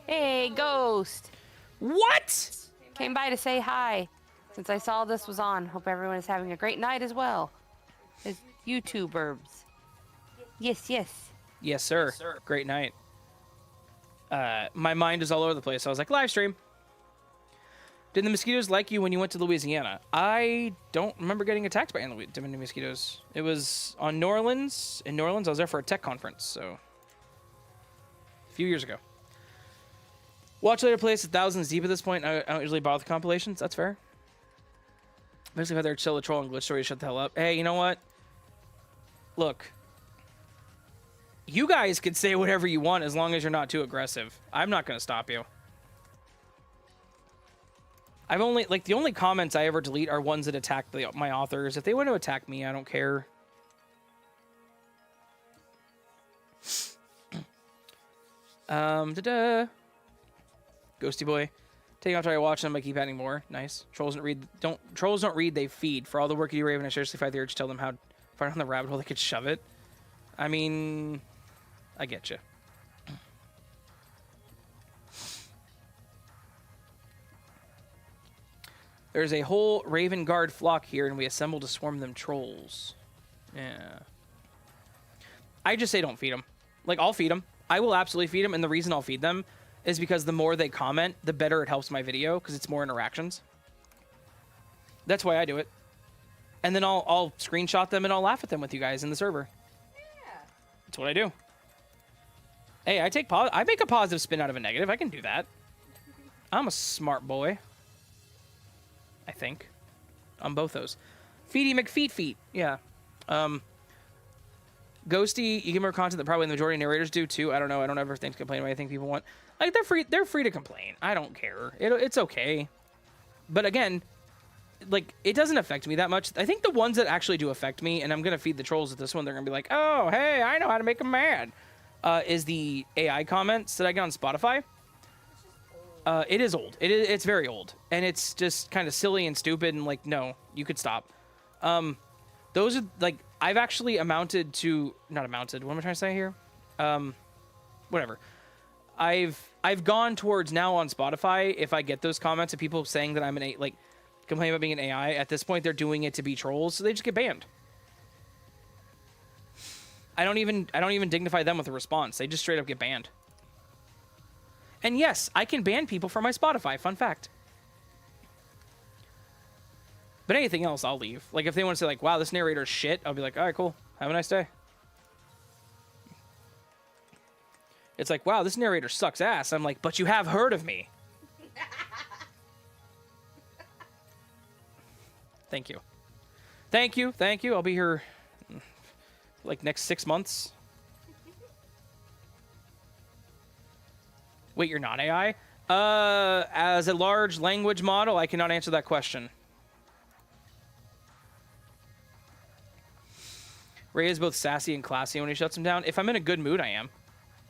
Hey, Ghost. What? Came by to say hi. Since I saw this was on, hope everyone is having a great night as well. As YouTubers. Yes, yes. Yes, sir. Yes, sir. Great night. My mind is all over the place. I was like, live stream. Did the mosquitoes like you when you went to Louisiana? I don't remember getting attacked by any mosquitoes. It was on New Orleans. In New Orleans, I was there for a tech conference, so a few years ago. Watch later plays 1,000s deep at this point. I don't usually bother with compilations. That's fair. Basically, if they're still a troll and glitch story, shut the hell up. Hey, you know what? Look. You guys can say whatever you want as long as you're not too aggressive. I'm not going to stop you. I've only, like, the only comments I ever delete are ones that attack my authors. If they want to attack me, I don't care. Ghosty boy. Taking off, try to watch them, but keep adding more. Nice. Trolls don't read, they feed. For all the work you do, Raven, I seriously fight the urge to tell them how far down the rabbit hole they could shove it. I mean, I get you. There's a whole Raven Guard flock here, and we assembled to swarm them trolls. Yeah. I just say don't feed them. Like, I'll feed them. I will absolutely feed them, and the reason I'll feed them is because the more they comment, the better it helps my video, because it's more interactions. That's why I do it. And then I'll screenshot them, and I'll laugh at them with you guys in the server. Yeah. That's what I do. Hey, I make a positive spin out of a negative. I can do that. I'm a smart boy. I think. On both those. Feedy McFeet. Yeah. Ghosty, you give more content that probably the majority of narrators do too. I don't know. I don't ever think to complain about anything people want. Like, they're free to complain. I don't care. It's okay. But again, like, it doesn't affect me that much. I think the ones that actually do affect me, and I'm going to feed the trolls with this one, they're going to be like, oh, hey, I know how to make them mad, is the AI comments that I get on Spotify. It is old. It's very old. And it's just kind of silly and stupid and like, no, you could stop. Those are, like, I've actually not amounted. What am I trying to say here? Whatever. I've gone towards now on Spotify, if I get those comments of people saying that I'm complaining about being an AI, at this point they're doing it to be trolls, so they just get banned. I don't even dignify them with a response. They just straight up get banned. And yes, I can ban people from my Spotify. Fun fact. But anything else, I'll leave. Like, if they want to say, like, wow, this narrator's shit, I'll be like, all right, cool. Have a nice day. It's like, wow, this narrator sucks ass. I'm like, but you have heard of me. Thank you. Thank you. Thank you. I'll be here, like, next 6 months. Wait, you're not AI? As a large language model, I cannot answer that question. Ray is both sassy and classy when he shuts him down. If I'm in a good mood, I am.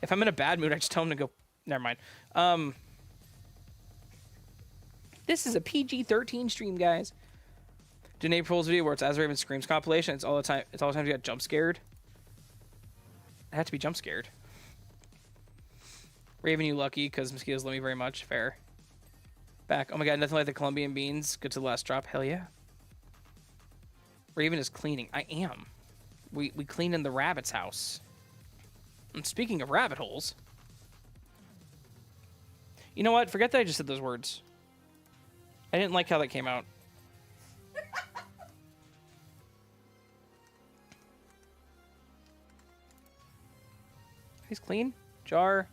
If I'm in a bad mood, I just tell him to go. Never mind. This is a PG-13 stream, guys. Do an April's video where it's As Raven Screams compilation. It's all the time. It's all the time you got jump scared. I had to be jump scared. Raven, you lucky because mosquitoes love me very much. Fair. Back. Oh my god, nothing like the Colombian beans. Good to the last drop. Hell yeah. Raven is cleaning. I am. We clean in the rabbit's house. And speaking of rabbit holes. You know what? Forget that I just said those words. I didn't like how that came out. He's clean. Jar.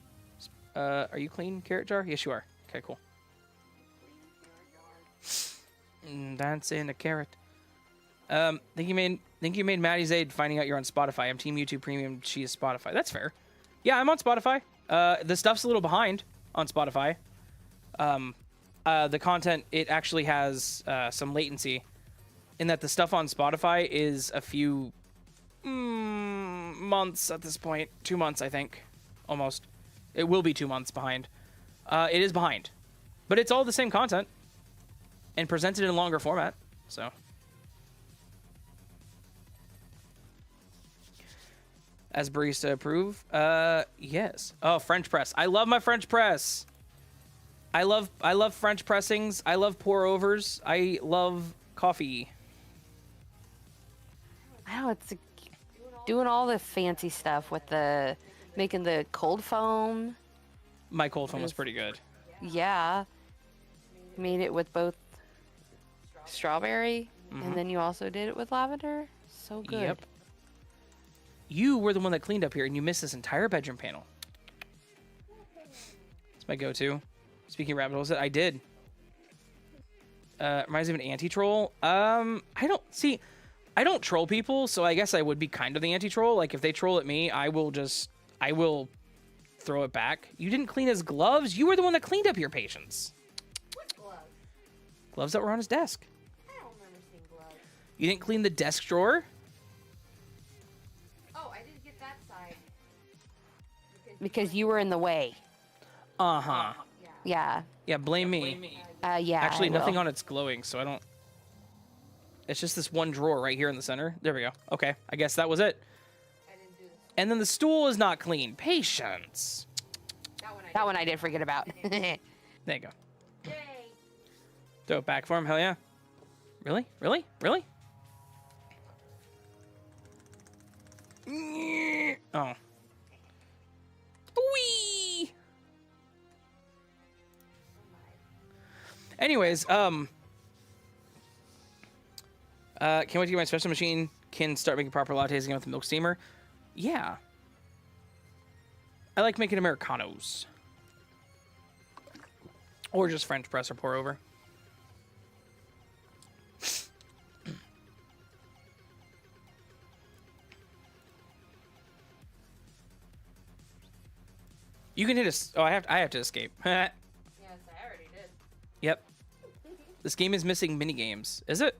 Are you clean, Carrot Jar? Yes, you are. Okay, cool. That's in a carrot. Think you made Maddie's Aid finding out you're on Spotify. I'm Team YouTube Premium. She is Spotify. That's fair. Yeah, I'm on Spotify. The stuff's a little behind on Spotify. The content, it actually has some latency in that the stuff on Spotify is a few months at this point. 2 months, I think. Almost. It will be 2 months behind. It is behind. But it's all the same content. And presented in a longer format. So. As barista approve? Yes. Oh, French press. I love my French press. I love French pressings. I love pour overs. I love coffee. Wow, it's doing all the fancy stuff with the making the cold foam. My cold foam was pretty good. Yeah. Made it with both strawberry and then you also did it with lavender. So good. Yep. You were the one that cleaned up here and you missed this entire bedroom panel. It's my go-to. Speaking of rabbit holes, I did. Reminds me of an anti-troll. I don't troll people, so I guess I would be kind of the anti-troll. Like, if they troll at me, I will throw it back. You didn't clean his gloves. You were the one that cleaned up your patients. What gloves? Gloves that were on his desk. I don't remember seeing gloves. You didn't clean the desk drawer? Oh, I didn't get that side. Because you were in the way. Uh-huh. Yeah. Yeah, blame me. Yeah. Actually, I will. nothing on it's glowing, so I don't... It's just this one drawer right here in the center. There we go. Okay, I guess that was it. I didn't do this. And then the stool is not clean. Patience. That one I did forget about. There you go. Yay! Throw it back for him. Hell yeah. Really? Really? Really? Oh. Wee. Anyways, can't wait to get my espresso machine. Can start making proper lattes again with the milk steamer. Yeah. I like making Americanos. Or just French press or pour over. You can hit us. Oh, I have to escape. Yes, I already did. Yep. This game is missing mini games. Is it?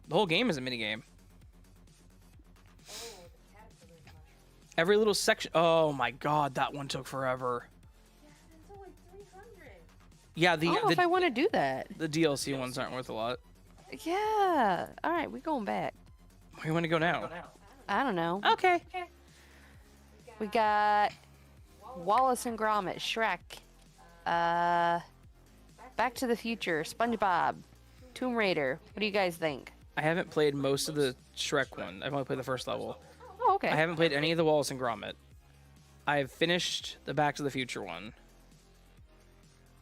The whole game is a mini game. Oh, the caterpillar mushroom. Every little section. Oh my god, that one took forever. Yeah, it's only 300. Yeah, I don't know if I want to do that. the DLC ones aren't worth a lot. Yeah. All right, we're going back. Where do you want to go now? I don't know. Okay. We got Wallace and Gromit, Shrek, Back to the Future, SpongeBob, Tomb Raider. What do you guys think? I haven't played most of the Shrek one. I've only played the first level. Oh, okay. I haven't played any of the Wallace and Gromit. I've finished the Back to the Future one.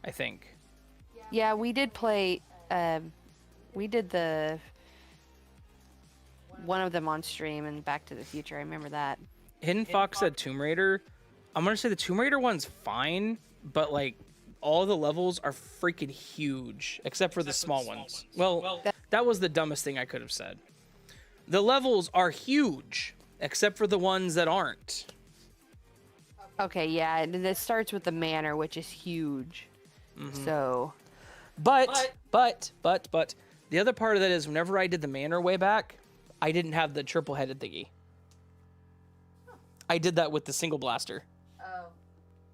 I think. Yeah, we did play. We did the one of them on stream and Back to the Future. I remember that. Hidden Fox said Tomb Raider. I'm gonna say the Tomb Raider one's fine, but like all the levels are freaking huge, except for the small ones. Well, that was the dumbest thing I could have said. The levels are huge, except for the ones that aren't. Okay, yeah, and it starts with the manor, which is huge. So, But the other part of that is whenever I did the manor way back, I didn't have the triple-headed thingy. I did that with the single blaster. Oh.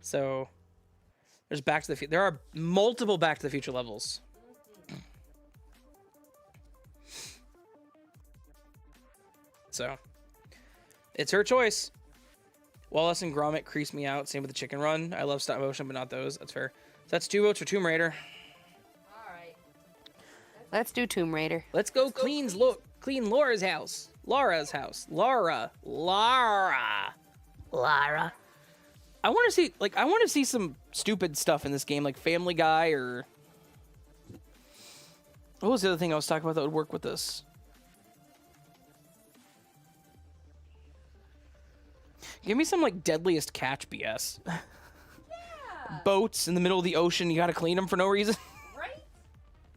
So there's Back to the Future. There are multiple Back to the Future levels. So it's her choice. Wallace and Gromit crease me out. Same with the Chicken Run. I love stop motion, but not those. That's fair. So that's 2 votes for Tomb Raider. Alright. let's do Tomb Raider. Let's go clean Laura's house. Laura's house. Lara. I want to see some stupid stuff in this game, like Family Guy or what was the other thing I was talking about that would work with this? Give me some like Deadliest Catch BS. Yeah. Boats in the middle of the ocean, you gotta clean them for no reason. Right?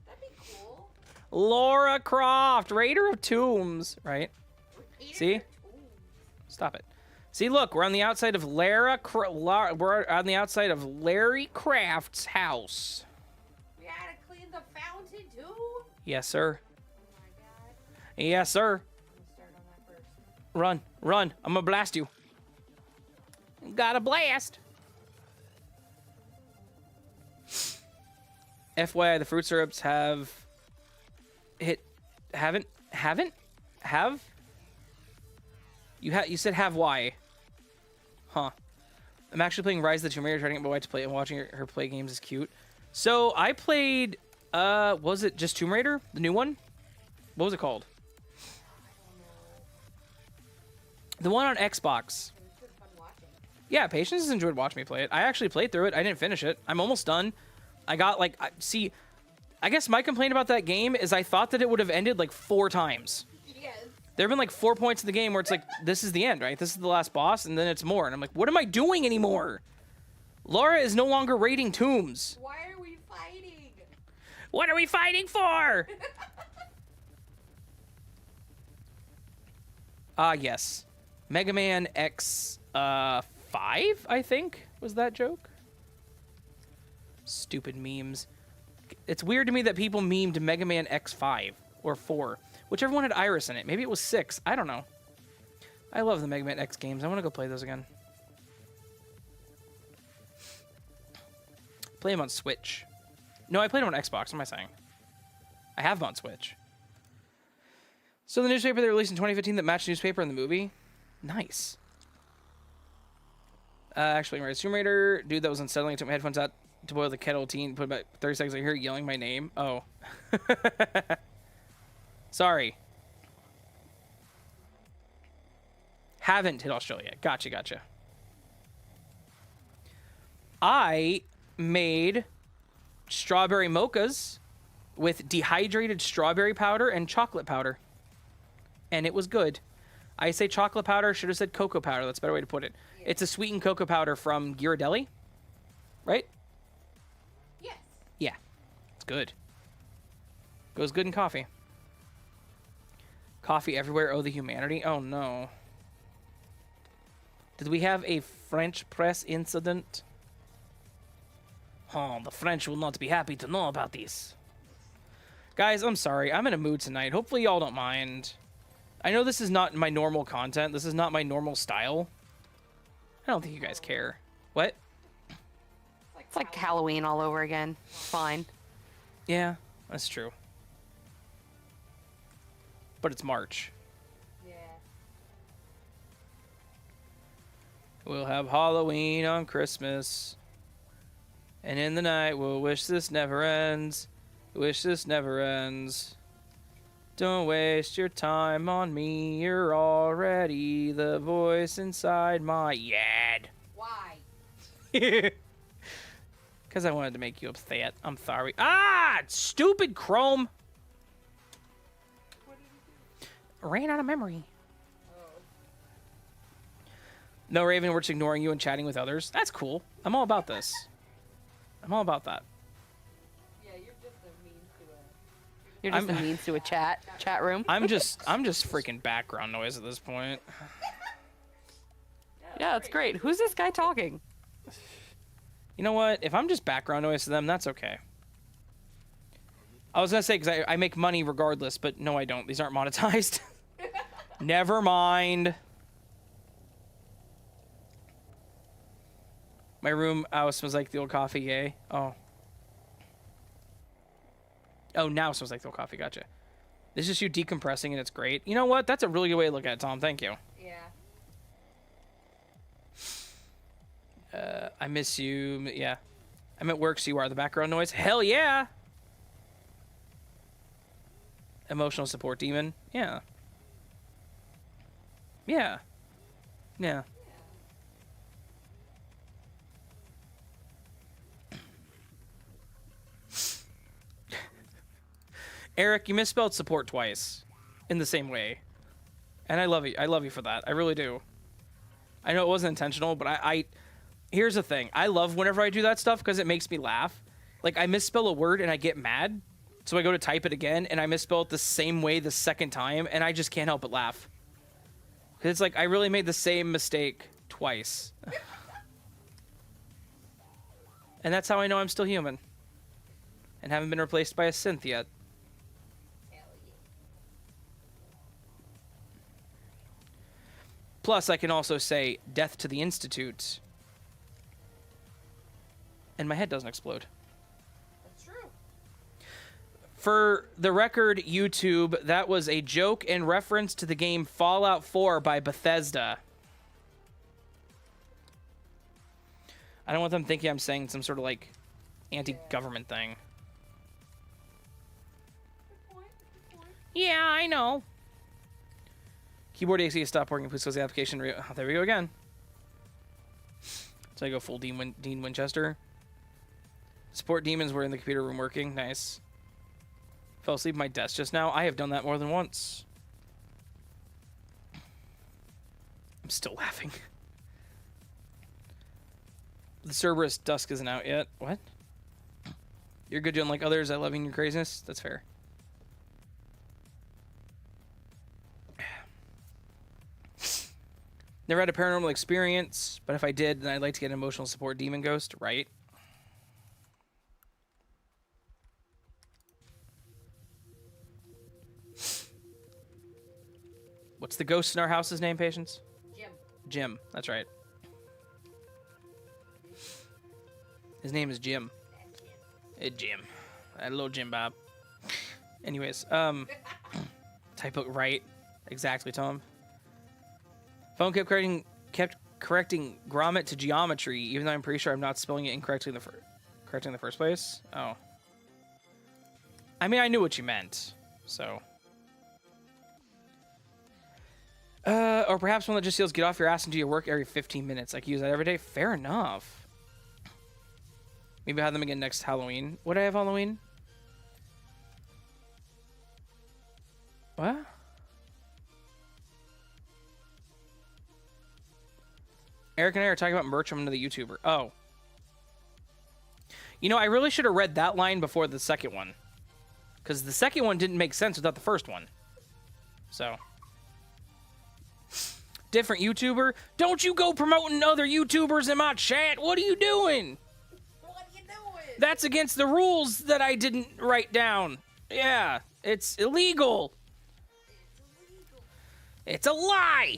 That'd be cool. Laura Croft, Raider of Tombs, right? See? Stop it. See, look, we're on the outside of we're on the outside of Larry Kraft's house. We gotta clean the fountain too? Yes, sir. Oh my god. Yes, sir. I'm gonna start on that first. Run. I'm gonna blast you. Got a blast. FYI, the fruit syrups have you said have why? Huh. I'm actually playing Rise of the Tomb Raider, trying to get my wife to play it, and watching her play games is cute. So I played was it just Tomb Raider? The new one? What was it called? The one on Xbox. It was good fun watching. Yeah, Patience has enjoyed watching me play it. I actually played through it. I didn't finish it. I'm almost done. I got like, I guess my complaint about that game is I thought that it would have ended like 4 times. Yes. There have been like 4 points in the game where it's like, this is the end, right? This is the last boss, and then it's more. And I'm like, what am I doing anymore? Laura is no longer raiding tombs. Why are we fighting? What are we fighting for? Yes. Mega Man X 5, I think, was that joke? Stupid memes. It's weird to me that people memed Mega Man X5 or 4. Whichever one had Iris in it. Maybe it was 6. I don't know. I love the Mega Man X games. I want to go play those again. Play them on Switch. No, I played them on Xbox. What am I saying? I have them on Switch. So the newspaper they released in 2015 that matched the newspaper in the movie? Nice. Actually, right, Tomb Raider, dude, that was unsettling. I took my headphones out to boil the kettle tea and put about 30 seconds. I hear yelling my name. Oh. Sorry. Haven't hit Australia. Gotcha. I made strawberry mochas with dehydrated strawberry powder and chocolate powder. And it was good. I say chocolate powder, should have said cocoa powder. That's a better way to put it. Yeah. It's a sweetened cocoa powder from Ghirardelli, right? Yes. Yeah, it's good. Goes good in coffee. Coffee everywhere, oh the humanity. Oh no. Did we have a French press incident? Oh, the French will not be happy to know about this. Guys, I'm sorry. I'm in a mood tonight. Hopefully y'all don't mind. I know this is not my normal content. This is not my normal style. I don't think you guys care. What? It's like Halloween all over again. Fine. Yeah, that's true. But it's March. Yeah. We'll have Halloween on Christmas. And in the night, we'll wish this never ends. Wish this never ends. Don't waste your time on me. You're already the voice inside my yad. Why? Because I wanted to make you upset. I'm sorry. Ah! Stupid Chrome! What did you do? Ran out of memory. Oh. No, Raven, we're just ignoring you and chatting with others. That's cool. I'm all about this. I'm all about that. Yeah, you're just a means to a... You're just a means to a chat room. I'm just freaking background noise at this point. Yeah, that's great. Who's this guy talking? You know what? If I'm just background noise to them, that's okay. I was gonna say, because I make money regardless, but no, I don't. These aren't monetized. Never mind. My room smells like the old coffee, yay. Oh. Oh, now it smells like the old coffee, gotcha. This is just you decompressing and it's great. You know what? That's a really good way to look at it, Tom. Thank you. Yeah. I miss you. Yeah. I'm at work, so you are the background noise. Hell yeah! Emotional support demon. Yeah. Yeah. Yeah. Eric, you misspelled support twice in the same way. And I love you. I love you for that. I really do. I know it wasn't intentional, but I here's the thing. I love whenever I do that stuff because it makes me laugh. Like, I misspell a word and I get mad. So I go to type it again and I misspell it the same way the second time and I just can't help but laugh. Because it's like, I really made the same mistake twice. And that's how I know I'm still human. And haven't been replaced by a synth yet. Hell yeah. Plus, I can also say, death to the Institute. And my head doesn't explode. That's true. For the record, YouTube, that was a joke in reference to the game Fallout 4 by Bethesda. I don't want them thinking I'm saying some sort of, like, anti-government thing. Good point. Good point. Yeah, I know. Keyboard AC stopped working. Please close the application. Oh, there we go again. So I go full Dean Winchester. Support demons were in the computer room working. Nice. Fell asleep at my desk just now. I have done that more than once. I'm still laughing. The Cerberus Dusk isn't out yet. What? You're good, unlike others. I love your craziness. That's fair. Never had a paranormal experience, but if I did, then I'd like to get an emotional support demon ghost, right? What's the ghost in our house's name, Patience? Jim. Jim. That's right. His name is Jim. That's Jim. Hey, Jim. That little Jim Bob. Anyways, typo right. Exactly, Tom. Phone kept correcting grommet to geometry, even though I'm pretty sure I'm not spelling it incorrectly in the first place. Oh. I mean, I knew what you meant, so. Or perhaps one that just yells, get off your ass and do your work every 15 minutes. I can use that every day. Fair enough. Maybe I'll have them again next Halloween. Would I have Halloween? What? Eric and I are talking about merch from another YouTuber. Oh. You know, I really should have read that line before the second one. Because the second one didn't make sense without the first one. So. Different YouTuber? Don't you go promoting other YouTubers in my chat. What are you doing? What are you doing? That's against the rules that I didn't write down. Yeah, it's illegal. It's a lie.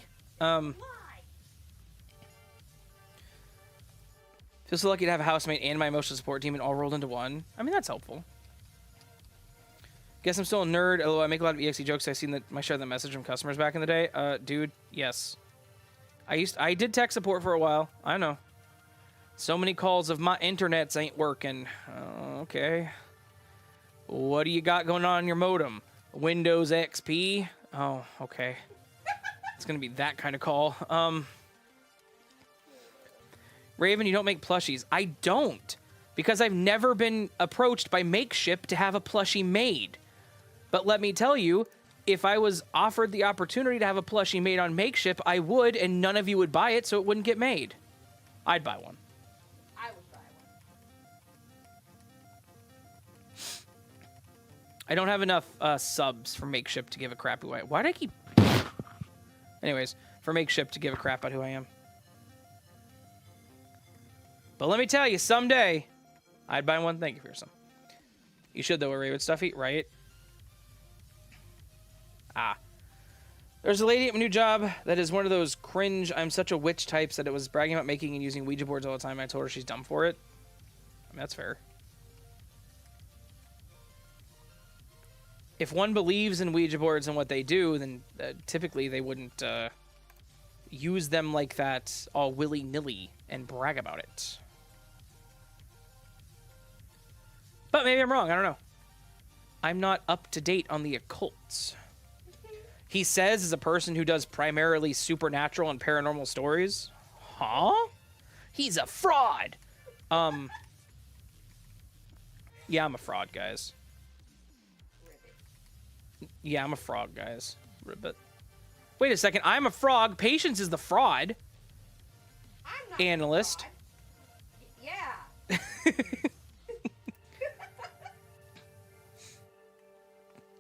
Feel so lucky to have a housemate and my emotional support demon all rolled into one. I mean, that's helpful. Guess I'm still a nerd, although I make a lot of EXE jokes. I've seen my share of the message from customers back in the day. Dude, yes. I did tech support for a while. I know. So many calls of my internets ain't working. Okay. What do you got going on in your modem? Windows XP? Oh, okay. It's gonna be that kind of call. Raven, you don't make plushies. I don't, because I've never been approached by Makeship to have a plushie made. But let me tell you, if I was offered the opportunity to have a plushie made on Makeship, I would, and none of you would buy it, so it wouldn't get made. I'd buy one. I would buy one. I don't have enough subs for Makeship to give a crap who I am. Why do I keep... Anyways, for Makeship to give a crap about who I am. But let me tell you, someday, I'd buy one. Thank you, Fearsome. You should, though, Raven Stuffy, right? Ah. There's a lady at my new job that is one of those cringe, I'm such a witch types that it was bragging about making and using Ouija boards all the time. I told her she's dumb for it. I mean, that's fair. If one believes in Ouija boards and what they do, then typically they wouldn't use them like that all willy-nilly and brag about it. But maybe I'm wrong. I don't know. I'm not up to date on the occult. He says as a person who does primarily supernatural and paranormal stories. Huh? He's a fraud. Yeah, I'm a fraud, guys. Yeah, I'm a frog, guys. Ribbit. Wait a second. I'm a frog. Patience is the fraud. I'm not Analyst. Yeah.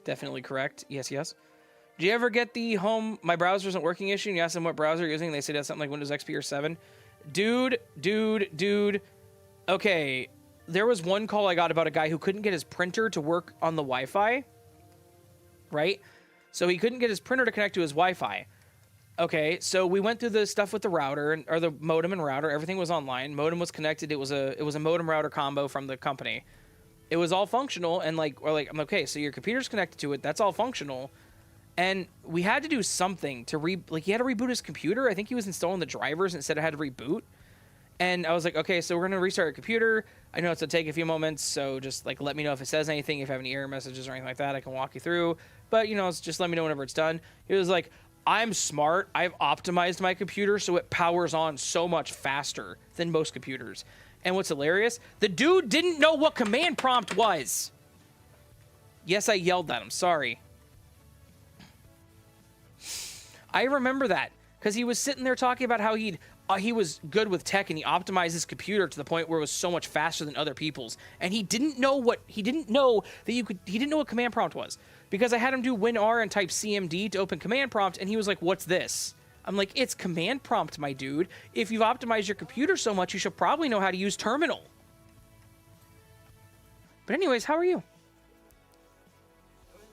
Definitely correct. Yes, yes. Do you ever get the home, my browser isn't working issue, and you ask them what browser you're using, and they say that's something like Windows XP or 7? Dude. Okay, there was one call I got about a guy who couldn't get his printer to work on the Wi-Fi, right? So he couldn't get his printer to connect to his Wi-Fi. Okay, so we went through the stuff with the router, or the modem and router. Everything was online. Modem was connected. It was a modem router combo from the company. It was all functional, and I'm okay, so your computer's connected to it. That's all functional. And we had to do something to he had to reboot his computer. I think he was installing the drivers instead of had to reboot. And I was like, okay, so we're going to restart your computer. I know it's going to take a few moments, so just let me know if it says anything, if you have any error messages or anything like that, I can walk you through. But, just let me know whenever it's done. He was like, I'm smart. I've optimized my computer so it powers on so much faster than most computers. And what's hilarious, the dude didn't know what command prompt was. Yes, I yelled at him. Sorry. I remember that because he was sitting there talking about how he was good with tech and he optimized his computer to the point where it was so much faster than other people's. And he didn't know he didn't know what command prompt was, because I had him do WinR and type CMD to open command prompt. And he was like, what's this? I'm like, it's command prompt, my dude. If you've optimized your computer so much, you should probably know how to use terminal. But anyways, how are you?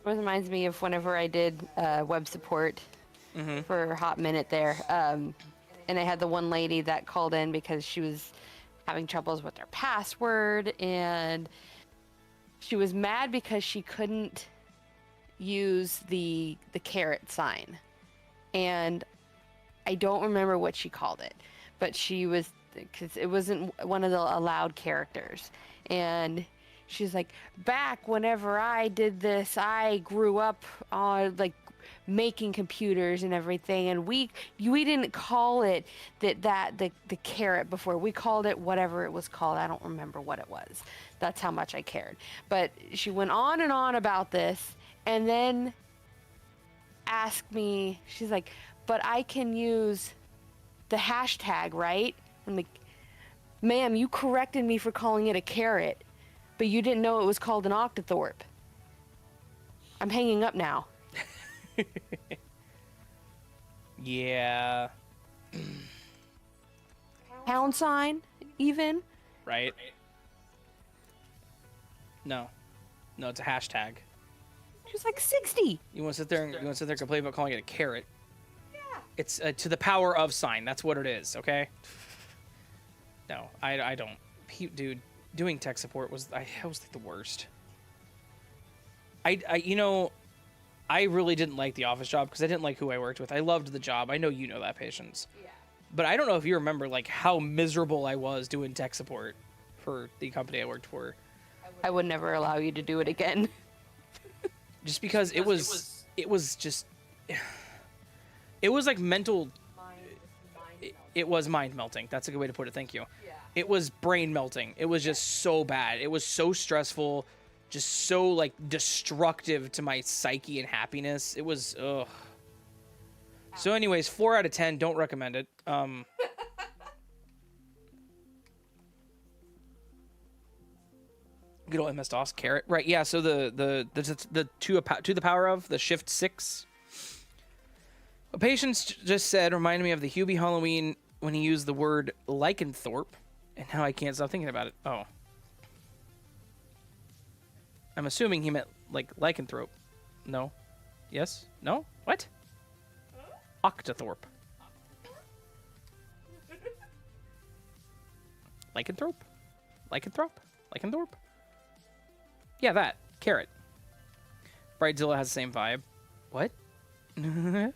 It reminds me of whenever I did web support for a hot minute there. And I had the one lady that called in because she was having troubles with her password, and she was mad because she couldn't use the caret sign. And I don't remember what she called it, but she was, because it wasn't one of the allowed characters. And she's like, back whenever I did this, I grew up on making computers and everything, and we didn't call it the caret before. We called it whatever it was called. I don't remember what it was. That's how much I cared. But she went on and on about this, and then asked me, she's like, but I can use the hashtag, right? I'm like, ma'am, you corrected me for calling it a caret, but you didn't know it was called an octothorpe. I'm hanging up now. Yeah. Pound sign, even? Right? No, it's a hashtag. She was like 60. You want to sit there and complain about calling it a caret? Yeah. It's to the power of sign. That's what it is. Okay. No, I don't. Dude, doing tech support was the worst. I really didn't like the office job because I didn't like who I worked with. I loved the job. I know you know that, Patience. Yeah. But I don't know if you remember how miserable I was doing tech support for the company I worked for. I would never allow you to do it again. Just because it was like mental. It was mind melting. That's a good way to put it. Thank you. Yeah. It was brain melting. It was just so bad. It was so stressful. Just so destructive to my psyche and happiness. It was ugh. So anyways, 4 out of 10. Don't recommend it. Good old MS-DOS caret. Right, yeah, so the to the power of the shift 6. What Patience just said reminded me of the Hubie Halloween when he used the word lycanthrope. And now I can't stop thinking about it. Oh. I'm assuming he meant, like, lycanthrope. No. Yes? No? What? Octothorpe. Lycanthrope? Lycanthrope? Lycanthrope? Yeah, that. Carrot. Bridezilla has the same vibe. What? I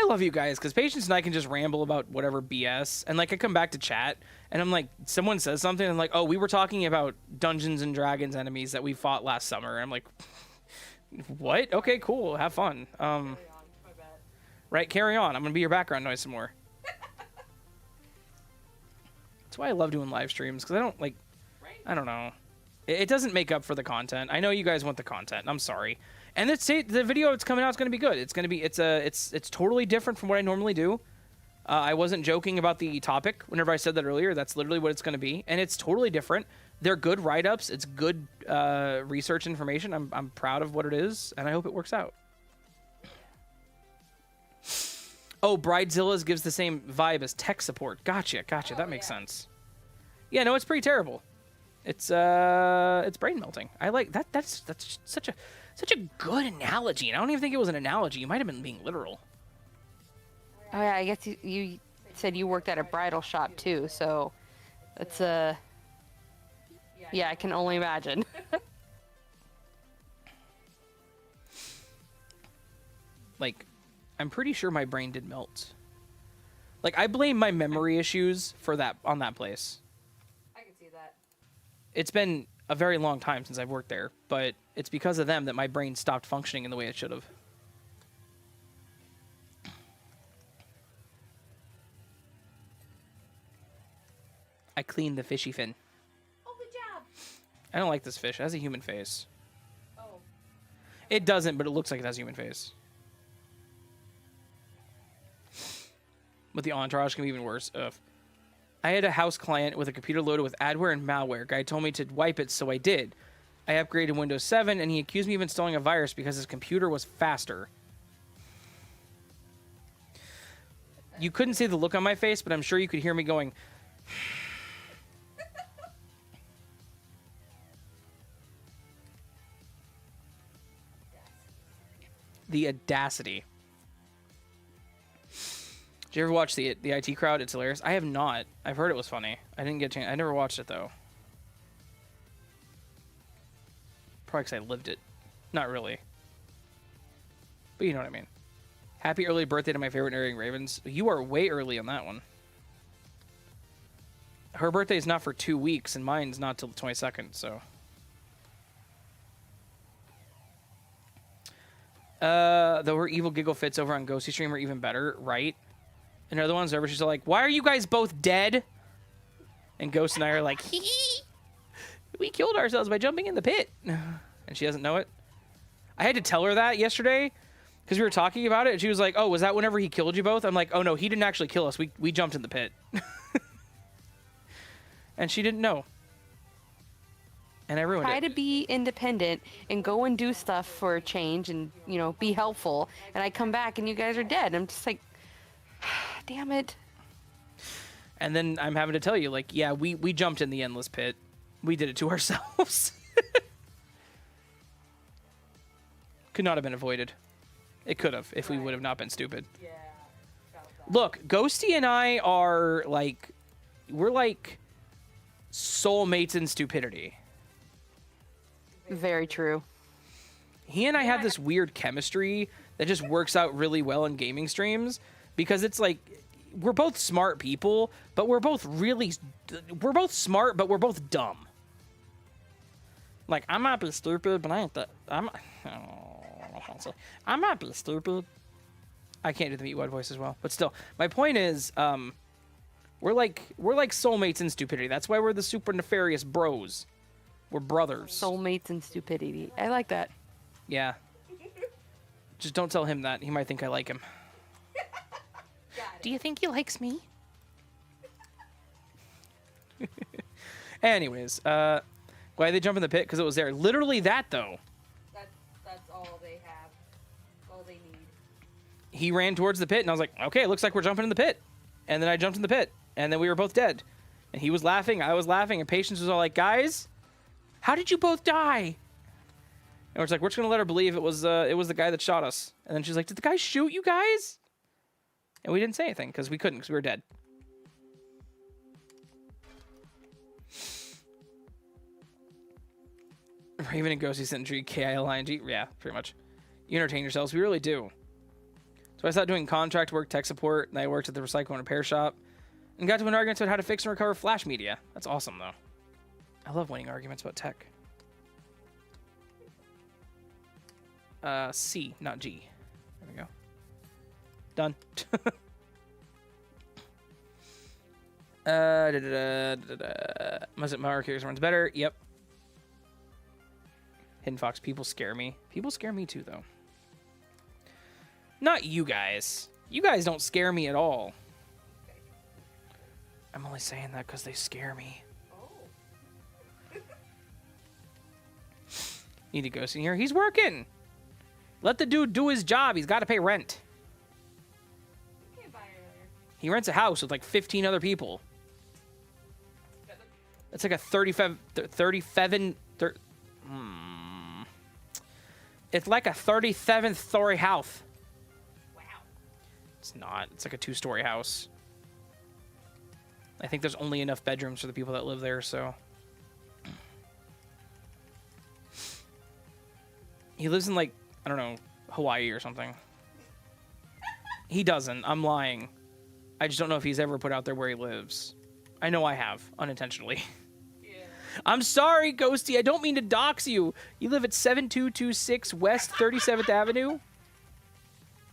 love you guys, because Patience and I can just ramble about whatever BS. And, like, I come back to chat, and I'm like, someone says something, and I'm like, oh, we were talking about Dungeons and Dragons enemies that we fought last summer. And I'm like, what? Okay, cool. Have fun. Right, carry on. I'm going to be your background noise some more. That's why I love doing live streams, because I don't, like, I don't know. It doesn't make up for the content. I know you guys want the content. I'm sorry. And the video that's coming out is going to be good. It's going to be it's totally different from what I normally do. I wasn't joking about the topic whenever I said that earlier. That's literally what it's going to be, and it's totally different. They're good write-ups. It's good research information. I'm proud of what it is, and I hope it works out. Oh, Bridezilla's gives the same vibe as tech support. Gotcha. That makes sense. Yeah, no, it's pretty terrible. It's brain melting. I like that. That's such a good analogy. And I don't even think it was an analogy. You might have been being literal. Oh yeah, I guess you said you worked at a bridal shop too, so it's yeah, I can only imagine. Like, I'm pretty sure my brain did melt. Like, I blame my memory issues for that on that place. I can see that. It's been a very long time since I've worked there, but it's because of them that my brain stopped functioning in the way it should have. I cleaned the fishy fin. Oh, good job. I don't like this fish. It has a human face. Oh. It doesn't, but it looks like it has a human face. But the entourage can be even worse. Ugh. I had a house client with a computer loaded with adware and malware. Guy told me to wipe it, so I did. I upgraded Windows 7, and he accused me of installing a virus because his computer was faster. You couldn't see the look on my face, but I'm sure you could hear me going... The audacity. Did you ever watch the IT Crowd? It's hilarious. I have not. I've heard it was funny. I didn't get a chance. I never watched it, though. Probably because I lived it. Not really. But you know what I mean. Happy early birthday to my favorite Narrating Ravens. You are way early on that one. Her birthday is not for 2 weeks, and mine's not till the 22nd, so... Though her evil giggle fits over on Ghosty Stream are even better, right? And other ones over, she's like, why are you guys both dead? And Ghost and I are like, hee hee. We killed ourselves by jumping in the pit. And she doesn't know it. I had to tell her that yesterday because we were talking about it. And she was like, oh, was that whenever he killed you both? I'm like, oh, no, he didn't actually kill us. We jumped in the pit. And she didn't know. And I ruined Try it. to be independent and go and do stuff for a change and, you know, be helpful. And I come back and you guys are dead. I'm just like, damn it. And then I'm having to tell you, like, yeah, we jumped in the endless pit. We did it to ourselves. Could not have been avoided. It could have, if we would have not been stupid. Yeah. Look, Ghosty and I are, like, we're like soulmates in stupidity. Very true. He and I have this weird chemistry that just works out really well in gaming streams because it's like we're both smart people, but we're both smart, but we're both dumb. Like, I might be stupid, but I ain't that. I might be stupid. I can't do the Meatwad voice as well, but still, my point is, we're like soulmates in stupidity. That's why we're the super nefarious bros. We're brothers. Soulmates and stupidity. I like that. Yeah. Just don't tell him that. He might think I like him. Do you think he likes me? Anyways, why did they jump in the pit? Because it was there. Literally that, though. That's all they have. All they need. He ran towards the pit, and I was like, okay, it looks like we're jumping in the pit. And then I jumped in the pit. And then we were both dead. And he was laughing, I was laughing, and Patience was all like, guys, how did you both die? And we're just like, we're just gonna let her believe it was the guy that shot us. And then she's like, did the guy shoot you guys? And we didn't say anything because we couldn't, because we were dead. Raven and Ghosty Sentry, KILING. Yeah, pretty much. You entertain yourselves. We really do. So I started doing contract work, tech support, and I worked at the recycle and repair shop. And got to an argument about how to fix and recover flash media. That's awesome, though. I love winning arguments about tech. C, not G. There we go. Done. Was it Mario Kart runs better? Yep. Hidden Fox, people scare me. People scare me too, though. Not you guys. You guys don't scare me at all. I'm only saying that because they scare me. Need to go see here. He's working. Let the dude do his job. He's got to pay rent. He rents a house with like 15 other people. It's like a 37. It's like a 37th story house. Wow. It's not. It's like a 2-story house. I think there's only enough bedrooms for the people that live there, so. He lives in, like, I don't know, Hawaii or something. He doesn't. I'm lying. I just don't know if he's ever put out there where he lives. I know I have, unintentionally. Yeah. I'm sorry, Ghosty. I don't mean to dox you. You live at 7226 West 37th Avenue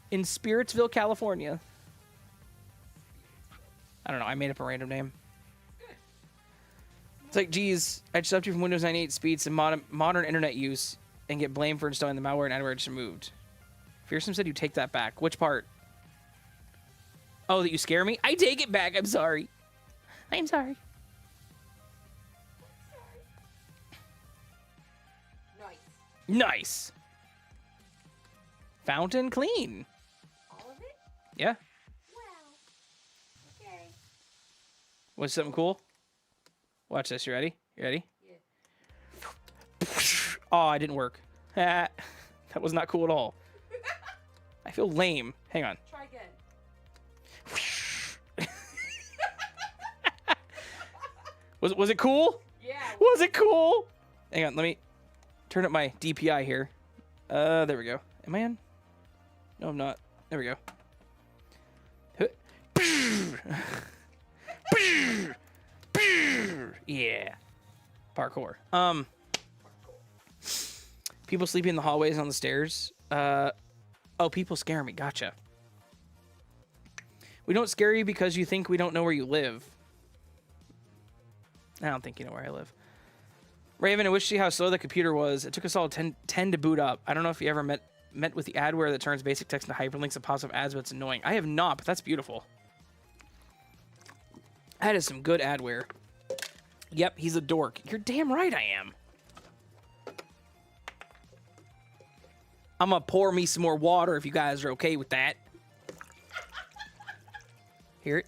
in Spiritsville, California. I don't know. I made up a random name. It's like, geez, I just upped you from Windows 98 speeds and modern internet use and get blamed for installing the malware and adware just removed. Fearsome said you take that back. Which part? Oh, that you scare me? I take it back. I'm sorry. I'm sorry. Nice. Fountain clean. All of it? Yeah. Wow. Okay. What's something cool? Watch this. You ready? You ready? Yeah. Oh, I didn't work. That was not cool at all. I feel lame. Hang on. Try again. Was it cool? Yeah. Was it cool? Hang on, let me turn up my DPI here. There we go. Am I in? No, I'm not. There we go. Yeah. Parkour. People sleeping in the hallways and on the stairs. Oh, people scare me. Gotcha. We don't scare you because you think we don't know where you live. I don't think you know where I live. Raven, I wish to see how slow the computer was. It took us all 10 to boot up. I don't know if you ever met with the adware that turns basic text into hyperlinks and pops up ads, but it's annoying. I have not, but that's beautiful. That is some good adware. Yep, he's a dork. You're damn right I am. I'm gonna pour me some more water if you guys are okay with that. Hear it?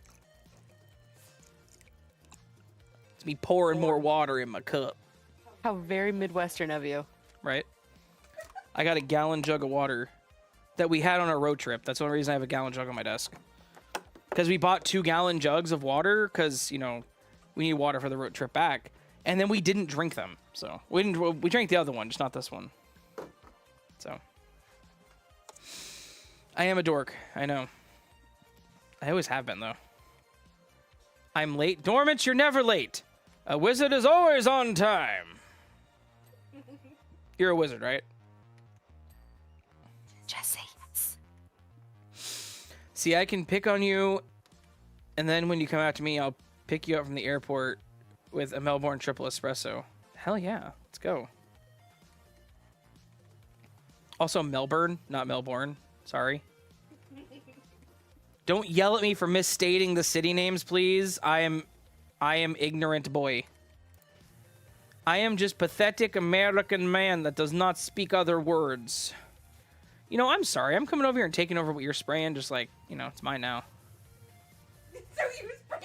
It's me pouring more water in my cup. How very Midwestern of you. Right? I got a gallon jug of water that we had on our road trip. That's the only reason I have a gallon jug on my desk. Because we bought 2-gallon jugs of water because, you know, we need water for the road trip back. And then we didn't drink them. So we drank the other one, just not this one. So I am a dork. I know. I always have been, though. I'm late. Dormant, you're never late. A wizard is always on time. You're a wizard, right? Jesse. See, I can pick on you, and then when you come out to me, I'll pick you up from the airport with a Melbourne triple espresso. Hell yeah. Let's go. Also, Melbourne, not Melbourne. Sorry. Don't yell at me for misstating the city names, please. I am ignorant boy. I am just pathetic American man that does not speak other words. You know, I'm sorry. I'm coming over here and taking over what you're spraying, just like, you know, it's mine now. So you spray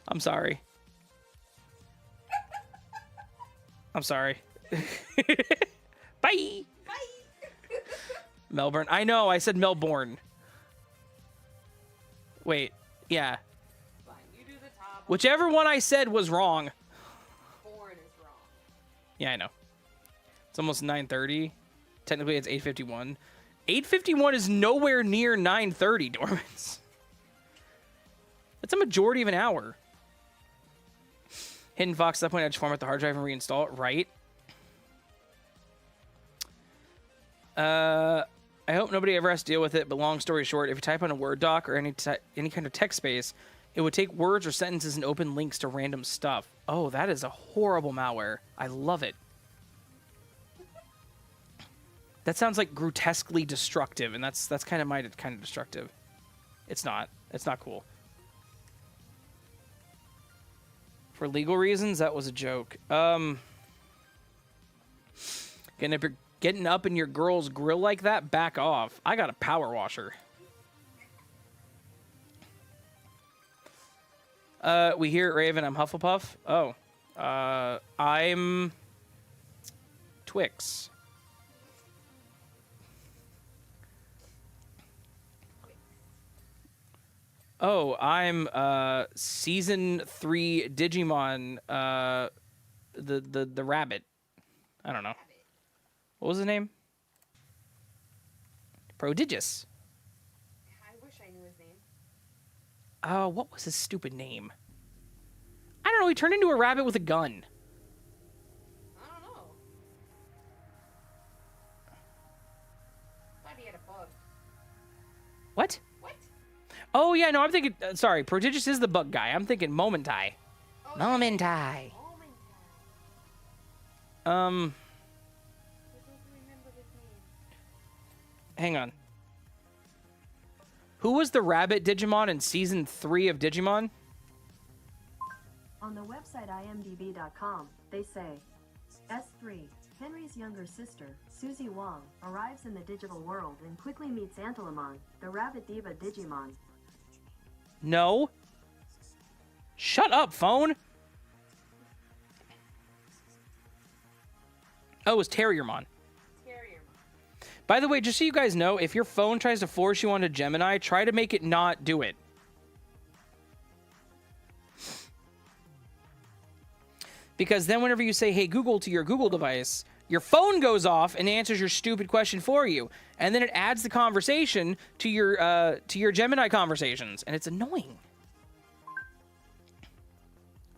I'm sorry. I'm sorry. Bye. Melbourne. I know. I said Melbourne. Wait. Yeah. Fine, you do the top. Whichever one I said was wrong. Born is wrong. Yeah, I know. It's almost 9:30. Technically, it's 8:51. 8:51 is nowhere near 9:30, Dormans. That's a majority of an hour. Hidden Fox, at that point, I just format the hard drive and reinstall it, right? I hope nobody ever has to deal with it, but long story short, if you type on a Word doc or any kind of text space, it would take words or sentences and open links to random stuff. Oh, that is a horrible malware. I love it. That sounds like grotesquely destructive, and that's kind of destructive. It's not. It's not cool. For legal reasons, that was a joke. Getting up in your girl's grill like that, back off. I got a power washer. We hear it, Raven. I'm Hufflepuff. Oh. I'm Twix. Oh, I'm season 3 Digimon, the rabbit. I don't know. What was his name? Prodigious. I wish I knew his name. What was his stupid name? I don't know. He turned into a rabbit with a gun. I don't know. Thought he had a bug. What? What? Oh, yeah, no, I'm thinking... sorry, Prodigious is the bug guy. I'm thinking Momentai. Oh, Momentai. Momentai. I don't remember his name. Hang on. Who was the rabbit Digimon in season 3 of Digimon? On the website imdb.com, they say, S3, Henry's younger sister, Susie Wong, arrives in the digital world and quickly meets Antelamon, the rabbit diva Digimon. No. Shut up, phone. Oh, it was Terriermon. By the way, just so you guys know, if your phone tries to force you onto Gemini, try to make it not do it. Because then whenever you say, hey, Google to your Google device, your phone goes off and answers your stupid question for you. And then it adds the conversation to your Gemini conversations. And it's annoying.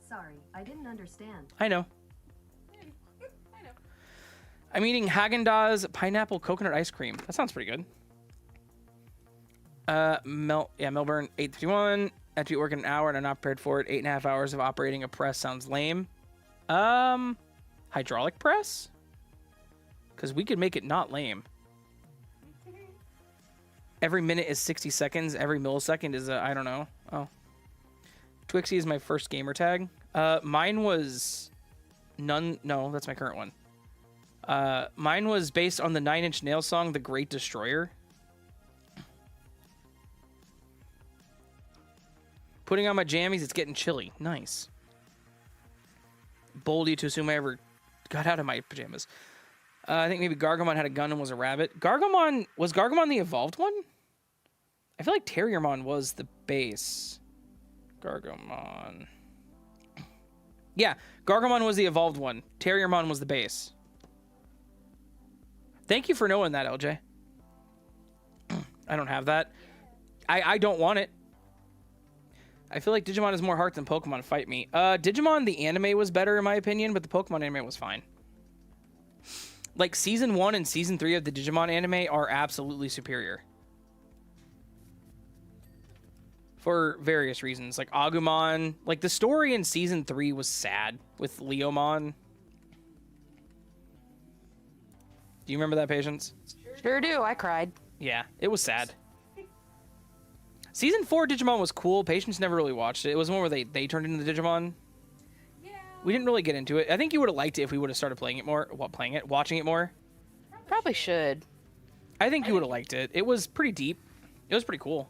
Sorry, I didn't understand. I know. I know. I'm eating Haagen-Dazs pineapple coconut ice cream. That sounds pretty good. Melbourne, 8:51. I have to work in an hour and I'm not prepared for it. 8.5 hours of operating a press sounds lame. Hydraulic press? Because we could make it not lame. Every minute is 60 seconds. Every millisecond is I don't know. Oh. Twixie is my first gamer tag. Mine was none. No, that's my current one. Mine was based on the 9 Inch Nails song, The Great Destroyer. Putting on my jammies, it's getting chilly. Nice. Boldy to assume I ever got out of my pajamas. I think maybe Gargomon had a gun and was a rabbit. Was Gargomon the evolved one? I feel like Terriermon was the base. Gargomon. Yeah, Gargomon was the evolved one. Terriermon was the base. Thank you for knowing that, LJ. I don't have that. I don't want it. I feel like Digimon has more heart than Pokemon. Fight me. Digimon, the anime was better in my opinion, but the Pokemon anime was fine. Like, Season 1 and Season 3 of the Digimon anime are absolutely superior. For various reasons. Like, Agumon. Like, the story in Season 3 was sad with Leomon. Do you remember that, Patience? Sure do. I cried. Yeah, it was sad. Season 4 Digimon was cool. Patience never really watched it. It was one where they turned into the Digimon. Yeah. We didn't really get into it. I think you would have liked it if we would have started playing it more. Well, watching it more. Probably should. I think you would have liked it. It was pretty deep. It was pretty cool.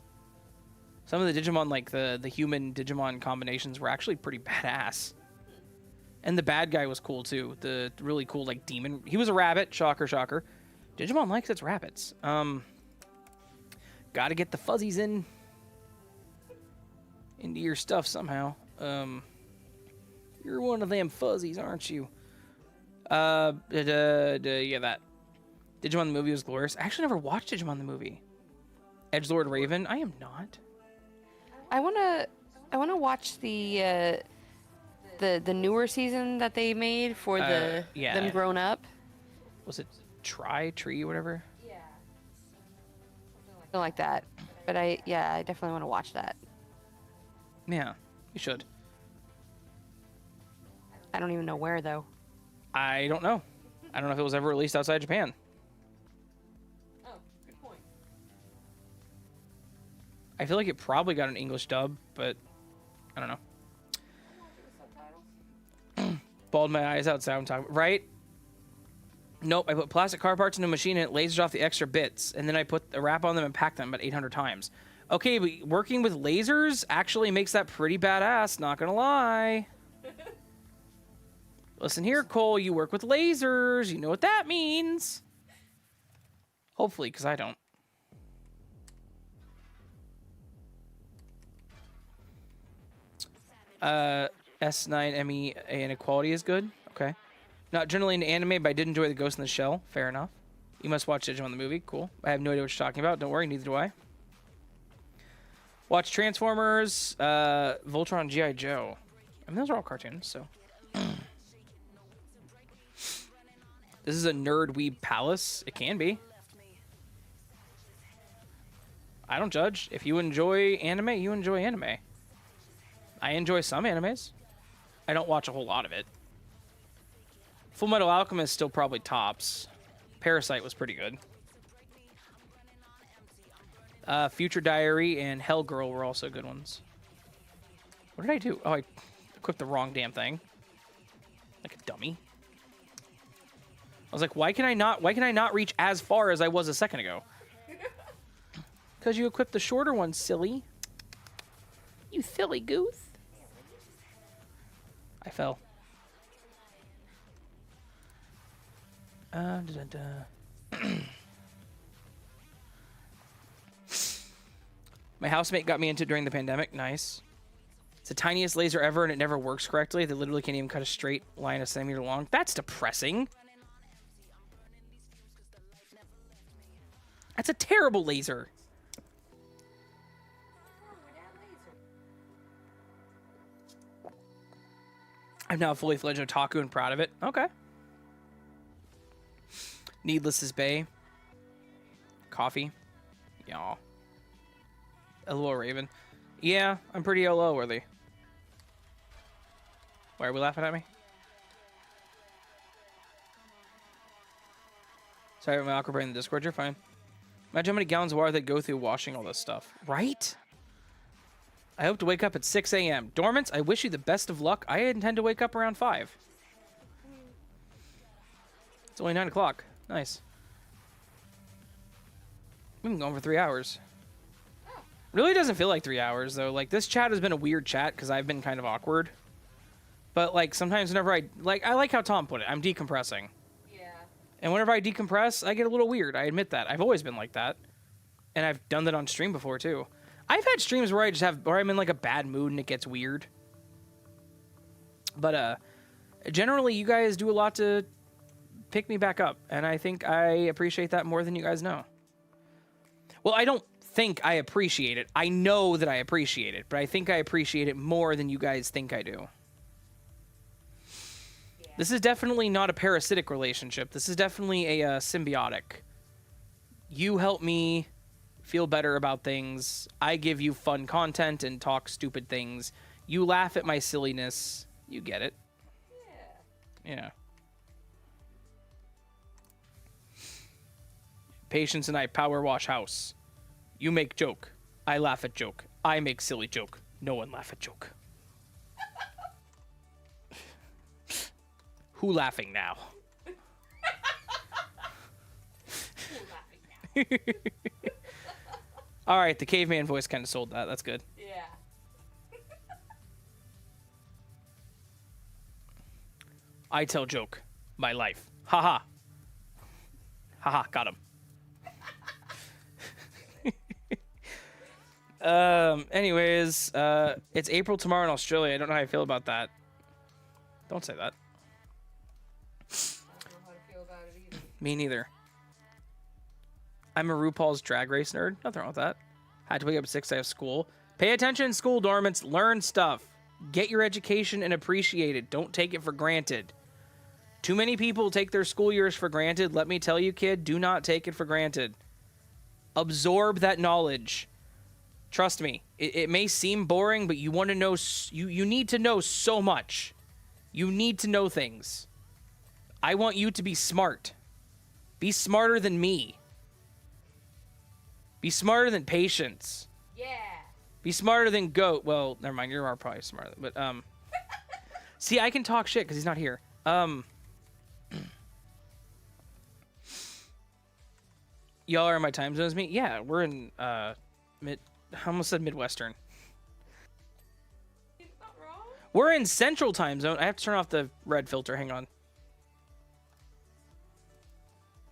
Some of the Digimon, like the human Digimon combinations, were actually pretty badass. And the bad guy was cool too. The really cool like demon. He was a rabbit. Shocker, shocker. Digimon likes its rabbits. Gotta get the fuzzies into your stuff somehow. You're one of them fuzzies, aren't you? Yeah, that. Digimon the movie was glorious. I actually never watched Digimon the movie. Edgelord Raven. I am not. I wanna watch the newer season that they made for them grown up. Was it Tree, whatever? Yeah. Something like that. But I definitely want to watch that. Yeah, you should. I don't even know where though. I don't know. I don't know if it was ever released outside Japan. Oh, good point. I feel like it probably got an English dub, but I don't know. Balled my eyes out, sound talk. Right? Nope, I put plastic car parts into a machine and it lasers off the extra bits, and then I put a wrap on them and pack them about 800 times. Okay, but working with lasers actually makes that pretty badass, not gonna lie. Listen here, Cole, you work with lasers. You know what that means. Hopefully, because I don't. S9ME inequality is good. Okay. Not generally into anime, but I did enjoy the Ghost in the Shell. Fair enough. You must watch Digimon the movie. Cool. I have no idea what you're talking about. Don't worry, neither do I. Watch Transformers, Voltron, G.I. Joe. I mean, those are all cartoons, so. This is a nerd weeb palace. It can be. I don't judge. If you enjoy anime, you enjoy anime. I enjoy some animes. I don't watch a whole lot of it. Full Metal Alchemist still probably tops. Parasite was pretty good. Future Diary and Hell Girl were also good ones. What did I do? Oh, I equipped the wrong damn thing. Like a dummy. I was like, why can I not reach as far as I was a second ago? Because you equipped the shorter one, silly. You silly goose. I fell. My housemate got me into it during the pandemic. Nice. It's the tiniest laser ever, and it never works correctly. They literally can't even cut a straight line a centimeter long. That's depressing. That's a terrible laser. I'm now a fully fledged otaku and proud of it. Okay. Needless is Bay. Coffee. Yaw. LOL Raven. Yeah, I'm pretty LO worthy. Why are we laughing at me? Sorry, my awkward brain in the Discord. You're fine. Imagine how many gallons of water they go through washing all this stuff. Right? I hope to wake up at 6 a.m. Dormants, I wish you the best of luck. I intend to wake up around 5. It's only 9 o'clock. Nice. We've been going for 3 hours. Really doesn't feel like 3 hours, though. Like, this chat has been a weird chat because I've been kind of awkward. But, like, sometimes whenever I like how Tom put it. I'm decompressing. Yeah. And whenever I decompress, I get a little weird. I admit that. I've always been like that. And I've done that on stream before, too. I've had streams where where I'm in, like, a bad mood and it gets weird. But, generally, you guys do a lot to pick me back up. And I think I appreciate that more than you guys know. Well, I don't think I appreciate it. I know that I appreciate it, but I think I appreciate it more than you guys think I do. Yeah. This is definitely not a parasitic relationship. This is definitely a symbiotic. You help me feel better about things. I give you fun content and talk stupid things. You laugh at my silliness. You get it. Yeah. Yeah. Patience and I power wash house. You make joke. I laugh at joke. I make silly joke. No one laugh at joke. Who laughing now? All right, the caveman voice kind of sold that. That's good. Yeah. I tell joke. My life. Haha. Haha, got him. Anyways, it's April tomorrow in Australia. I don't know how I feel about that. Don't say that. I don't know how to feel about it either. Me neither. I'm a RuPaul's Drag Race nerd. Nothing wrong with that. Had to wake up at 6. I have school. Pay attention in school, dormants. Learn stuff. Get your education and appreciate it. Don't take it for granted. Too many people take their school years for granted. Let me tell you, kid, do not take it for granted. Absorb that knowledge. Trust me. It may seem boring, but you want to know. You need to know so much. You need to know things. I want you to be smart. Be smarter than me. Be smarter than Patience. Yeah. Be smarter than Goat. Well, never mind. You are probably smarter. But, see, I can talk shit because he's not here. Y'all are in my time zone as me? Yeah, we're in, I almost said Midwestern. It's not wrong. We're in Central time zone. I have to turn off the red filter. Hang on.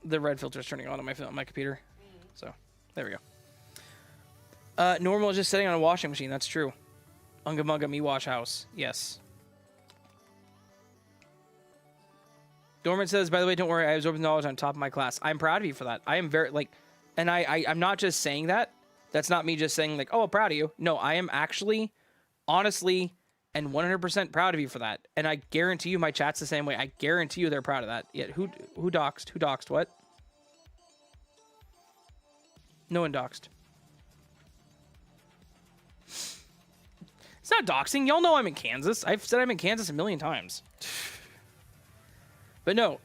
The red filter is turning on my computer. So, there we go. Normal is just sitting on a washing machine. That's true. Unga Munga Me Wash House. Yes. Dormant says, by the way, don't worry, I absorbed knowledge on top of my class. I'm proud of you for that. I am very, like, and I'm not just saying that. That's not me just saying, like, oh, I'm proud of you. No, I am actually, honestly, and 100% proud of you for that. And I guarantee you my chat's the same way. I guarantee you they're proud of that. Yet, who doxed? Who doxed what? No one doxed. It's not doxing. Y'all know I'm in Kansas. I've said I'm in Kansas a million times. But no,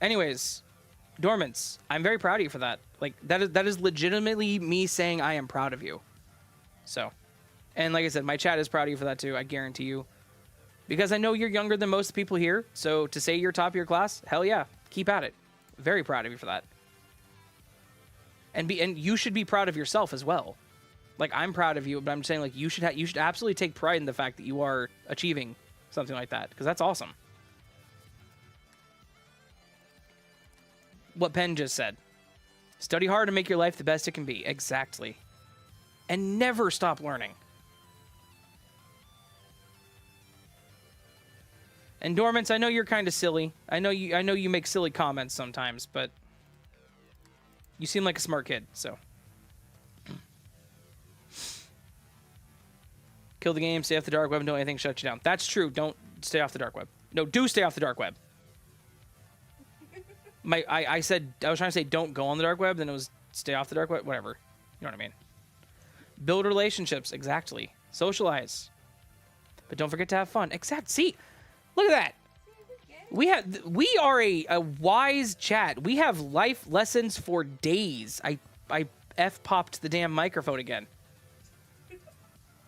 anyways, Dormants, I'm very proud of you for that. Like, that is legitimately me saying I am proud of you. So, and like I said, my chat is proud of you for that too, I guarantee you. Because I know you're younger than most people here, so to say you're top of your class, hell yeah, keep at it. Very proud of you for that. And you should be proud of yourself as well. Like, I'm proud of you, but I'm saying, like, you should absolutely take pride in the fact that you are achieving something like that, because that's awesome. What Penn just said. Study hard to make your life the best it can be. Exactly. And never stop learning. And Dormants, I know you're kind of silly. I know you make silly comments sometimes, but you seem like a smart kid, so. Kill the game, stay off the dark web, and don't let anything shut you down. That's true. Don't stay off the dark web. No, do stay off the dark web. I said, I was trying to say don't go on the dark web, then it was stay off the dark web, whatever. You know what I mean? Build relationships, exactly. Socialize. But don't forget to have fun. See, look at that. We are a wise chat. We have life lessons for days. I F-popped the damn microphone again.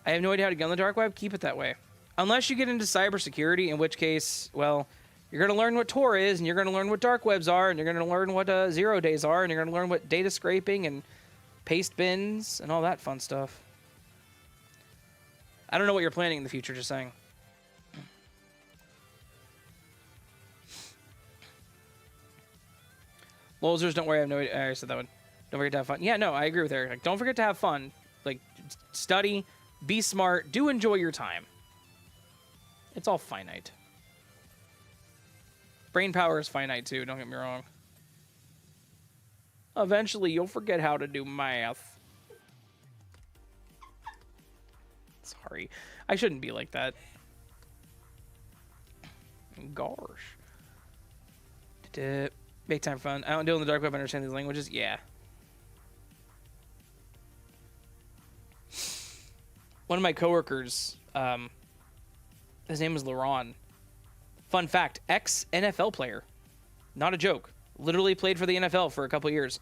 I have no idea how to get on the dark web. Keep it that way. Unless you get into cybersecurity, in which case, well, you're going to learn what Tor is, and you're going to learn what dark webs are, and you're going to learn what 0 days are, and you're going to learn what data scraping and paste bins and all that fun stuff. I don't know what you're planning in the future, just saying. Losers, don't worry, I have no idea. I said that one. Don't forget to have fun. Yeah, no, I agree with Eric. Like, don't forget to have fun. Like, study, be smart, do enjoy your time. It's all finite. Brain power is finite too, don't get me wrong. Eventually, you'll forget how to do math. Sorry. I shouldn't be like that. Gosh. Make time fun. I don't do it on the dark web, understand these languages? Yeah. One of my coworkers, his name was Laron. Fun fact, ex-NFL player. Not a joke. Literally played for the NFL for a couple years.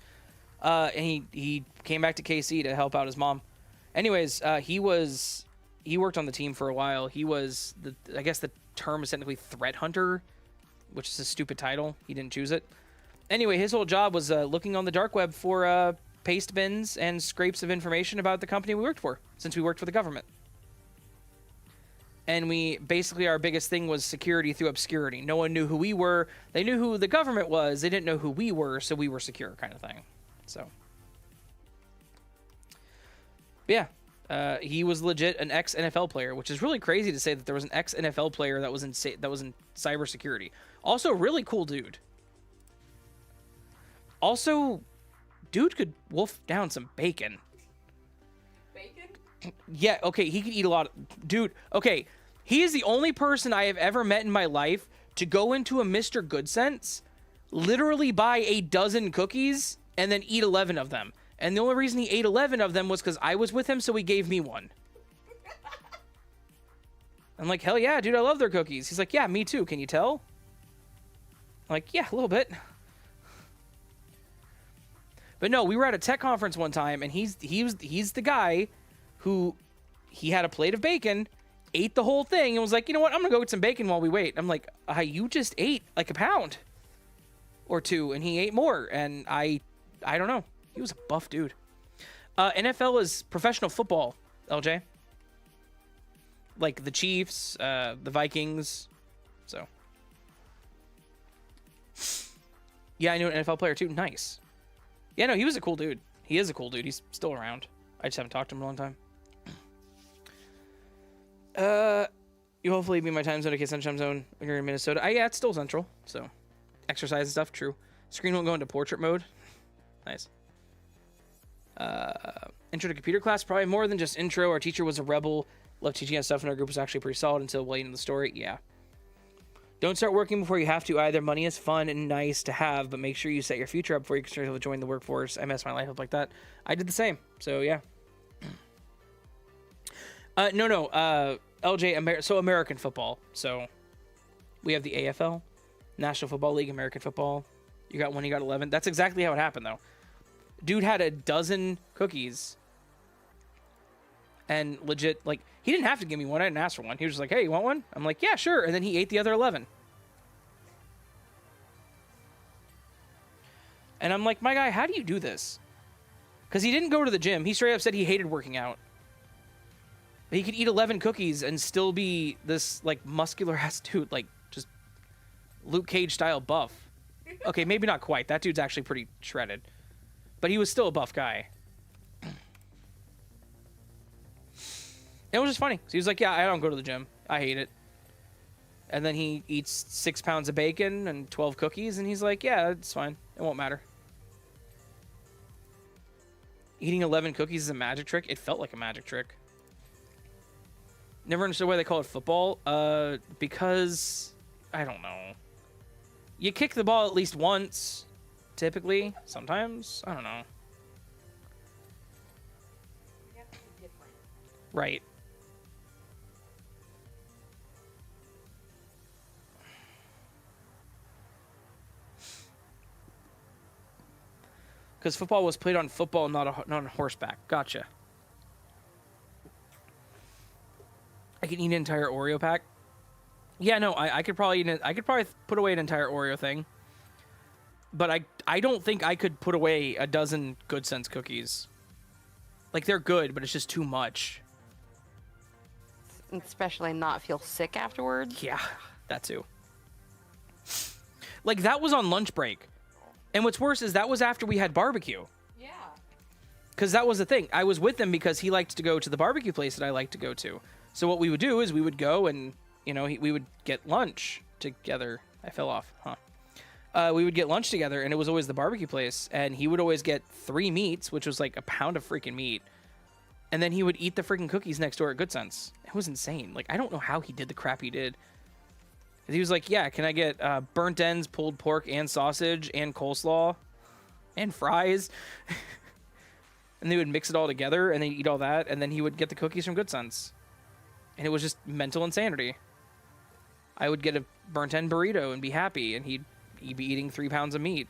And he came back to KC to help out his mom. Anyways, he worked on the team for a while. He was, I guess the term is technically threat hunter, which is a stupid title. He didn't choose it. Anyway, his whole job was looking on the dark web for paste bins and scrapes of information about the company we worked for, since we worked for the government. And we basically, our biggest thing was security through obscurity. No one knew who we were. They knew who the government was. They didn't know who we were, so we were secure, kind of thing. So, yeah. He was legit an ex-NFL player, which is really crazy to say that there was an ex-NFL player that was in cybersecurity. Also, really cool dude. Also, dude could wolf down some bacon. Bacon? Yeah, okay, he could eat a lot of... Dude, okay, he is the only person I have ever met in my life to go into a Mr. Goodsense, literally buy a dozen cookies, and then eat 11 of them. And the only reason he ate 11 of them was because I was with him, so he gave me one. I'm like, hell yeah, dude, I love their cookies. He's like, yeah, me too, can you tell? I'm like, yeah, a little bit. But no, we were at a tech conference one time, and he's the guy who, he had a plate of bacon, ate the whole thing, and was like, you know what, I'm gonna go get some bacon while we wait. I'm like, you just ate like a pound or two, and he ate more, and I don't know. He was a buff dude. NFL is professional football, LJ. Like the Chiefs, the Vikings. So. Yeah, I knew an NFL player too. Nice. Yeah, no, he was a cool dude. He is a cool dude. He's still around. I just haven't talked to him in a long time. You hopefully be my time zone, okay, Sunshine Zone when you're in Minnesota. Yeah, it's still central, so. Exercise and stuff, true. Screen won't go into portrait mode. Nice. Intro to computer class, probably more than just intro. Our teacher was a rebel. Loved teaching us stuff, and our group was actually pretty solid until way into the story. Yeah. Don't start working before you have to either. Money is fun and nice to have, but make sure you set your future up before you can start to join the workforce. I messed my life up like that. I did the same. So yeah. No. LJ, so American football. So we have the AFL, National Football League, American football. You got 1, you got 11. That's exactly how it happened, though. Dude had a dozen cookies. And legit, like, he didn't have to give me one. I didn't ask for one. He was just like, hey, you want one? I'm like, yeah, sure. And then he ate the other 11. And I'm like, my guy, how do you do this? Because he didn't go to the gym. He straight up said he hated working out. But he could eat 11 cookies and still be this, like, muscular-ass dude, like, just Luke Cage-style buff. Okay, maybe not quite. That dude's actually pretty shredded. But he was still a buff guy. It was just funny. So he was like, yeah, I don't go to the gym. I hate it. And then he eats 6 pounds of bacon and 12 cookies, and he's like, yeah, it's fine. It won't matter. Eating 11 cookies is a magic trick? It felt like a magic trick. Never understood why they call it football. Because, I don't know. You kick the ball at least once, typically. Sometimes. I don't know. Right. Because football was played on football, not on horseback. Gotcha. I can eat an entire Oreo pack. Yeah, no, I could probably put away an entire Oreo thing. But I don't think I could put away a dozen Good Sense cookies. Like, they're good, but it's just too much. Especially not feel sick afterwards. Yeah, that too. Like, that was on lunch break. And what's worse is that was after we had barbecue. Yeah. Because that was the thing. I was with him because he liked to go to the barbecue place that I like to go to. So what we would do is we would go and, you know, we would get lunch together. I fell off, huh? We would get lunch together, and it was always the barbecue place. And he would always get 3 meats, which was like a pound of freaking meat. And then he would eat the freaking cookies next door at Good Sense. It was insane. Like, I don't know how he did the crap he did. He was like, yeah, can I get burnt ends, pulled pork, and sausage, and coleslaw, and fries? And they would mix it all together, and they'd eat all that, and then he would get the cookies from Good Sense. And it was just mental insanity. I would get a burnt end burrito and be happy, and he'd be eating 3 pounds of meat.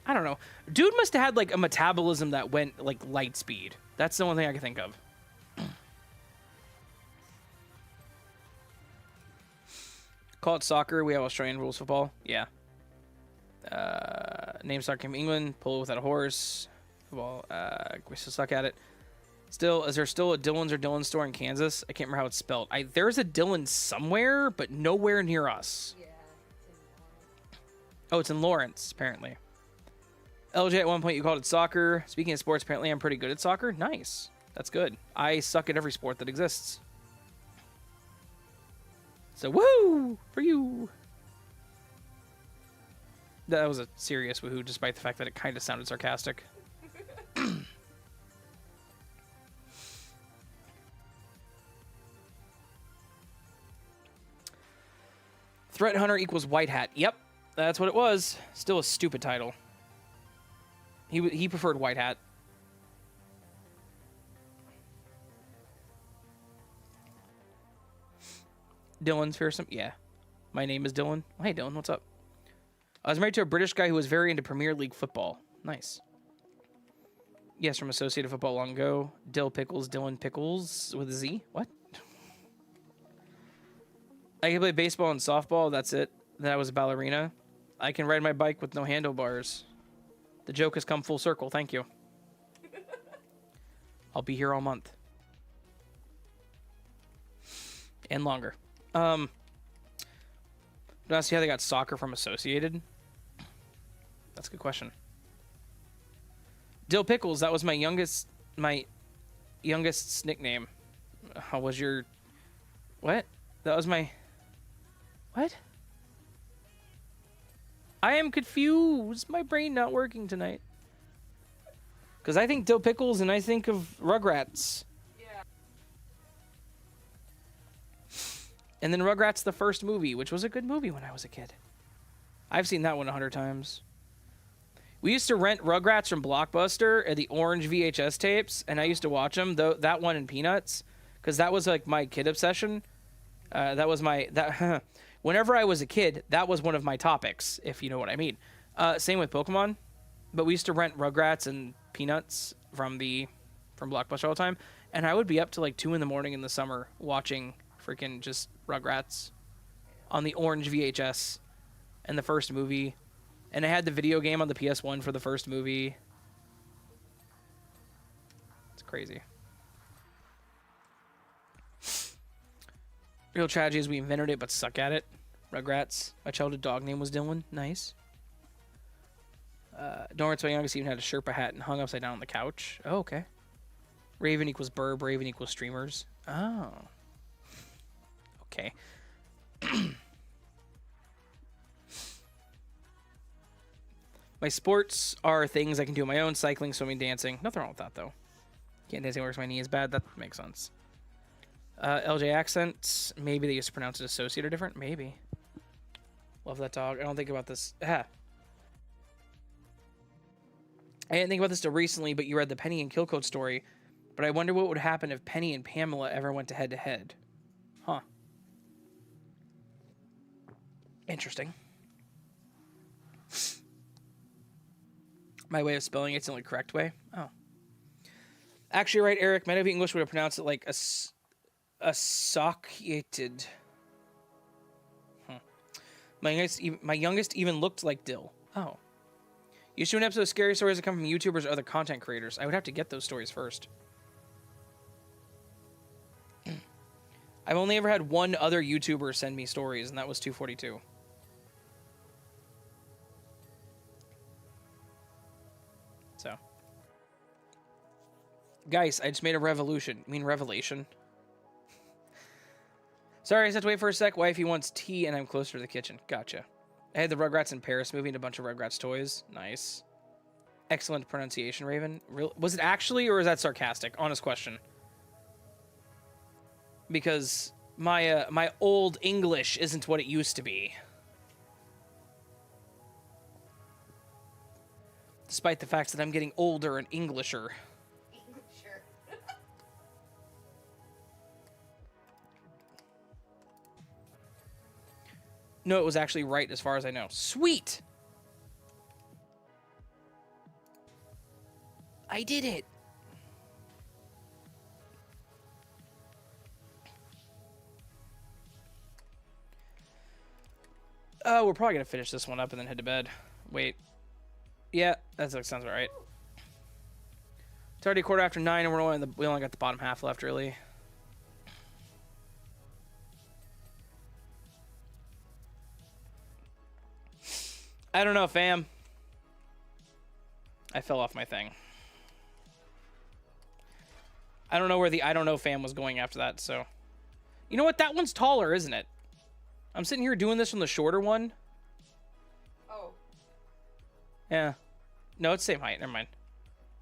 I don't know. Dude must have had, like, a metabolism that went, like, light speed. That's the only thing I can think of. Call it soccer. We have Australian rules football. Yeah. Name soccer from England. Polo without a horse. football. We still suck at it. Still, is there still a Dylan's or Dylan store in Kansas? I can't remember how it's spelled. There's a Dylan somewhere, but nowhere near us. Yeah, it's in Lawrence. Oh, it's in Lawrence, apparently. LJ, at one point you called it soccer. Speaking of sports, apparently I'm pretty good at soccer. Nice. That's good. I suck at every sport that exists. So, woo! For you! That was a serious woohoo, despite the fact that it kind of sounded sarcastic. Threat Hunter equals White Hat. Yep, that's what it was. Still a stupid title. He preferred White Hat. Dylan's fearsome? Yeah. My name is Dylan. Oh, hey, Dylan, what's up? I was married to a British guy who was very into Premier League football. Nice. Yes, from Associated Football long ago. Dill Pickles, Dylan Pickles with a Z. What? I can play baseball and softball. That's it. Then I was a ballerina. I can ride my bike with no handlebars. The joke has come full circle. Thank you. I'll be here all month. And longer. Do I see how they got soccer from Associated? That's a good question. Dill Pickles, that was my youngest's nickname. How was your... What? That was my... What? I am confused. My brain not working tonight. Because I think Dill Pickles and I think of Rugrats. Yeah. And then Rugrats the first movie, which was a good movie when I was a kid. I've seen that one 100 times. We used to rent Rugrats from Blockbuster at the orange VHS tapes, and I used to watch them, though that one and Peanuts, because that was like my kid obsession. That was my... Whenever I was a kid, that was one of my topics, if you know what I mean. Same with Pokemon, but we used to rent Rugrats and Peanuts from Blockbuster all the time, and I would be up to like 2 in the morning in the summer watching freaking just Rugrats on the orange VHS and the first movie, and I had the video game on the PS1 for the first movie. It's crazy. Real tragedy is we invented it but suck at it. Rugrats. My childhood dog name was Dylan. Nice. Dorrance, my youngest, even had a Sherpa hat and hung upside down on the couch. Oh, okay. Raven equals Burb. Raven equals streamers. Oh. Okay. My sports are things I can do on my own. Cycling, swimming, dancing. Nothing wrong with that, though. Can't dance anywhere because my knee is bad. That makes sense. LJ accents. Maybe they used to pronounce it associate or different. Maybe. Love that dog. I don't think about this. I didn't think about this till recently, but you read the Penny and Kilcoat story. But I wonder what would happen if Penny and Pamela ever went to head-to-head. Huh. Interesting. My way of spelling it's the only correct way. Oh. Actually, right, Eric. Many of English would have pronounced it like associated. My youngest even looked like Dill. Oh. You should do an episode of scary stories that come from YouTubers or other content creators. I would have to get those stories first. I've only ever had one other YouTuber send me stories, and that was 242. So. Guys, I just made a revolution. I mean revelation. Sorry, I just have to wait for a sec. Wifey wants tea, and I'm closer to the kitchen. Gotcha. I had the Rugrats in Paris movie and a bunch of Rugrats toys. Nice. Excellent pronunciation, Raven. Was it actually, or is that sarcastic? Honest question. Because my old English isn't what it used to be. Despite the fact that I'm getting older and Englisher. Sure. No, it was actually right as far as I know. Sweet! I did it! Oh, we're probably gonna finish this one up and then head to bed. Wait. Yeah, that sounds about right. It's already 9:15, and we only got the bottom half left, really. I don't know, fam. I fell off my thing. I don't know where the I don't know fam was going after that, so. You know what? That one's taller, isn't it? I'm sitting here doing this from the shorter one. Oh, Yeah. No, it's the same height. Never mind.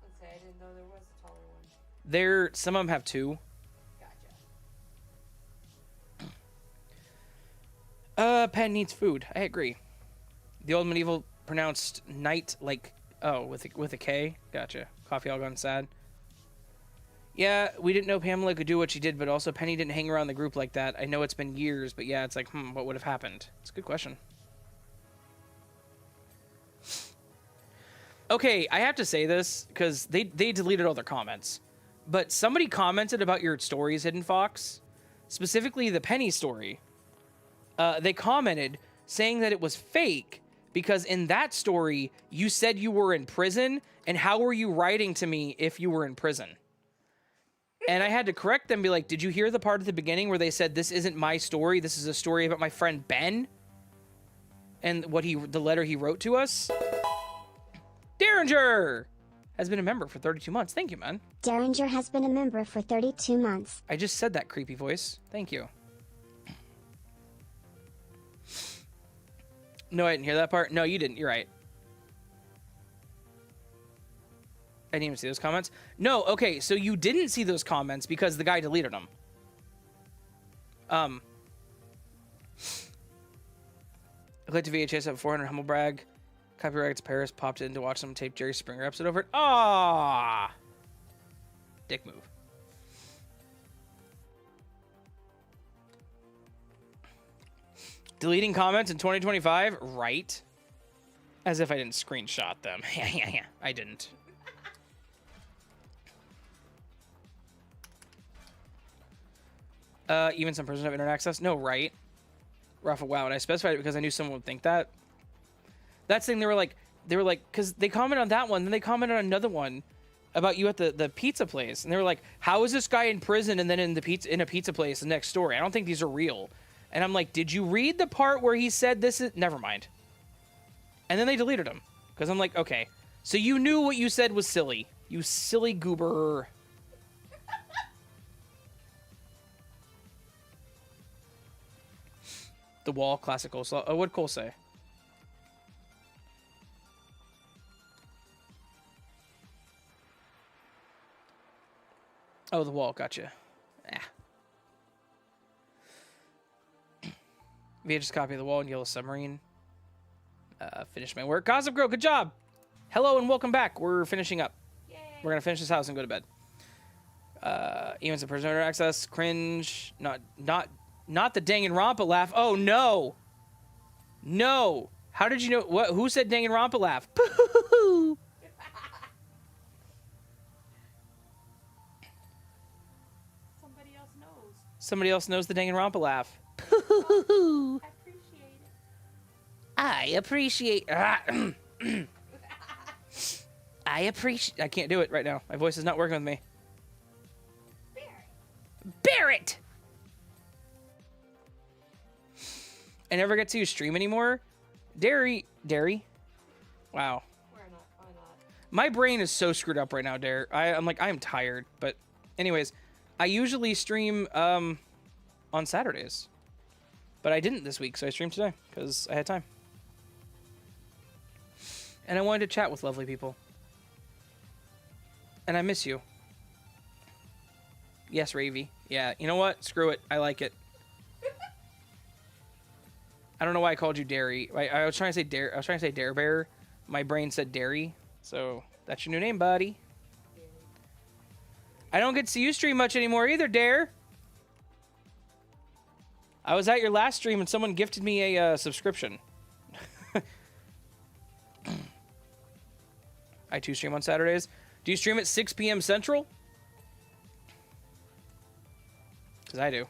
let's say I didn't know there was a taller one. Some of them have 2. Gotcha. Pen needs food. I agree. The old medieval pronounced night like, oh, with a K. Gotcha. Coffee all gone sad. Yeah, we didn't know Pamela could do what she did, but also Penny didn't hang around the group like that. I know it's been years, but yeah, it's like, what would have happened? It's a good question. Okay, I have to say this, because they deleted all their comments. But somebody commented about your stories, Hidden Fox. Specifically, the Penny story. They commented saying that it was fake, because in that story, you said you were in prison, and how were you writing to me if you were in prison? And I had to correct them, be like, did you hear the part at the beginning where they said, this isn't my story, this is a story about my friend Ben? And the letter he wrote to us? Derringer has been a member for 32 months. Thank you, man. Derringer has been a member for 32 months. I just said that creepy voice. Thank you. No, I didn't hear that part. No, you didn't. You're right. I didn't even see those comments. No, okay, so you didn't see those comments because the guy deleted them. I clicked to VHS at 400 humble brag. Copyright to Paris, popped in to watch some tape Jerry Springer episode over it. Ah, dick move. Deleting comments in 2025? Right. As if I didn't screenshot them. Yeah, I didn't. Even some person have internet access? No, right. Rafa, wow, and I specified it because I knew someone would think that. That's the thing, they were like, because they commented on that one, then they commented on another one about you at the pizza place, and they were like, how is this guy in prison and then in a pizza place the next story? I don't think these are real. And I'm like, did you read the part where he said this is... Never mind. And then they deleted him. Because I'm like, okay. So you knew what you said was silly. You silly goober. The wall, classic coleslaw. Oh, what'd Cole say? Oh, the wall, gotcha. VHS copy of the wall and Yellow Submarine. Finished my work. Gossip Girl, good job. Hello and welcome back. We're finishing up. Yay. We're gonna finish this house and go to bed. Events of prisoner access. Cringe. Not the dang and rompa laugh. Oh no. No. How did you know? What? Who said dang and rompa laugh? Somebody else knows. Somebody else knows the dang and rompa laugh. I appreciate it. I appreciate. I can't do it right now. My voice is not working with me. Barrett. I never get to stream anymore. Dairy. Wow. Why not? My brain is so screwed up right now, Dare. I'm like, I am tired. But anyways, I usually stream on Saturdays. But I didn't this week, so I streamed today because I had time. And I wanted to chat with lovely people. And I miss you. Yes, Ravy. Yeah, you know what? Screw it. I like it. I don't know why I called you Dairy. I was trying to say Dare. I was trying to say Dare Bear. My brain said Dairy. So that's your new name, buddy. I don't get to see you stream much anymore either, Dare. I was at your last stream and someone gifted me a subscription. I too stream on Saturdays. Do you stream at 6 p.m. Central? Because I do.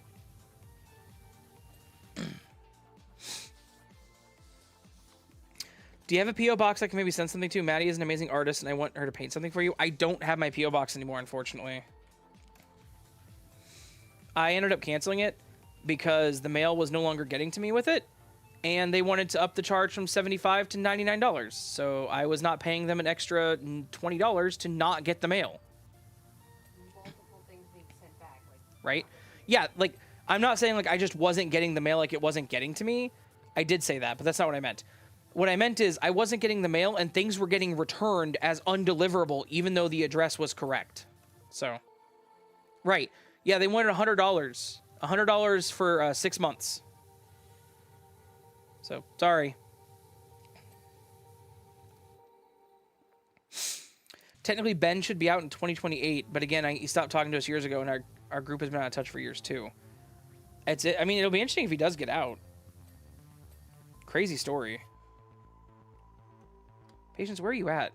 Do you have a P.O. box I can maybe send something to? Maddie is an amazing artist, and I want her to paint something for you. I don't have my P.O. box anymore, unfortunately. I ended up canceling it because the mail was no longer getting to me with it, and they wanted to up the charge from $75 to $99. So I was not paying them an extra $20 to not get the mail. Multiple things being sent back. Like, Right? Yeah, like, I'm not saying, like, I just wasn't getting the mail, like, it wasn't getting to me. I did say that, but that's not what I meant. What I meant is I wasn't getting the mail, and things were getting returned as undeliverable, even though the address was correct. So, right. Yeah, they wanted $100. $100 for 6 months. So, sorry. Technically, Ben should be out in 2028, but again, he stopped talking to us years ago, and our group has been out of touch for years, too. I mean, it'll be interesting if he does get out. Crazy story. Patience, where are you at?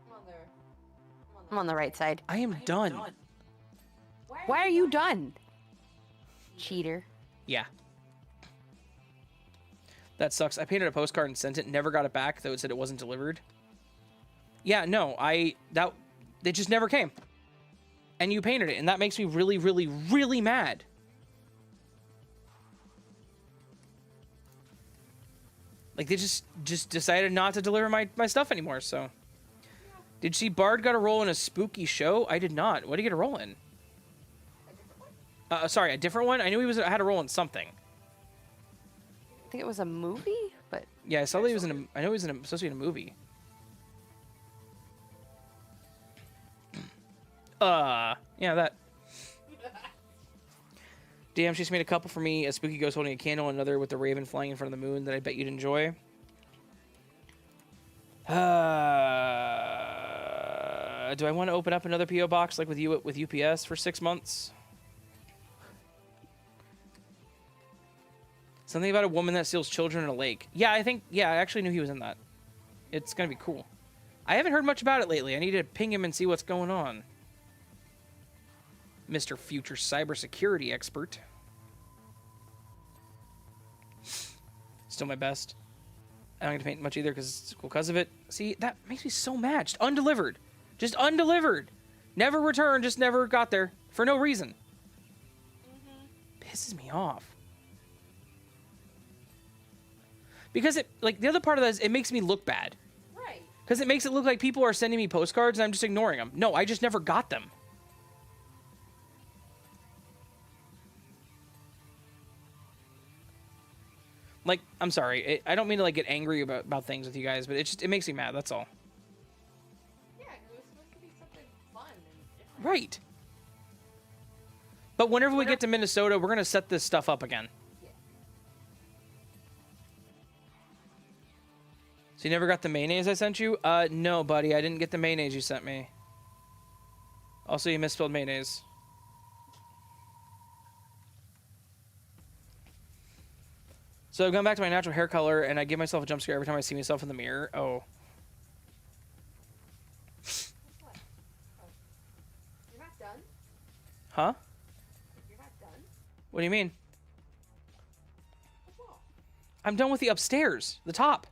I'm on there. I'm on the right side. I am done. Why are you done? Cheater. Yeah. That sucks. I painted a postcard and sent it. Never got it back, though it said it wasn't delivered. Yeah, no, it just never came. And you painted it, and that makes me really, really, really mad. Like, they just decided not to deliver my stuff anymore, so. Did you see Bard got a role in a spooky show? I did not. What did he get a role in? Sorry, a different one? I knew he had a role in something. I think it was a movie, but Yeah, I saw that he was in a... I know he was supposed to be in a movie. Yeah, that. Damn, she's made a couple for me. A spooky ghost holding a candle, another with the raven flying in front of the moon that I bet you'd enjoy. Do I want to open up another P.O. box like with you with UPS for 6 months? Something about a woman that steals children in a lake. Yeah, I actually knew he was in that. It's going to be cool. I haven't heard much about it lately. I need to ping him and see what's going on. Mr. Future Cybersecurity Expert. Still my best. I don't get to paint much either because it's cool because of it. See, that makes me so mad. Just undelivered. Just undelivered. Never returned, just never got there. For no reason. Pisses me off. Because the other part of that is it makes me look bad. Right. Because it makes it look like people are sending me postcards and I'm just ignoring them. No, I just never got them. Like, I'm sorry. I don't mean to, like, get angry about things with you guys, but it makes me mad. That's all. Yeah, it was supposed to be something fun and different. Right. But whenever we get to Minnesota, we're going to set this stuff up again. Yeah. So you never got the mayonnaise I sent you? No, buddy. I didn't get the mayonnaise you sent me. Also, you misspelled mayonnaise. So I've gone back to my natural hair color, and I give myself a jump scare every time I see myself in the mirror. Oh. What? Oh. You're not done? Huh? You're not done? What do you mean? What? I'm done with the upstairs. The top.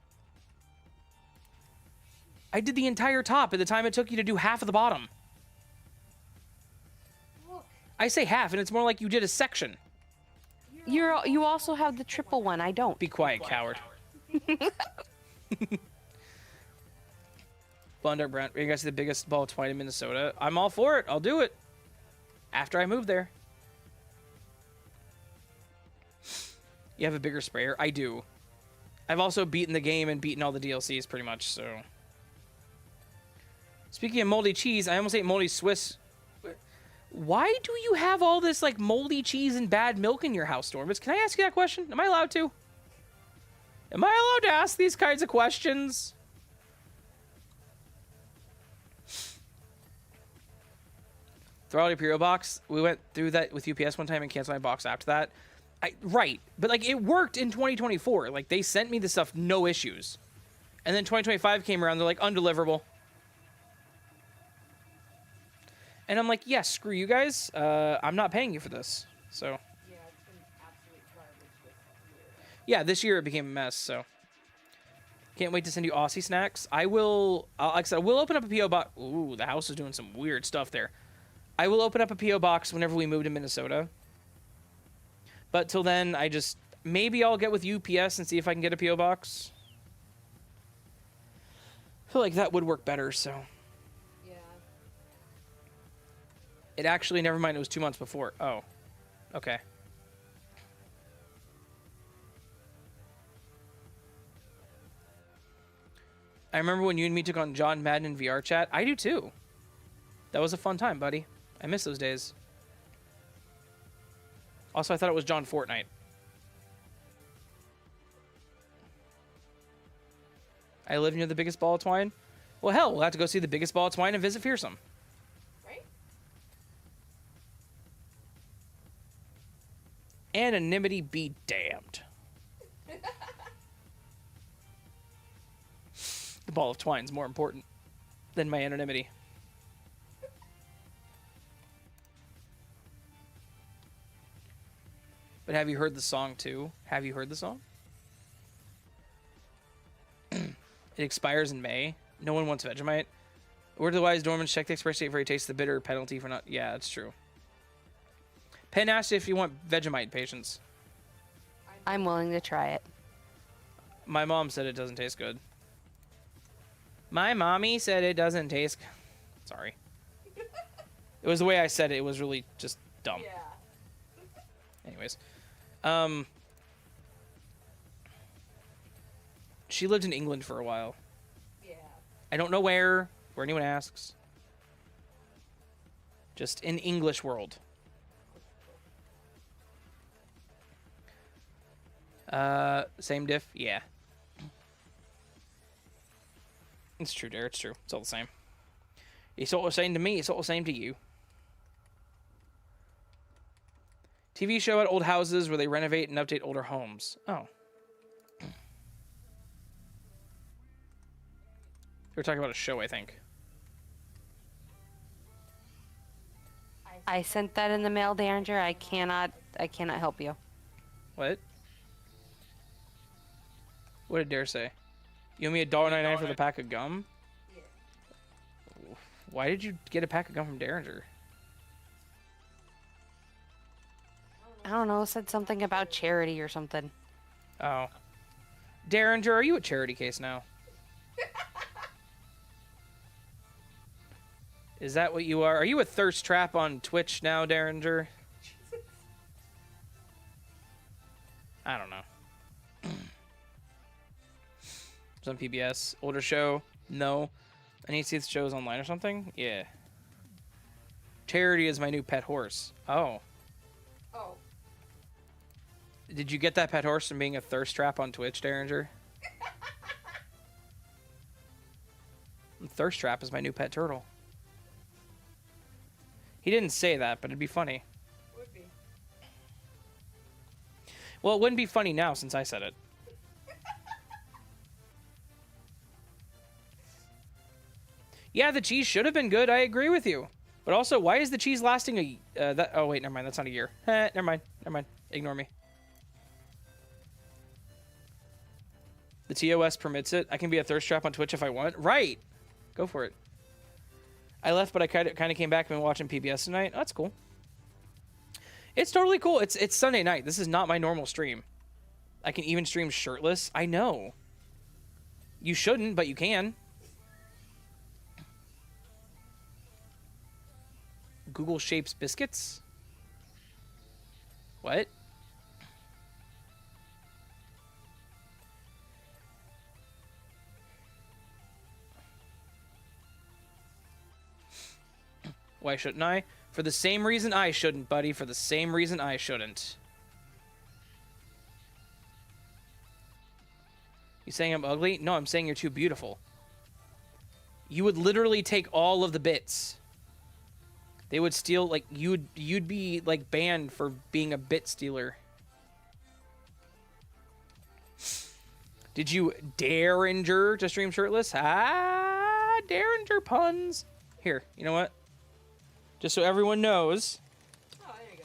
I did the entire top at the time it took you to do half of the bottom. Look. I say half, and it's more like you did a section. you also have the triple one. I don't. Be quiet, coward. Blonde Dark Brown. You guys see the biggest ball of twine in Minnesota? I'm all for it. I'll do it. After I move there. You have a bigger sprayer? I do. I've also beaten the game and beaten all the DLCs pretty much, so. Speaking of moldy cheese, I almost ate moldy Swiss. Why do you have all this, like, moldy cheese and bad milk in your house, Stormits? Can I ask you that question? Am I allowed to? Am I allowed to ask these kinds of questions? Throw out a Imperial box. We went through that with UPS one time and canceled my box after that. Right. But, like, it worked in 2024. Like, they sent me the stuff, no issues. And then 2025 came around, they're like, undeliverable. And I'm like, yeah, screw you guys. I'm not paying you for this. So. Yeah, it's been absolute garbage this year. Yeah, this year it became a mess, so. Can't wait to send you Aussie snacks. I will, like I said, we'll open up a P.O. box. Ooh, the house is doing some weird stuff there. I will open up a P.O. box whenever we move to Minnesota. But till then, maybe I'll get with UPS and see if I can get a P.O. box. I feel like that would work better, so. Yeah. It actually, never mind, it was 2 months before. Oh, okay. I remember when you and me took on John Madden in VR chat. I do too. That was a fun time, buddy. I miss those days. Also, I thought it was John Fortnite. I live near the biggest ball of twine. Well, hell, we'll have to go see the biggest ball of twine and visit Fearsome. Right? Anonymity be damned. The ball of twine's more important than my anonymity. But have you heard the song too? Have you heard the song? It expires in May. No one wants Vegemite. Word to the wise, Dormans, check the expiration date before you taste the bitter penalty for not... Yeah, that's true. Penn asked if you want Vegemite, patience. I'm willing to try it. My mom said it doesn't taste good. My mommy said it doesn't taste... Sorry. It was the way I said it. It was really just dumb. Yeah. Anyways. She lived in England for a while. Yeah. I don't know where anyone asks. Just in English world. Same diff? Yeah. It's true, Dare. It's true. It's all the same. It's all the same to me. It's all the same to you. TV show about old houses where they renovate and update older homes. Oh. We're talking about a show, I think. I sent that in the mail, Danger. I cannot help you. What? What did Dare say? You owe me $1.99 for the pack of gum? Yeah. Why did you get a pack of gum from Derringer? I don't know. Said something about charity or something. Oh. Derringer, are you a charity case now? Is that what you are? Are you a thirst trap on Twitch now, Derringer? I don't know. It's on PBS. Older show? No. I need to see the shows online or something? Yeah. Charity is my new pet horse. Oh. Oh. Did you get that pet horse from being a thirst trap on Twitch, Derringer? Thirst trap is my new pet turtle. He didn't say that, but it'd be funny. Would be. Well, it wouldn't be funny now since I said it. Yeah, the cheese should have been good. I agree with you. But also, why is the cheese lasting a... oh, wait, never mind. That's not a year. Never mind. Never mind. Ignore me. The TOS permits it. I can be a thirst trap on Twitch if I want. Right. Go for it. I left, but I kind of came back and been watching PBS tonight. Oh, that's cool. It's totally cool. It's Sunday night. This is not my normal stream. I can even stream shirtless. I know. You shouldn't, but you can. Google Shapes biscuits? What? Why shouldn't I? For the same reason I shouldn't, buddy. For the same reason I shouldn't. You saying I'm ugly? No, I'm saying you're too beautiful. You would literally take all of the bits. They would steal, like, you'd be, like, banned for being a bit stealer. Did you Derringer to stream shirtless? Ah, Derringer puns. Here, you know what? Just so everyone knows. Oh, there you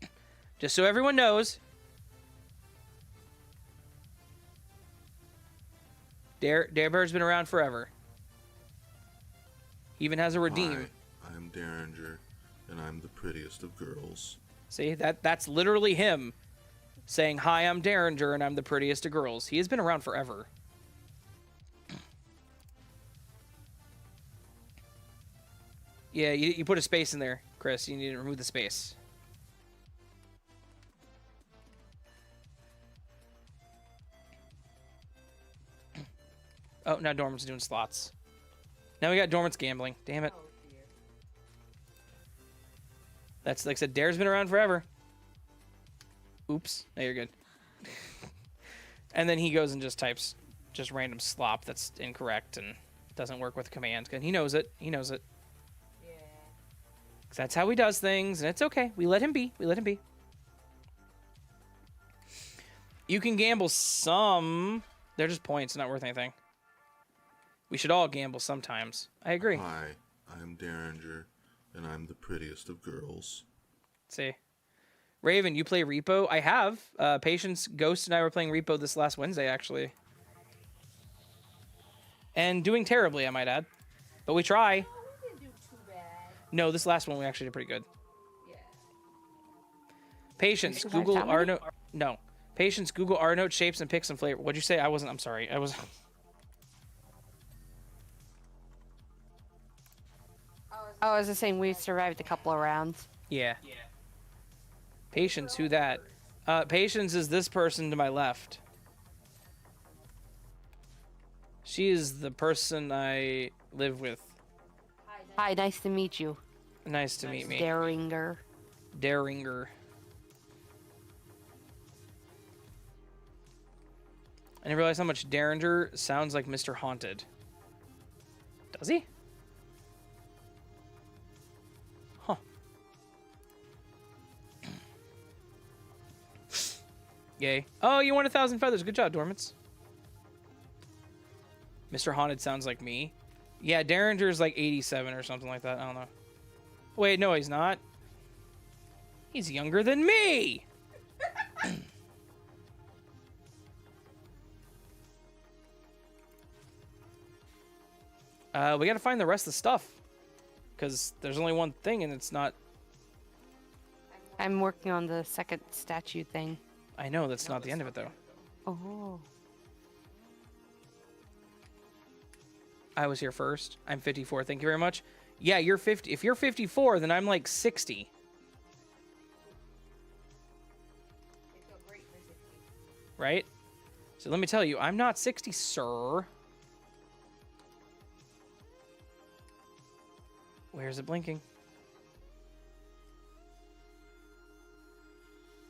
go. Just so everyone knows. Dare Bear's been around forever. He even has a redeem. Hi, I'm Derringer, and I'm the prettiest of girls. See, that's literally him saying, "Hi, I'm Derringer, and I'm the prettiest of girls." He has been around forever. Yeah, you put a space in there, Chris. You need to remove the space. Oh, now Dormant's doing slots. Now we got Dormant's gambling. Damn it. Oh dear. That's like I said, Dare's been around forever. Oops. No, you're good. And then he goes and just types just random slop that's incorrect and doesn't work with commands. And he knows it. He knows it. Yeah. 'Cause that's how he does things, and it's okay. We let him be. We let him be. You can gamble some. They're just points, not worth anything. We should all gamble sometimes. I agree. Hi, I'm Derringer, and I'm the prettiest of girls. Let's see. Raven, you play Repo? I have. Patience, Ghost, and I were playing Repo this last Wednesday, actually. And doing terribly, I might add. But we try. Oh, we didn't do too bad. No, this last one we actually did pretty good. Yeah. Patience, Guys, Google how R many? note. No. Patience, Google R note shapes and pick some flavor. What'd you say? I wasn't. I'm sorry. I was. Oh, I was just saying we survived a couple of rounds. Yeah. Patience, who that? Patience is this person to my left. She is the person I live with. Hi, nice to meet you. Nice to meet me. Derringer. Derringer. I didn't realize how much Derringer sounds like Mr. Haunted. Does he? Huh. Yay. Oh, you won 1,000 feathers. Good job, Dormants. Mr. Haunted sounds like me. Yeah, Derringer's like 87 or something like that. I don't know. Wait, no, he's not. He's younger than me! We gotta find the rest of the stuff. Because there's only one thing and it's not... I'm working on the second statue thing. I know, that's not the end of it, though. Oh. I was here first. I'm 54. Thank you very much. Yeah, you're 50. If you're 54, then I'm like 60. They feel great for 60. Right? So let me tell you, I'm not 60, sir. Where's it blinking?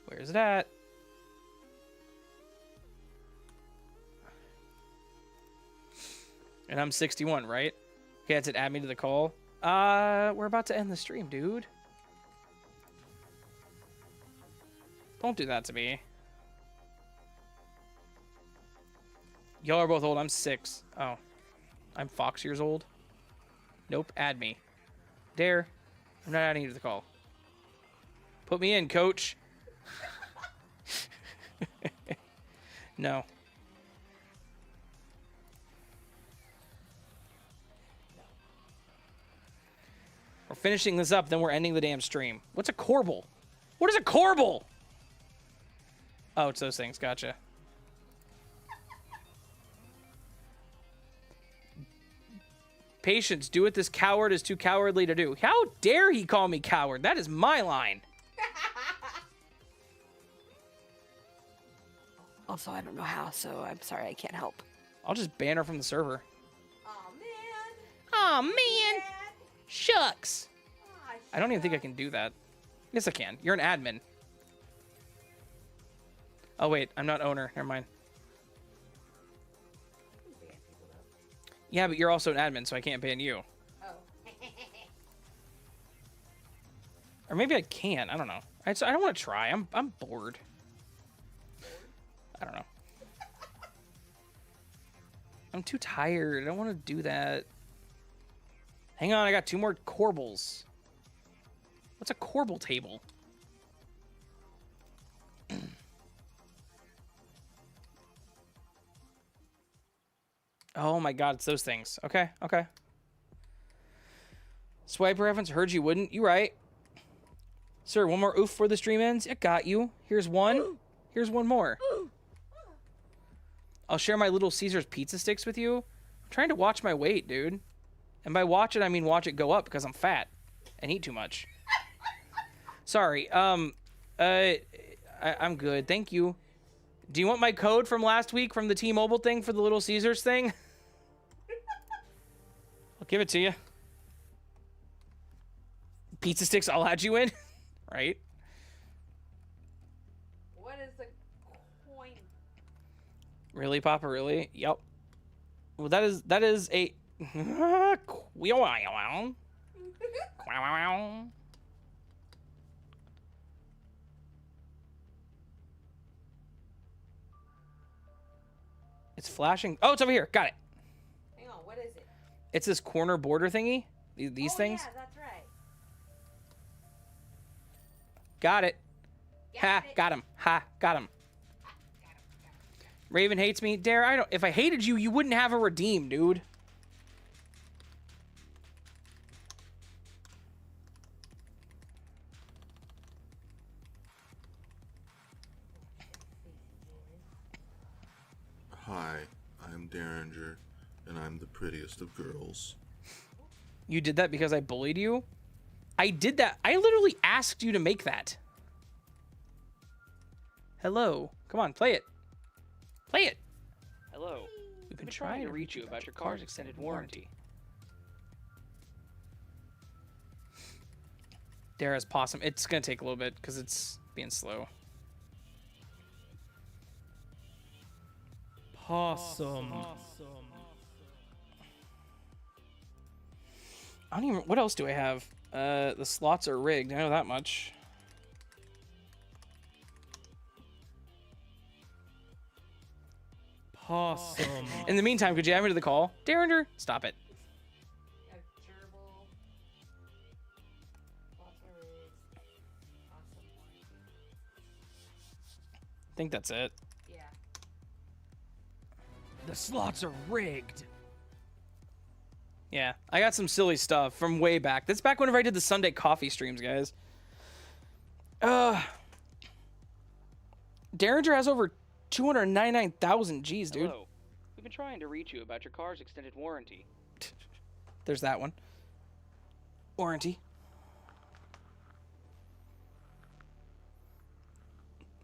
Where's it at? And I'm 61, right? Okay, that's it. Add me to the call. We're about to end the stream, dude. Don't do that to me. Y'all are both old. I'm 6. Oh. I'm Fox years old. Nope. Add me. Dare. I'm not adding you to the call. Put me in, coach. No. We're finishing this up, then we're ending the damn stream. What's a corbel? What is a corbel? Oh, it's those things. Gotcha. Patience, do what this coward is too cowardly to do. How dare he call me coward? That is my line. Also, I don't know how, so I'm sorry I can't help. I'll just ban her from the server. Oh man. Aw, man. Dad. Shucks. Ah, I don't even think I can do that. Yes, I can. You're an admin. Oh, wait. I'm not owner. Never mind. Yeah, but you're also an admin, so I can't ban you. Oh. Or maybe I can. I don't know. I don't want to try. I'm bored. I don't know. I'm too tired. I don't want to do that. Hang on, I got 2 more corbels. What's a corbel table? Oh my god, it's those things. Okay, okay. Swipe reference, heard you wouldn't. You right. Sir, one more oof for the stream ends. I got you. Here's one. Here's one more. I'll share my Little Caesars pizza sticks with you. I'm trying to watch my weight, dude. And by watch it, I mean watch it go up because I'm fat and eat too much. Sorry. I'm good. Thank you. Do you want my code from last week from the T-Mobile thing for the Little Caesars thing? I'll give it to you. Pizza sticks, I'll add you in. Right? What is the coin? Really, Papa? Really? Yep. Well, that is a. It's flashing. Oh, it's over here. Got it. Hang on, what is it? It's this corner border thingy. These things. Yeah, that's right. Got it. Got Ha, it. got him. Ha, got him. Raven hates me. Dare, I don't. If I hated you, you wouldn't have a redeem, dude. Hi, I'm Derringer, and I'm the prettiest of girls. You did that because I bullied you? I did that. I literally asked you to make that. Hello. Come on, play it. Play it. Hello. We've been trying to reach you about your car's extended warranty. Dara's possum. It's going to take a little bit because it's being slow. Possum. I don't even. What else do I have? The slots are rigged. I know that much. Possum. In the meantime, could you add me to the call? Derringer, stop it. A gerbil. Lots of rigs. Awesome. I think that's it. Yeah. The slots are rigged. Yeah, I got some silly stuff from way back. That's back whenever I did the Sunday coffee streams, guys. Derringer has over 299,000 G's, dude. Hello. We've been trying to reach you about your car's extended warranty. There's that one. Warranty.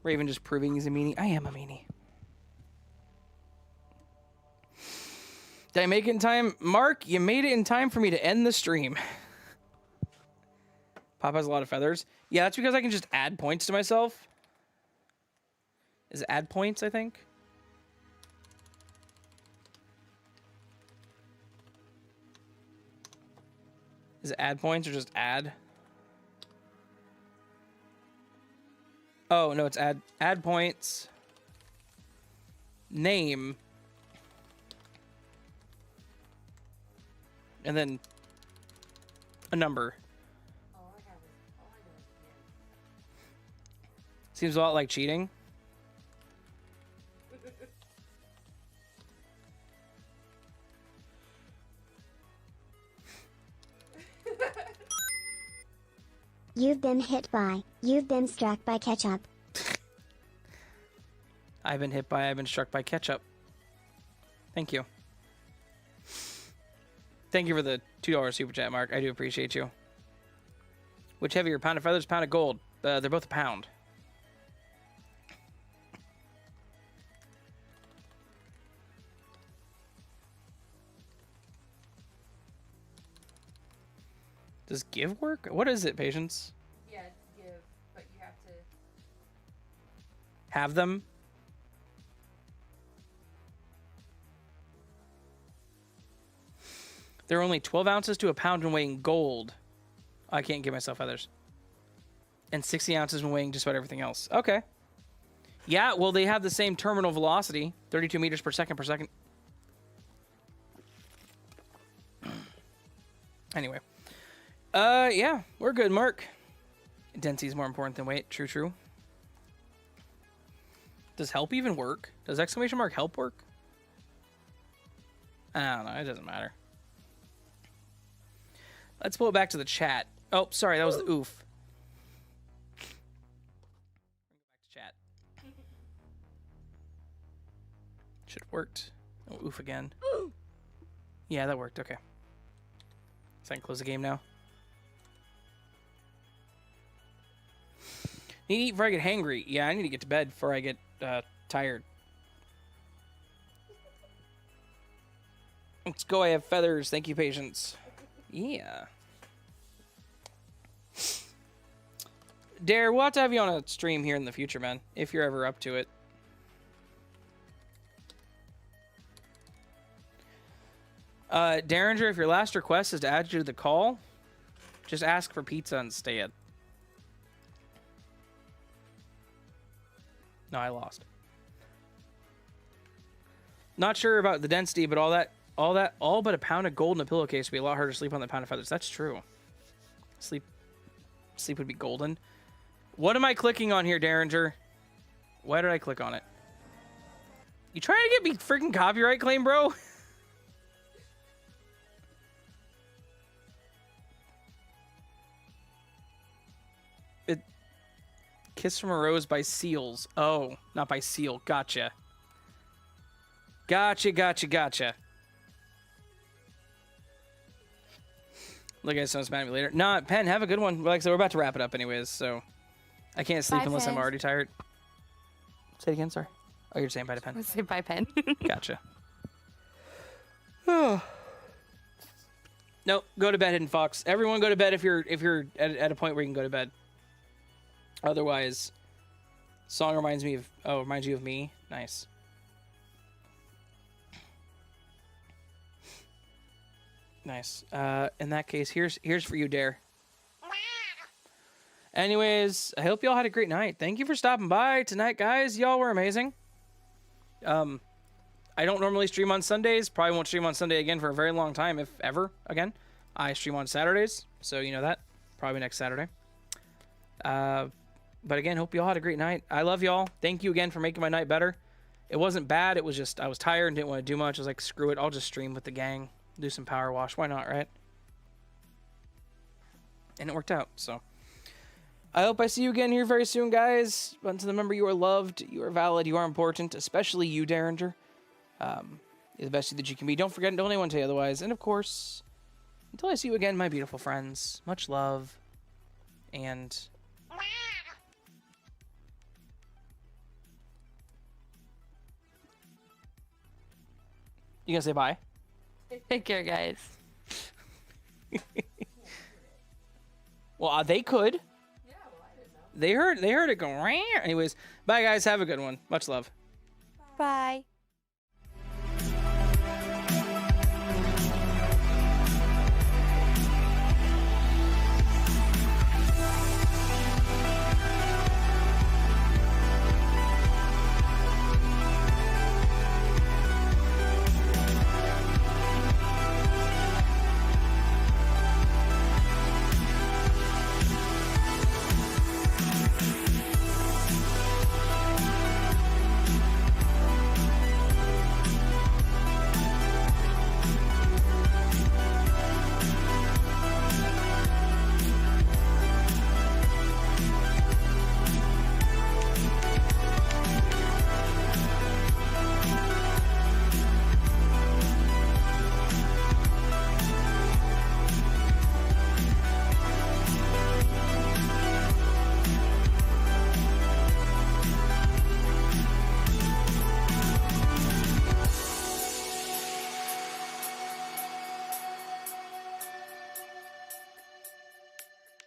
Raven just proving he's a meanie. I am a meanie. Did I make it in time? Mark, you made it in time for me to end the stream. Pop has a lot of feathers. Yeah, that's because I can just add points to myself. Is it add points, I think? Is it add points or just add? Oh, no, it's add points. Name. And then a number. All I got is Seems a lot like cheating. You've been hit by. You've been struck by ketchup. I've been struck by ketchup. Thank you. Thank you for the $2 super chat, Mark. I do appreciate you. Which heavier, pound of feathers, pound of gold? They're both a pound. Does give work? What is it, Patience? yeah, it's give, but you have to. Have them? There are only 12 ounces to a pound when weighing gold. I can't give myself feathers. And 60 ounces when weighing just about everything else. Okay. Yeah, well, they have the same terminal velocity. 32 meters per second. Anyway. Yeah, we're good, Mark. Density is more important than weight. True. Does help even work? Does exclamation mark help work? I don't know. It doesn't matter. Let's pull it back to the chat. Oh, sorry. That was the oof. Back to chat. Should have worked. Oh, oof again. Yeah, that worked. Okay. So I can close the game now. Need to eat before I get hangry. Yeah, I need to get to bed before I get tired. Let's go. I have feathers. Thank you, patience. Yeah. Dare, we'll have to have you on a stream here in the future, man. If you're ever up to it. Derringer, if your last request is to add you to the call, just ask for pizza instead. No, I lost. Not sure about the density, but all but a pound of gold in a pillowcase would be a lot harder to sleep on than a pound of feathers. That's true. Sleep would be golden. What am I clicking on here, Derringer? Why did I click on it? You trying to get me freaking copyright claim, bro? Kiss from a Rose by Seals. Oh, not by Seal. Gotcha. Gotcha. Look at someone's mad at me later. Nah, Pen, have a good one. Like I said, we're about to wrap it up anyways, so I can't sleep unless I'm already tired. Say it again, sorry. Oh, you're saying bye to Pen. Say bye, Pen. Gotcha. Oh. Nope, go to bed, Hidden Fox. Everyone go to bed if you're at a point where you can go to bed. Otherwise, song reminds you of me. Nice. Nice. In that case, here's for you, Dare. Anyways, I hope y'all had a great night. Thank you for stopping by tonight, guys. Y'all were amazing. I don't normally stream on Sundays. Probably won't stream on Sunday again for a very long time, if ever again. I stream on Saturdays, so you know that. Probably next Saturday. But again, hope y'all had a great night. I love y'all. Thank you again for making my night better. It wasn't bad. It was just I was tired and didn't want to do much. I was like, screw it. I'll just stream with the gang. Do some power wash. Why not, right? And it worked out, so. I hope I see you again here very soon, guys. But to remember, you are loved, you are valid, you are important, especially you, Derringer. You're the best that you can be. Don't forget, don't anyone tell you otherwise. And of course, until I see you again, my beautiful friends, much love, and... You gonna say bye? Take care, guys. Well, they could. Yeah, well, I didn't know. They heard it go. Anyways, bye guys. Have a good one. Much love. Bye.